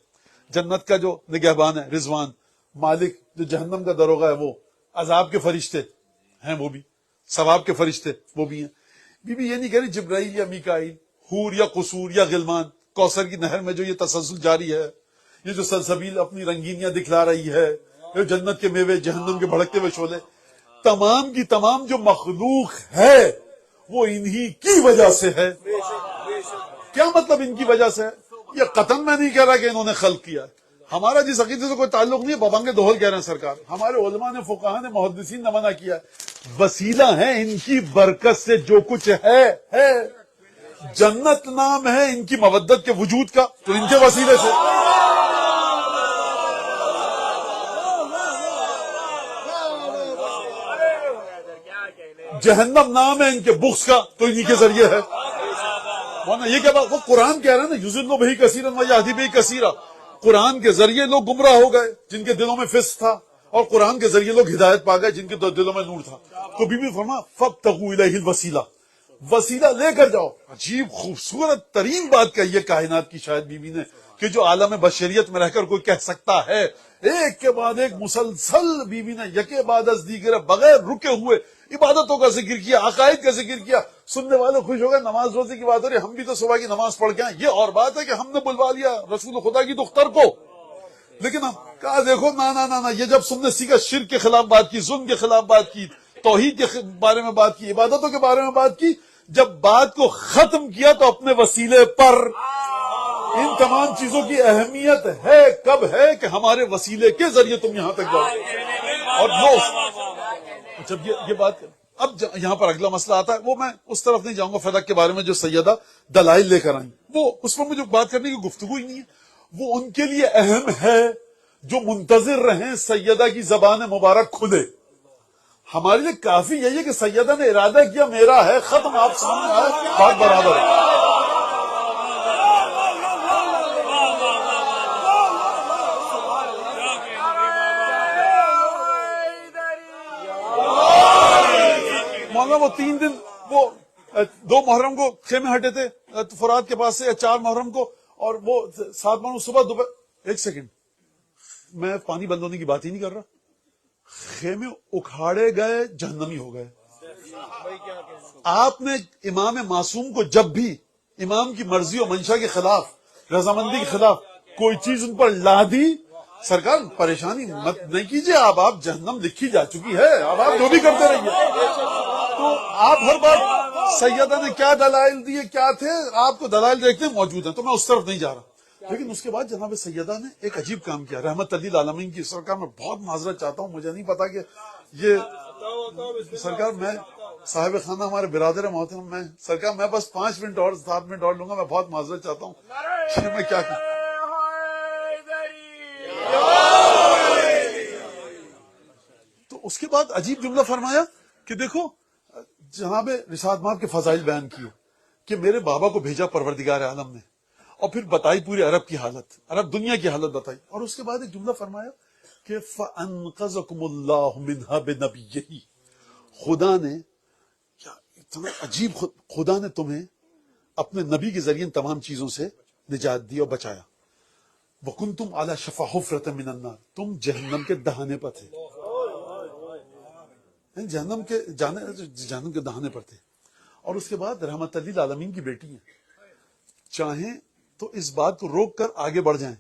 جنت کا جو نگہبان ہے رضوان، مالک جو جہنم کا دروغہ ہے وہ، عذاب کے فرشتے ہیں وہ بھی، ثواب کے فرشتے وہ بھی ہیں۔ بی بی یہ نہیں کہہ رہی جبرائیل یا میکائیل، حور یا قصور یا غلمان، کوثر کی نہر میں جو یہ تسلسل جاری ہے، یہ جو سلسبیل اپنی رنگینیاں دکھلا رہی ہے، یہ جنت کے میوے، جہنم کے بھڑکتے ہوئے شعلے، تمام کی تمام جو مخلوق ہے وہ انہی کی وجہ سے ہے۔ کیا مطلب ان کی وجہ سے ہے؟ یہ قطعاً میں نہیں کہہ رہا کہ انہوں نے خلق کیا ہے، ہمارا جس عقیدے سے کوئی تعلق نہیں ہے، بابنگ دوہل کہہ رہے ہیں سرکار، ہمارے علماء نے، فقہاء نے، محدثین نے منع کیا ہے، وسیلہ ہے ان کی برکت سے جو کچھ ہے۔ جنت نام ہے ان کی مودت کے وجود کا، تو ان کے وسیلے سے۔ جہنم نام ہے ان کے بغض کا، تو انہی کے ذریعے ہے۔ ورنہ یہ کیا بات، وہ قرآن کہہ رہے ہیں نا، یضل بہ کثیرا ویہدی بہ کثیرا، قرآن کے ذریعے لوگ گمراہ ہو گئے جن کے دلوں میں فسق تھا، اور قرآن کے ذریعے لوگ ہدایت پا گئے جن کے دلوں میں نور تھا۔ تو بی بی فرما فابتغوا الیہ الوسیلہ، وسیلہ لے کر جاؤ۔ عجیب خوبصورت ترین بات کہی ہے کائنات کی شاید بی بی نے، کہ جو عالم بشریت میں رہ کر کوئی کہہ سکتا ہے، ایک کے بعد ایک مسلسل بی بی نے یکے بعد از دیگر بغیر رکے ہوئے عبادتوں کا ذکر کیا، عقائد کا ذکر کیا۔ سننے والے خوش ہو گئے، نماز روزے کی بات ہو رہی ہے، ہم بھی تو صبح کی نماز پڑھ کے آئے، یہ اور بات ہے کہ ہم نے بلوا لیا رسول خدا کی دختر کو، لیکن ہم کہا دیکھو نا، یہ جب سننے سیکھا، شرک کے خلاف بات کی، ظلم کے خلاف بات کی، توحید کے بارے میں بات کی، عبادتوں کے بارے میں بات کی، جب بات کو ختم کیا تو اپنے وسیلے پر۔ ان تمام چیزوں کی اہمیت ہے کب ہے کہ ہمارے وسیلے کے ذریعے تم یہاں تک جاؤ۔ اور جب یہ بات، اب یہاں پر اگلا مسئلہ آتا ہے، وہ میں اس طرف نہیں جاؤں گا، فدق کے بارے میں جو سیدہ دلائل لے کر آئیں، وہ اس پر مجھے بات کرنے کی گفتگو ہی نہیں ہے، وہ ان کے لیے اہم ہے جو منتظر رہیں سیدہ کی زبان مبارک کھلے۔ ہمارے لیے کافی یہی ہے کہ سیدہ نے ارادہ کیا میرا ہے، ختم، آپ سامنے آئے، بات برابر ہے۔ مولانا وہ 3 دن، وہ 2 محرم کو خیمے ہٹے تھے فرات کے پاس سے، یا 4 محرم کو، اور وہ 7 محرم صبح دوپہر، ایک سیکنڈ، میں پانی بند ہونے کی بات ہی نہیں کر رہا، خیمے اکھاڑے گئے، جہنمی ہو گئے۔ آپ نے امام معصوم کو جب بھی امام کی مرضی و منشا کے خلاف، رضامندی کے خلاف کوئی چیز ان پر لا دی، سرکار پریشانی مت نہیں کیجئے، آپ جہنم لکھی جا چکی ہے، اب آپ جو بھی کرتے رہیے۔ تو آپ ہر بات سیدہ نے کیا دلائل دیے، کیا تھے، آپ کو دلائل دیکھتے موجود ہیں، تو میں اس طرف نہیں جا رہا۔ لیکن اس کے بعد جناب سیدہ نے ایک عجیب کام کیا، رحمت للعالمین کی سرکار، میں بہت معذرت چاہتا ہوں، مجھے نہیں پتا کہ یہ سرکار، میں صاحب خانہ ہمارے برادر محترم، میں سرکار میں بس 5 منٹ اور 7 منٹ اور لوں گا، میں بہت معذرت چاہتا ہوں کہ میں کیا کروں۔ تو اس کے بعد عجیب جملہ فرمایا کہ دیکھو جناب رشاد ماہب کے فضائل بیان کیے کہ میرے بابا کو بھیجا پروردگار عالم نے، اور پھر بتائی پوری عرب کی حالت، عرب دنیا کی حالت بتائی، اور اس کے بعد ایک جملہ فرمایا کہ فَأَنْقَذَكُمُ اللَّهُ مِنْهَا بِنَبِيِّهِ، خدا نے، کیا اتنا عجیب، خدا نے تمہیں اپنے نبی کے ذریعے تمام چیزوں سے نجات دی اور بچایا۔ وَكُنْتُمْ عَلَى شَفَا حُفْرَةٍ مِنَ النَّارِ، تم جہنم کے دہانے پر تھے، جہنم کے دہانے پر تھے۔ اور اس کے بعد رحمت للعالمین کی بیٹی ہیں، چاہیں تو اس بات کو روک کر آگے بڑھ جائیں،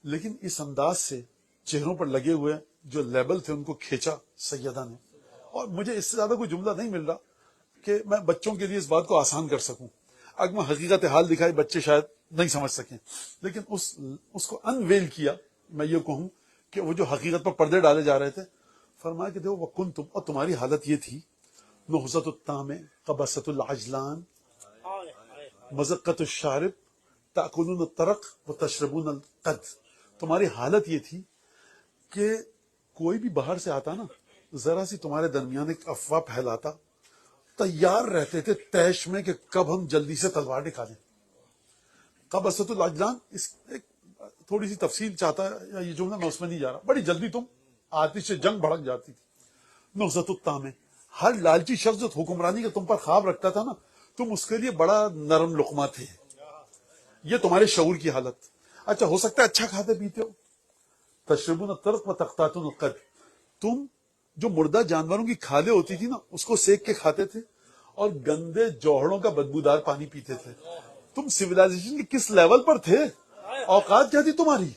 لیکن اس انداز سے چہروں پر لگے ہوئے جو لیبل تھے ان کو کھینچا سیدہ نے۔ اور مجھے اس سے زیادہ کوئی جملہ نہیں مل رہا کہ میں بچوں کے لیے اس بات کو آسان کر سکوں، اگر میں حقیقت حال دکھائی بچے شاید نہیں سمجھ سکیں، لیکن اس کو انویل کیا، میں یہ کہوں کہ وہ جو حقیقت پر پردے ڈالے جا رہے تھے، فرمایا کہ دیکھو وَكُنْتُمْ، اور تمہاری حالت یہ تھی، نُحْزَةُ الطَّعْمِ قَبَسَةُ الْعَجْلَانِ، مزقت الشارب تاکلون الطرق وتشربون القد. تمہاری حالت یہ تھی کہ کوئی بھی باہر سے آتا نا ذرا سی تمہارے درمیان ایک افواہ پھیلاتا، تیار رہتے تھے تیش میں کہ کب ہم جلدی سے تلوار نکالیں. قبضۃ الاجلان اس ایک تھوڑی سی تفصیل چاہتا ہے یا یہ جملہ میں اس میں نہیں جا رہا. بڑی جلدی تم آتش جنگ بھڑک جاتی تھی. نہضت الطامع، ہر لالچی شخص جو حکمرانی کا تم پر خواب رکھتا تھا نا تم اس کے لیے بڑا نرم لقمہ تھے. یہ تمہارے شعور کی حالت. اچھا ہو سکتا ہے اچھا کھاتے پیتے ہو. تشربون الطرق وتقطعون القد، تم جو مردہ جانوروں کی کھالیں ہوتی تھی نا اس کو سیک کے کھاتے تھے اور گندے جوہڑوں کا بدبودار پانی پیتے تھے. تم سویلائزیشن کے کس لیول پر تھے؟ اوقات کیا تھی تمہاری؟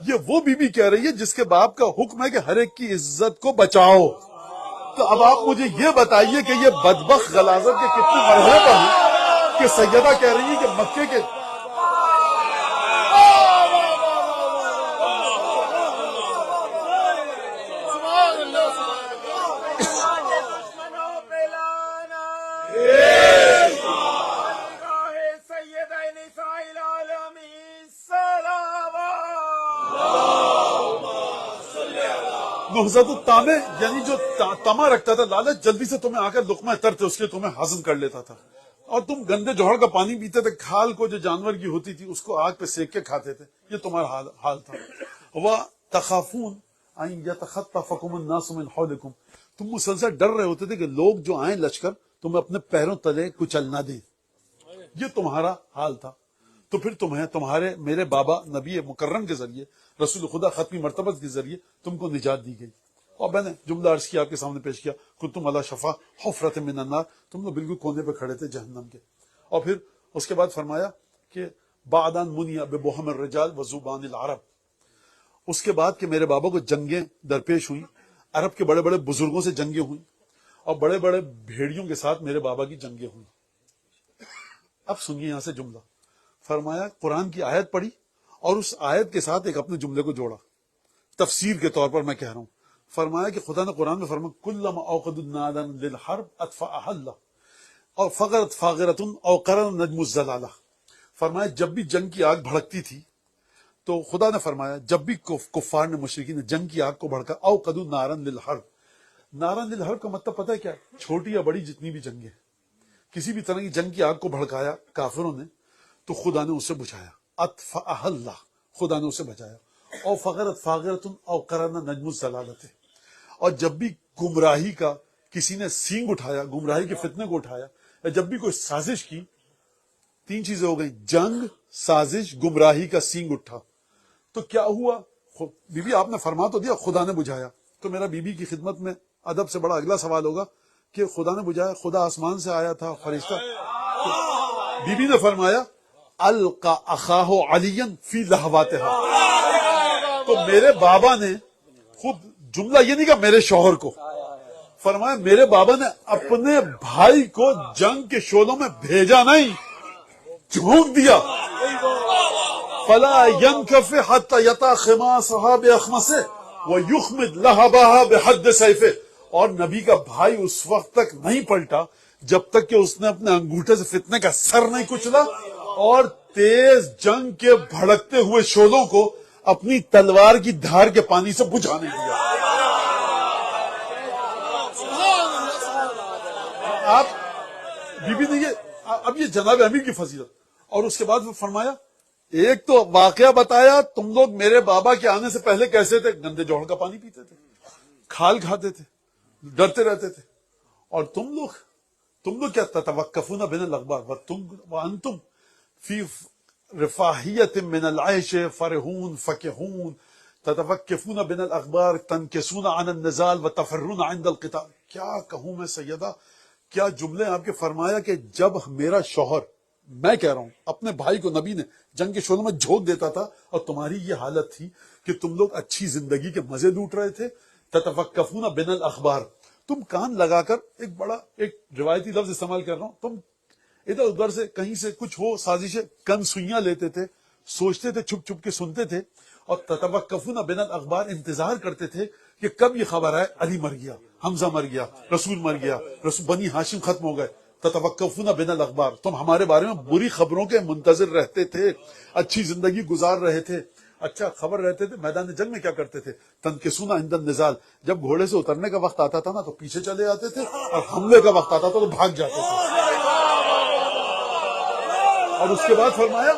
یہ وہ بی بی کہہ رہی ہے جس کے باپ کا حکم ہے کہ ہر ایک کی عزت کو بچاؤ. تو اب آپ مجھے یہ بتائیے کہ یہ بدبخت غلاظت کے کتنے مرحلے پر ہیں کہ سیدہ کہہ رہی ہے کہ مکے کے نہضت الطامع یعنی جو تما رکھتا تھا، لالچ، جلدی سے تمہیں آ کر لقمہ ترتے اس کے تمہیں ہضم کر لیتا تھا. اور تم گندے جوہر کا پانی پیتے تھے، کھال کو جو جانور کی ہوتی تھی اس کو آگ پہ سیک کے کھاتے تھے. یہ تمہارا حال تھا. وَتَخَافُونَ أَن يَتَخَطَّفَكُمُ النَّاسُ مِنْ حَوْلِكُمْ، تم مسلسل ڈر رہے ہوتے تھے کہ لوگ جو آئیں لشکر تمہیں اپنے پیروں تلے کچل نہ دیں. یہ تمہارا حال تھا. تو پھر تمہارے میرے بابا نبی مکرم کے ذریعے، رسول خدا ختمی مرتبت کے ذریعے تم کو نجات دی گئی. اور میں نے جملہ عرض کیا آپ کے سامنے پیش کیا، کنتم علی شفا حفرۃ من النار، تم لوگ بالکل کونے پہ کھڑے تھے جہنم کے. اور پھر اس کے بعد فرمایا کہ بعد ان منع ببہم الرجال وذوبان العرب، اس کے بعد کہ میرے بابا کو جنگیں درپیش ہوئیں، عرب کے بڑے بڑے بزرگوں سے جنگیں ہوئیں اور بڑے بڑے بھیڑیوں کے ساتھ میرے بابا کی جنگیں ہوئیں. اب سنیے یہاں سے جملہ. فرمایا قرآن کی آیت پڑھی اور اس آیت کے ساتھ ایک اپنے جملے کو جوڑا، تفسیر کے طور پر میں کہہ رہا ہوں. فرمایا کہ خدا نے قرآن میں فرمایا کلما اوقدوا نارا للحرب اطفأها اللہ، اور فغرت فاغرۃ او قرن النجم الزلالہ. فرمایا جب بھی جنگ کی آگ بھڑکتی تھی تو خدا نے فرمایا جب بھی کفار نے مشرکین نے جنگ کی آگ کو بھڑکا، اوقدوا نارا للحرب. نارا للحرب کا مطلب پتہ ہے کیا؟ چھوٹی یا بڑی جتنی بھی جنگیں، کسی بھی طرح کی جنگ کی آگ کو بھڑکایا کافروں نے تو خدا نے اسے بجھایا. اطفأها اللہ، خدا نے اسے بچایا. او فغرت فاغرۃ او قرن النجم الزلالہ، اور جب بھی گمراہی کا کسی نے سینگ اٹھایا، گمراہی کے فتنے کو اٹھایا، یا جب بھی کوئی سازش کی، تین چیزیں ہو گئیں، جنگ، سازش، گمراہی کا سینگ اٹھا. تو کیا ہوا؟ بی بی آپ نے فرما تو دیا خدا نے بجھایا. تو میرا بی بی کی خدمت میں ادب سے بڑا اگلا سوال ہوگا کہ خدا نے بجھایا، خدا آسمان سے آیا تھا، فرشتہ؟ بی بی نے فرمایا القا اخاہ علیا فی لہواتہا. تو میرے بابا نے خود جملہ یہ نہیں کہا میرے شوہر کو، فرمایا میرے بابا نے اپنے بھائی کو جنگ کے شعلوں میں بھیجا نہیں، جھونک دیا. فلا ينكف حتى يطأ خماصها بأخمصه ويخمد لهبها بحد سيفه. اور نبی کا بھائی اس وقت تک نہیں پلٹا جب تک کہ اس نے اپنے انگوٹھے سے فتنے کا سر نہیں کچلا اور تیز جنگ کے بھڑکتے ہوئے شعلوں کو اپنی تلوار کی دھار کے پانی سے بجھا نہیں دیا. آپ بی بی نے اب یہ جناب امیر کی فضیلت. اور اس کے بعد وہ فرمایا ایک تو واقعہ بتایا، تم لوگ میرے بابا کے آنے سے پہلے کیسے تھے؟ گندے جوہر کا پانی پیتے تھے، کھال کھاتے تھے، ڈرتے رہتے تھے. اور تم لوگ کیا تتوقفون بین الاخبار وانتم فی رفاہیت من العیش فرحون فکہون تتوقفون بین الاخبار تنکسون عن النزال وتفرون عند القتال. کیا کہوں میں سیدہ، کیا جملے آپ کے. فرمایا کہ جب میرا شوہر، میں کہہ رہا ہوں، اپنے بھائی کو نبی نے جنگ کے شعلوں میں جھونک دیتا تھا اور تمہاری یہ حالت تھی کہ تم لوگ اچھی زندگی کے مزے لوٹ رہے تھے. تتوقفون بین الاخبار، تم کان لگا کر، ایک روایتی لفظ استعمال کر رہا ہوں، تم ادھر ادھر سے کہیں سے کچھ ہو سازشیں، کن سوئیاں لیتے تھے، سوچتے تھے، چھپ چھپ کے سنتے تھے. اور تتوقفون بین الاخبار، انتظار کرتے تھے کہ کب یہ خبر آئے علی مر گیا، حمزہ مر گیا، رسول مر گیا، رسول بنی ہاشم ختم ہو گئے. تتوقفون بنا الاخبار، تم ہمارے بارے میں بری خبروں کے منتظر رہتے تھے، اچھی زندگی گزار رہے تھے، اچھا خبر رہتے تھے. میدان جنگ میں کیا کرتے تھے؟ تنکسون عند النزال، جب گھوڑے سے اترنے کا وقت آتا تھا نا تو پیچھے چلے آتے تھے، اور حملے کا وقت آتا تھا تو بھاگ جاتے تھے. اور اس کے بعد فرمایا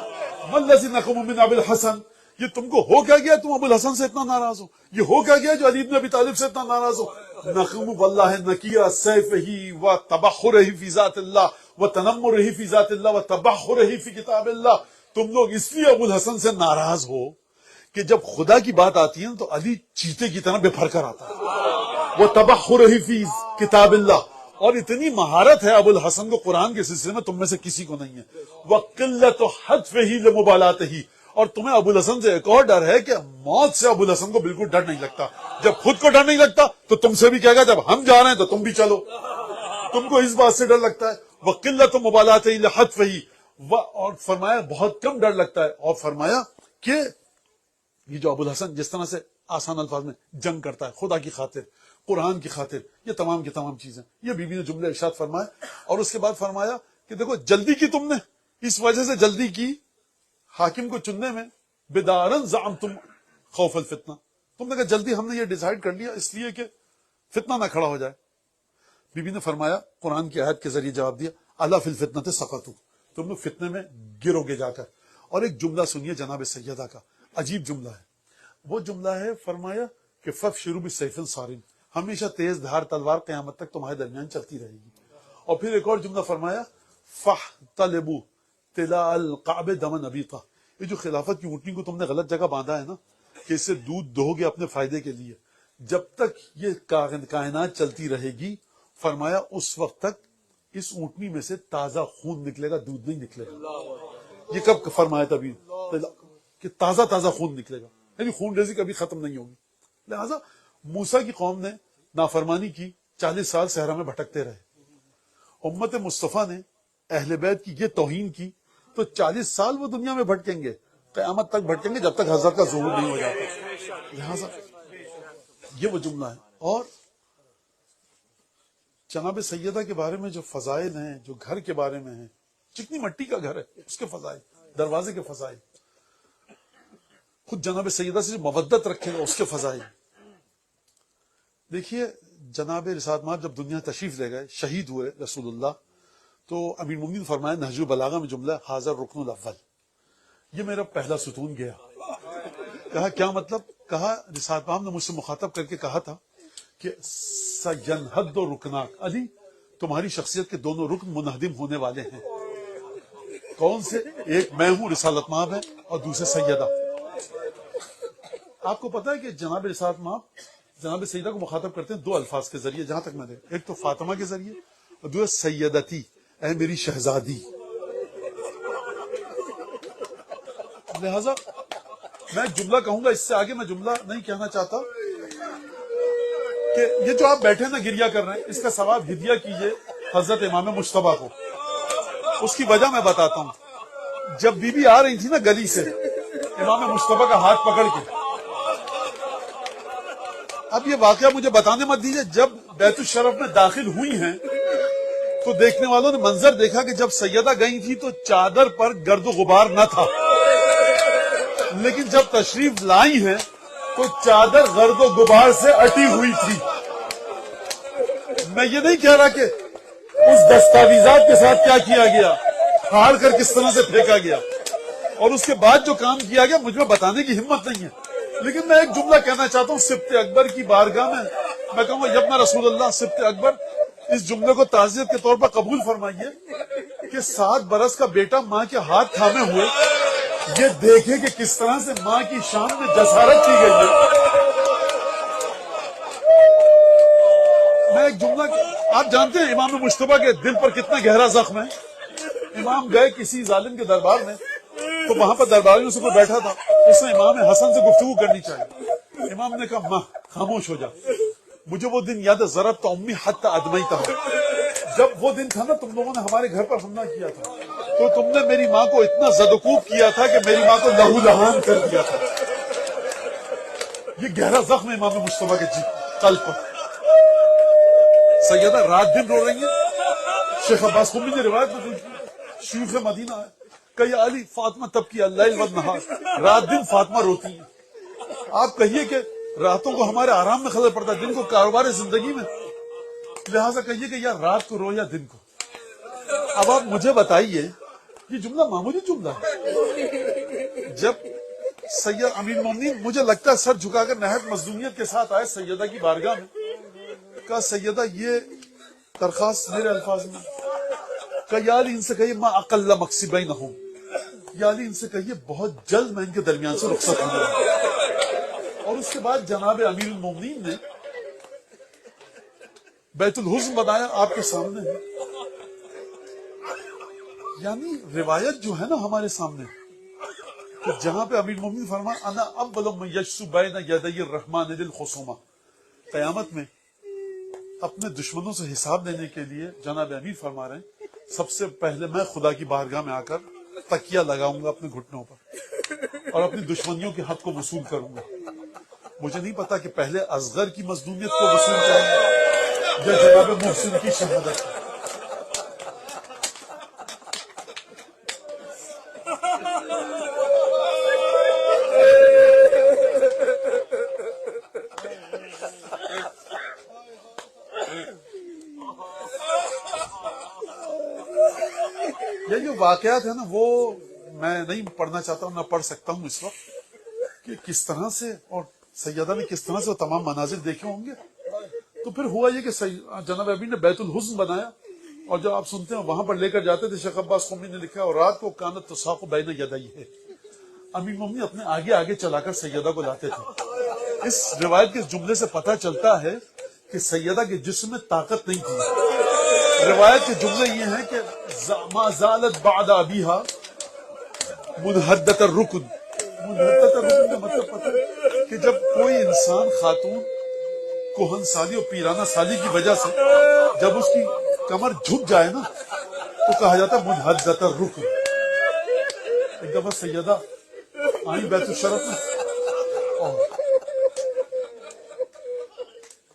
ما الذی نقم من ابی الحسن، یہ تم کو ہو کیا گیا، تم ابو الحسن سے اتنا ناراض ہو؟ یہ ہو کیا گیا جو علی بن ابی طالب سے اتنا ناراض ہو؟ نقم واللہ نکیر سیفہ و تبخرہ فی ذات اللہ و تنمرہ فی ذات اللہ و تبخرہ فی کتاب اللہ. تم لوگ اس لیے ابو الحسن سے ناراض ہو کہ جب خدا کی بات آتی ہے تو علی چیتے کی طرح بے پھر کر آتا ہے. وہ تبخرہ فی کتاب اللہ، اور اتنی مہارت ہے ابو الحسن کو قرآن کے سلسلے میں تم میں سے کسی کو نہیں ہے. وقلت حتفہ لمبالاتہ، اور تمہیں ابو الحسن سے ایک اور ڈر ہے کہ موت سے ابو الحسن کو بالکل ڈر نہیں لگتا. جب خود کو ڈر نہیں لگتا تو تم سے بھی کہے گا جب ہم جا رہے ہیں تو تم بھی چلو. تم کو اس بات سے ڈر لگتا ہے. وقلت مبالاتہ لحتفہ، اور فرمایا بہت کم ڈر لگتا ہے. اور فرمایا کہ یہ جو ابو الحسن جس طرح سے آسان الفاظ میں جنگ کرتا ہے خدا کی خاطر، قرآن کی خاطر، یہ تمام کی تمام چیزیں، یہ بی بی نے جملے ارشاد فرمایا. اور اس کے بعد فرمایا کہ دیکھو جلدی کی تم نے، اس وجہ سے جلدی کی حاکم کو چننے میں، بدارن زعمتم خوف الفتنہ، تم نے کہا جلدی ہم نے یہ ڈیسائیڈ کر لیا اس لیے کہ فتنہ نہ کھڑا ہو جائے. بی بی نے فرمایا قرآن کی آیت کے ذریعے جواب دیا الا فی الفتنۃ سقطوا، تم لوگ فتنے میں گرو گے جا کر. اور ایک جملہ سنیے جناب سیدہ کا، عجیب جملہ ہے. وہ جملہ ہے فرمایا کہ فبشروا بالسیف الصارم، ہمیشہ تیز دھار تلوار قیامت تک تمہارے درمیان چلتی رہے گی. اور پھر ایک اور جملہ فرمایا فاحتلبوا طلاء القعب دما نبیطا، یہ جو خلافت کی اونٹنی کو تم نے غلط جگہ باندھا ہے نا کہ اسے دودھ دو گے اپنے فائدے کے لیے، جب تک یہ کائنات چلتی رہے گی فرمایا اس وقت تک اس اونٹنی میں سے تازہ خون نکلے گا، دودھ نہیں نکلے گا. یہ کب فرمایا تھا کہ تازہ تازہ خون نکلے گا، یعنی خون ریزی کبھی ختم نہیں ہوگی. لہذا موسیٰ کی قوم نے نافرمانی کی، 40 سال صحرا میں بھٹکتے رہے. امت مصطفیٰ نے اہل بیت کی یہ توہین کی تو 40 سال وہ دنیا میں بھٹکیں گے، قیامت تک بھٹکیں گے جب تک حضرت کا ظہور نہیں ہو جاتا. لہذا یہ وہ جملہ ہے. اور جناب سیدہ کے بارے میں جو فضائل ہیں، جو گھر کے بارے میں ہیں، چکنی مٹی کا گھر ہے اس کے فضائل، دروازے کے فضائل، خود جناب سیدہ سے مودت رکھے گا اس کے فضائل. دیکھیے جناب رسالت مآب جب دنیا تشریف لے گئے، شہید ہوئے رسول اللہ، تو امیر المومنین نے فرمایا نہج البلاغہ میں جملہ حاضر رکن الاول، یہ میرا پہلا ستون گیا. کہا کیا مطلب؟ کہا رسالت مآب نے مجھ سے مخاطب کر کے کہا تھا کہ سینہد رکناک، علی تمہاری شخصیت کے دونوں رکن منہدم ہونے والے ہیں. کون سے؟ ایک میں ہوں رسالت مآب ہے اور دوسرے سیدہ. آپ کو پتا ہے کہ جناب رسالت مآب جناب سیدہ کو مخاطب کرتے ہیں دو الفاظ کے ذریعے، جہاں تک میں نے، ایک تو فاطمہ کے ذریعے اور دوسرے سیدتی، اے میری شہزادی. لہذا میں ایک جملہ کہوں گا، اس سے آگے میں جملہ نہیں کہنا چاہتا، کہ یہ جو آپ بیٹھے نا گریا کر رہے ہیں اس کا ثواب ہدیہ کیجئے حضرت امام مجتبیٰ کو. اس کی وجہ میں بتاتا ہوں. جب بی بی آ رہی تھی نا گلی سے امام مجتبیٰ کا ہاتھ پکڑ کے، اب یہ واقعہ مجھے بتانے مت دیجئے، جب بیت الشرف میں داخل ہوئی ہیں تو دیکھنے والوں نے منظر دیکھا کہ جب سیدہ گئی تھی تو چادر پر گرد و غبار نہ تھا، لیکن جب تشریف لائی ہیں تو چادر گرد و غبار سے اٹی ہوئی تھی. میں یہ نہیں کہہ رہا کہ اس دستاویزات کے ساتھ کیا کیا گیا، پھاڑ کر کس طرح سے پھینکا گیا، اور اس کے بعد جو کام کیا گیا مجھ میں بتانے کی ہمت نہیں ہے. لیکن میں ایک جملہ کہنا چاہتا ہوں سبط اکبر کی بارگاہ میں کہوں گا یبنا رسول اللہ سبط اکبر، اس جملے کو تعزیت کے طور پر قبول فرمائیے کہ 7 برس کا بیٹا ماں کے ہاتھ تھامے ہوئے یہ دیکھے کہ کس طرح سے ماں کی شان میں جسارت کی گئی ہے. میں ایک جملہ، آپ جانتے ہیں امام مجتبیٰ کے دل پر کتنا گہرا زخم ہے. امام گئے کسی ظالم کے دربار میں تو وہاں پر درباریوں سے کوئی بیٹھا تھا، اس نے امام حسن سے گفتگو کرنی چاہیے. امام نے کہا ماں خاموش ہو جا، مجھے وہ دن یاد ہے ضربت امی حتی ادمیتہا، جب وہ دن تھا نا تم لوگوں نے ہمارے گھر پر حملہ کیا تھا تو تم نے میری ماں کو اتنا زدوکوب کیا تھا کہ میری ماں کو لہو لہان کر دیا تھا. یہ گہرا زخم ہے امام مجتبیٰ کے قلب پر. سیدہ رات دن رو رہی ہیں، شیخ عباس قمی نے روایت نقل کی، شیوخ مدینہ ہے کہ یا علی فاطمہ تب کی اللیل والنہار، رات دن فاطمہ روتی ہیں. آپ کہیے کہ راتوں کو ہمارے آرام میں خلل پڑتا ہے، دن کو کاروبار زندگی میں، لہٰذا کہیے کہ یا رات کو رو یا دن کو. اب آپ مجھے بتائیے، یہ جملہ معمولی جملہ ہے. جب سید امیر المومنین مجھے لگتا ہے سر جھکا کر نہایت مظلومیت کے ساتھ آئے سیدہ کی بارگاہ میں، کہا سیدہ یہ درخواست میرے الفاظ میں، کہ یا علی ان سے کہیے ما اقل مقصی بینہم، یا علی ان سے کہیے بہت جلد میں ان کے درمیان سے رخصت ہوں گا. اور اس کے بعد جناب امیر المومنین نے بیت الحزن بنایا آپ کے سامنے ہے. یعنی روایت جو ہے نا ہمارے سامنے، کہ جہاں پہ امیر المومنین فرمایا انا اول من یجسو بین یدی الرحمن للخصومہ، قیامت میں اپنے دشمنوں سے حساب لینے کے لیے جناب امیر فرما رہے ہیں سب سے پہلے میں خدا کی بارگاہ میں آ کر تکیہ لگاؤں گا اپنے گھٹنوں پر اور اپنی دشمنیوں کے حق کو وصول کروں گا. مجھے نہیں پتا کہ پہلے اصغر کی مظلومیت کو وصول کریں یا جناب محسن کی شہادت. یہ جو واقعات ہیں نا وہ میں نہیں پڑھنا چاہتا ہوں، نہ پڑھ سکتا ہوں اس وقت، کہ کس طرح سے اور سیدہ نے کس طرح سے وہ تمام مناظر دیکھے ہوں گے. تو پھر ہوا یہ کہ جناب ابی نے بیت الحزن بنایا، اور جب آپ سنتے ہیں وہاں پر لے کر جاتے تھے، شیخ عباس قمی نے لکھا اور رات کو کانت تساق بین یدئی ہے، امیر مومنین اپنے آگے آگے چلا کر سیدہ کو لاتے تھے. اس روایت کے جملے سے پتہ چلتا ہے کہ سیدہ کے جسم میں طاقت نہیں تھی. روایت کے جملے یہ ہیں کہ ما زالت بعد ابیہا منحدت الرکن. منحدت الرکن کا مطلب پتہ ہے کہ جب کوئی انسان خاتون کوہن سالی اور پیرانہ سالی کی وجہ سے جب اس کی کمر جھک جائے نا تو کہا جاتا ہے منحدت الرکن. ایک دفعہ سیدہ آئیں بیت الشرف میں اور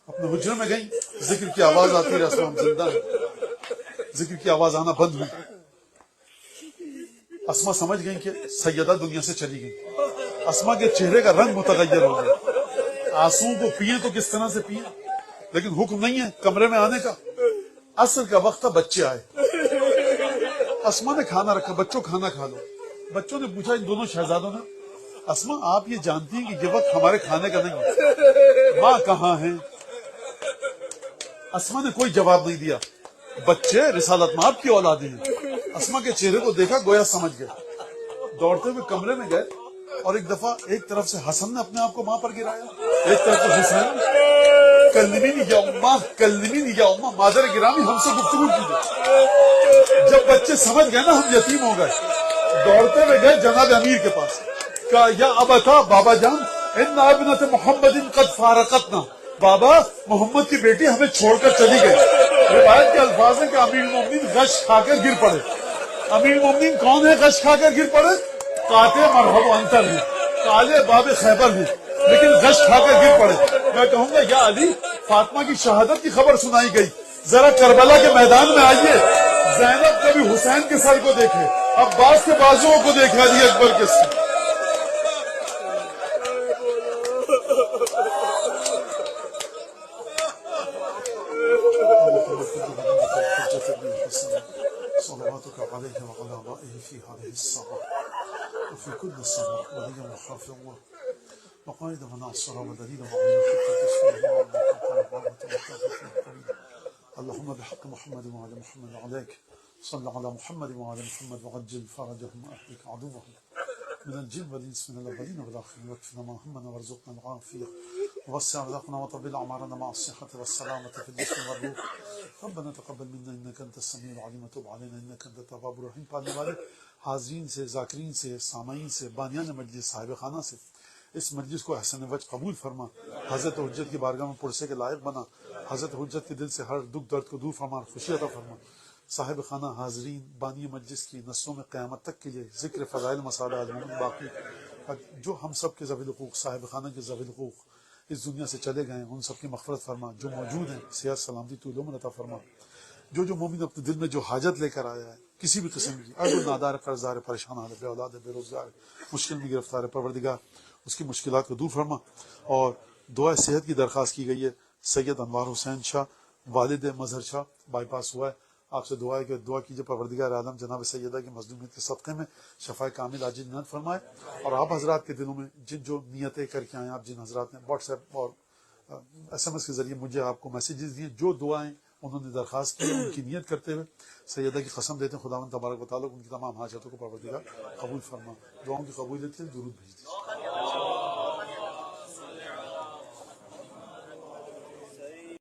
اپنے حجرے میں گئیں، ذکر کی آواز آتی رہی، اسما ہم زندہ ہیں، ذکر کی آواز آنا بند ہوئی. اسما سمجھ گئی کہ سیدہ دنیا سے چلی گئی. اسما کے چہرے کا رنگ متغیر ہو گیا. آنسو کو پیے تو کس طرح سے پیے، لیکن حکم نہیں ہے کمرے میں آنے کا. عصر کا وقت تھا، بچے آئے، اسما نے کھانا رکھا، بچوں کھانا کھا لو. بچوں نے پوچھا ان دونوں شہزادوں نے، اسما آپ یہ جانتی ہیں کہ یہ وقت ہمارے کھانے کا نہیں ہے، ماں کہاں ہے؟ اسما نے کوئی جواب نہیں دیا. بچے رسالت مآب کی اولادیں ہیں. اسما کے چہرے کو دیکھا، گویا سمجھ گئے. دوڑتے ہوئے کمرے میں گئے اور ایک دفعہ ایک طرف سے حسن نے اپنے آپ کو ماں پر گرایا، ایک طرف سے حسین. کلمینی یا اماں، کلمینی یا اماں، مادر گرامی ہم سے گفتگو کیجیے. جب بچے سمجھ گئے نا ہم یتیم ہو گئے، دوڑتے ہوئے گئے جناب امیر کے پاس، کہا یا ابتا، بابا جان، ان ابنت محمد قد فارقتنا، بابا محمد کی بیٹی ہمیں چھوڑ کر چلی گئی. روایت کے الفاظ ہیں کہ امیر المومنین غش کھا کر گر پڑے. امیر المومنین کون ہے غش کھا کر گر پڑے؟ قاطع مرحب و انتر ہیں، کالے باب خیبر ہیں، لیکن غش کھا کر گر پڑے. میں کہوں گا یا علی، فاطمہ کی شہادت کی خبر سنائی گئی، ذرا کربلا کے میدان میں آئیے. زینب کبھی حسین کے سر کو دیکھے، عباس کے بازوؤں کو دیکھے، علی اکبر کے سر. صلواتك عليه وعلى آبائه في هذه الساعة وفي كل السماء وليا وحافظا وقائدا وناصرا ودليلا وعلى اللهم بحق محمد وعلى محمد عليك صل على محمد وعلى محمد وعجل فرجهم وأهلك عدوهم من الجن والإنس من الأولين والآخرين واكفنا ما همنا وارزقنا العافية ووسع رزقنا وطبل أعمارنا مع الصحة والسلامة في الجسم والروح. ربنا تقبل منا إنك أنت السميع العليم وتب علينا إنك أنت التواب الرحيم. پڑھنے والے حاضرین سے، ذاکرین سے، سامعین سے، بانیان مجلس، صاحب خانہ سے اس مجلس کو احسن وجہ قبول فرما. حضرت حجت کی بارگاہ میں پرسے کے لائق بنا. حضرت حجت کے دل سے ہر دکھ درد کو دور فرما، خوشی عطا فرما. صاحب خانہ حاضرین بانی مجلس کی نسلوں میں قیامت تک کے لیے ذکر فضائل مسائل آزمون باقی، جو ہم سب کے ذوی الحقوق، صاحب خانہ کے ذوی الحقوق اس دنیا سے چلے گئے، ان سب کی مغفرت فرما. جو موجود ہیں صحت سلامتی طول عمر عطا فرما. جو مومن اپنے دل میں جو حاجت لے کر آیا ہے کسی بھی قسم کی، اگر نادار قرض دار پریشان حال ہے، بے اولاد ہے، بے روزگار ہے، مشکل میں گرفتار ہے، پروردگار اس کی مشکلات کو دور فرما. اور دعا صحت کی درخواست کی گئی ہے. سید انوار حسین شاہ والد مظہر شاہ بائی پاس ہوا ہے. آپ سے دعا ہے کہ دعا کیجیے پروردگار عالم جناب سیدہ کی مظلومیت کے صدقے میں شفاء کامل عاجل عنایت فرمائے. اور آپ حضرات کے دلوں میں جن جو نیتیں کر کے آئے، آپ جن حضرات نے واٹس ایپ اور SMS کے ذریعے مجھے آپ کو میسیجز دیے، جو دعائیں انہوں نے درخواست کی ان کی نیت کرتے ہوئے سیدہ کی قسم دیتے ہیں خداوند تبارک و تعالیٰ ان کی تمام حاجتوں کو پروردگار قبول فرما. دعاؤں کی قبولیت کے لیے درود بھیج دیجیے.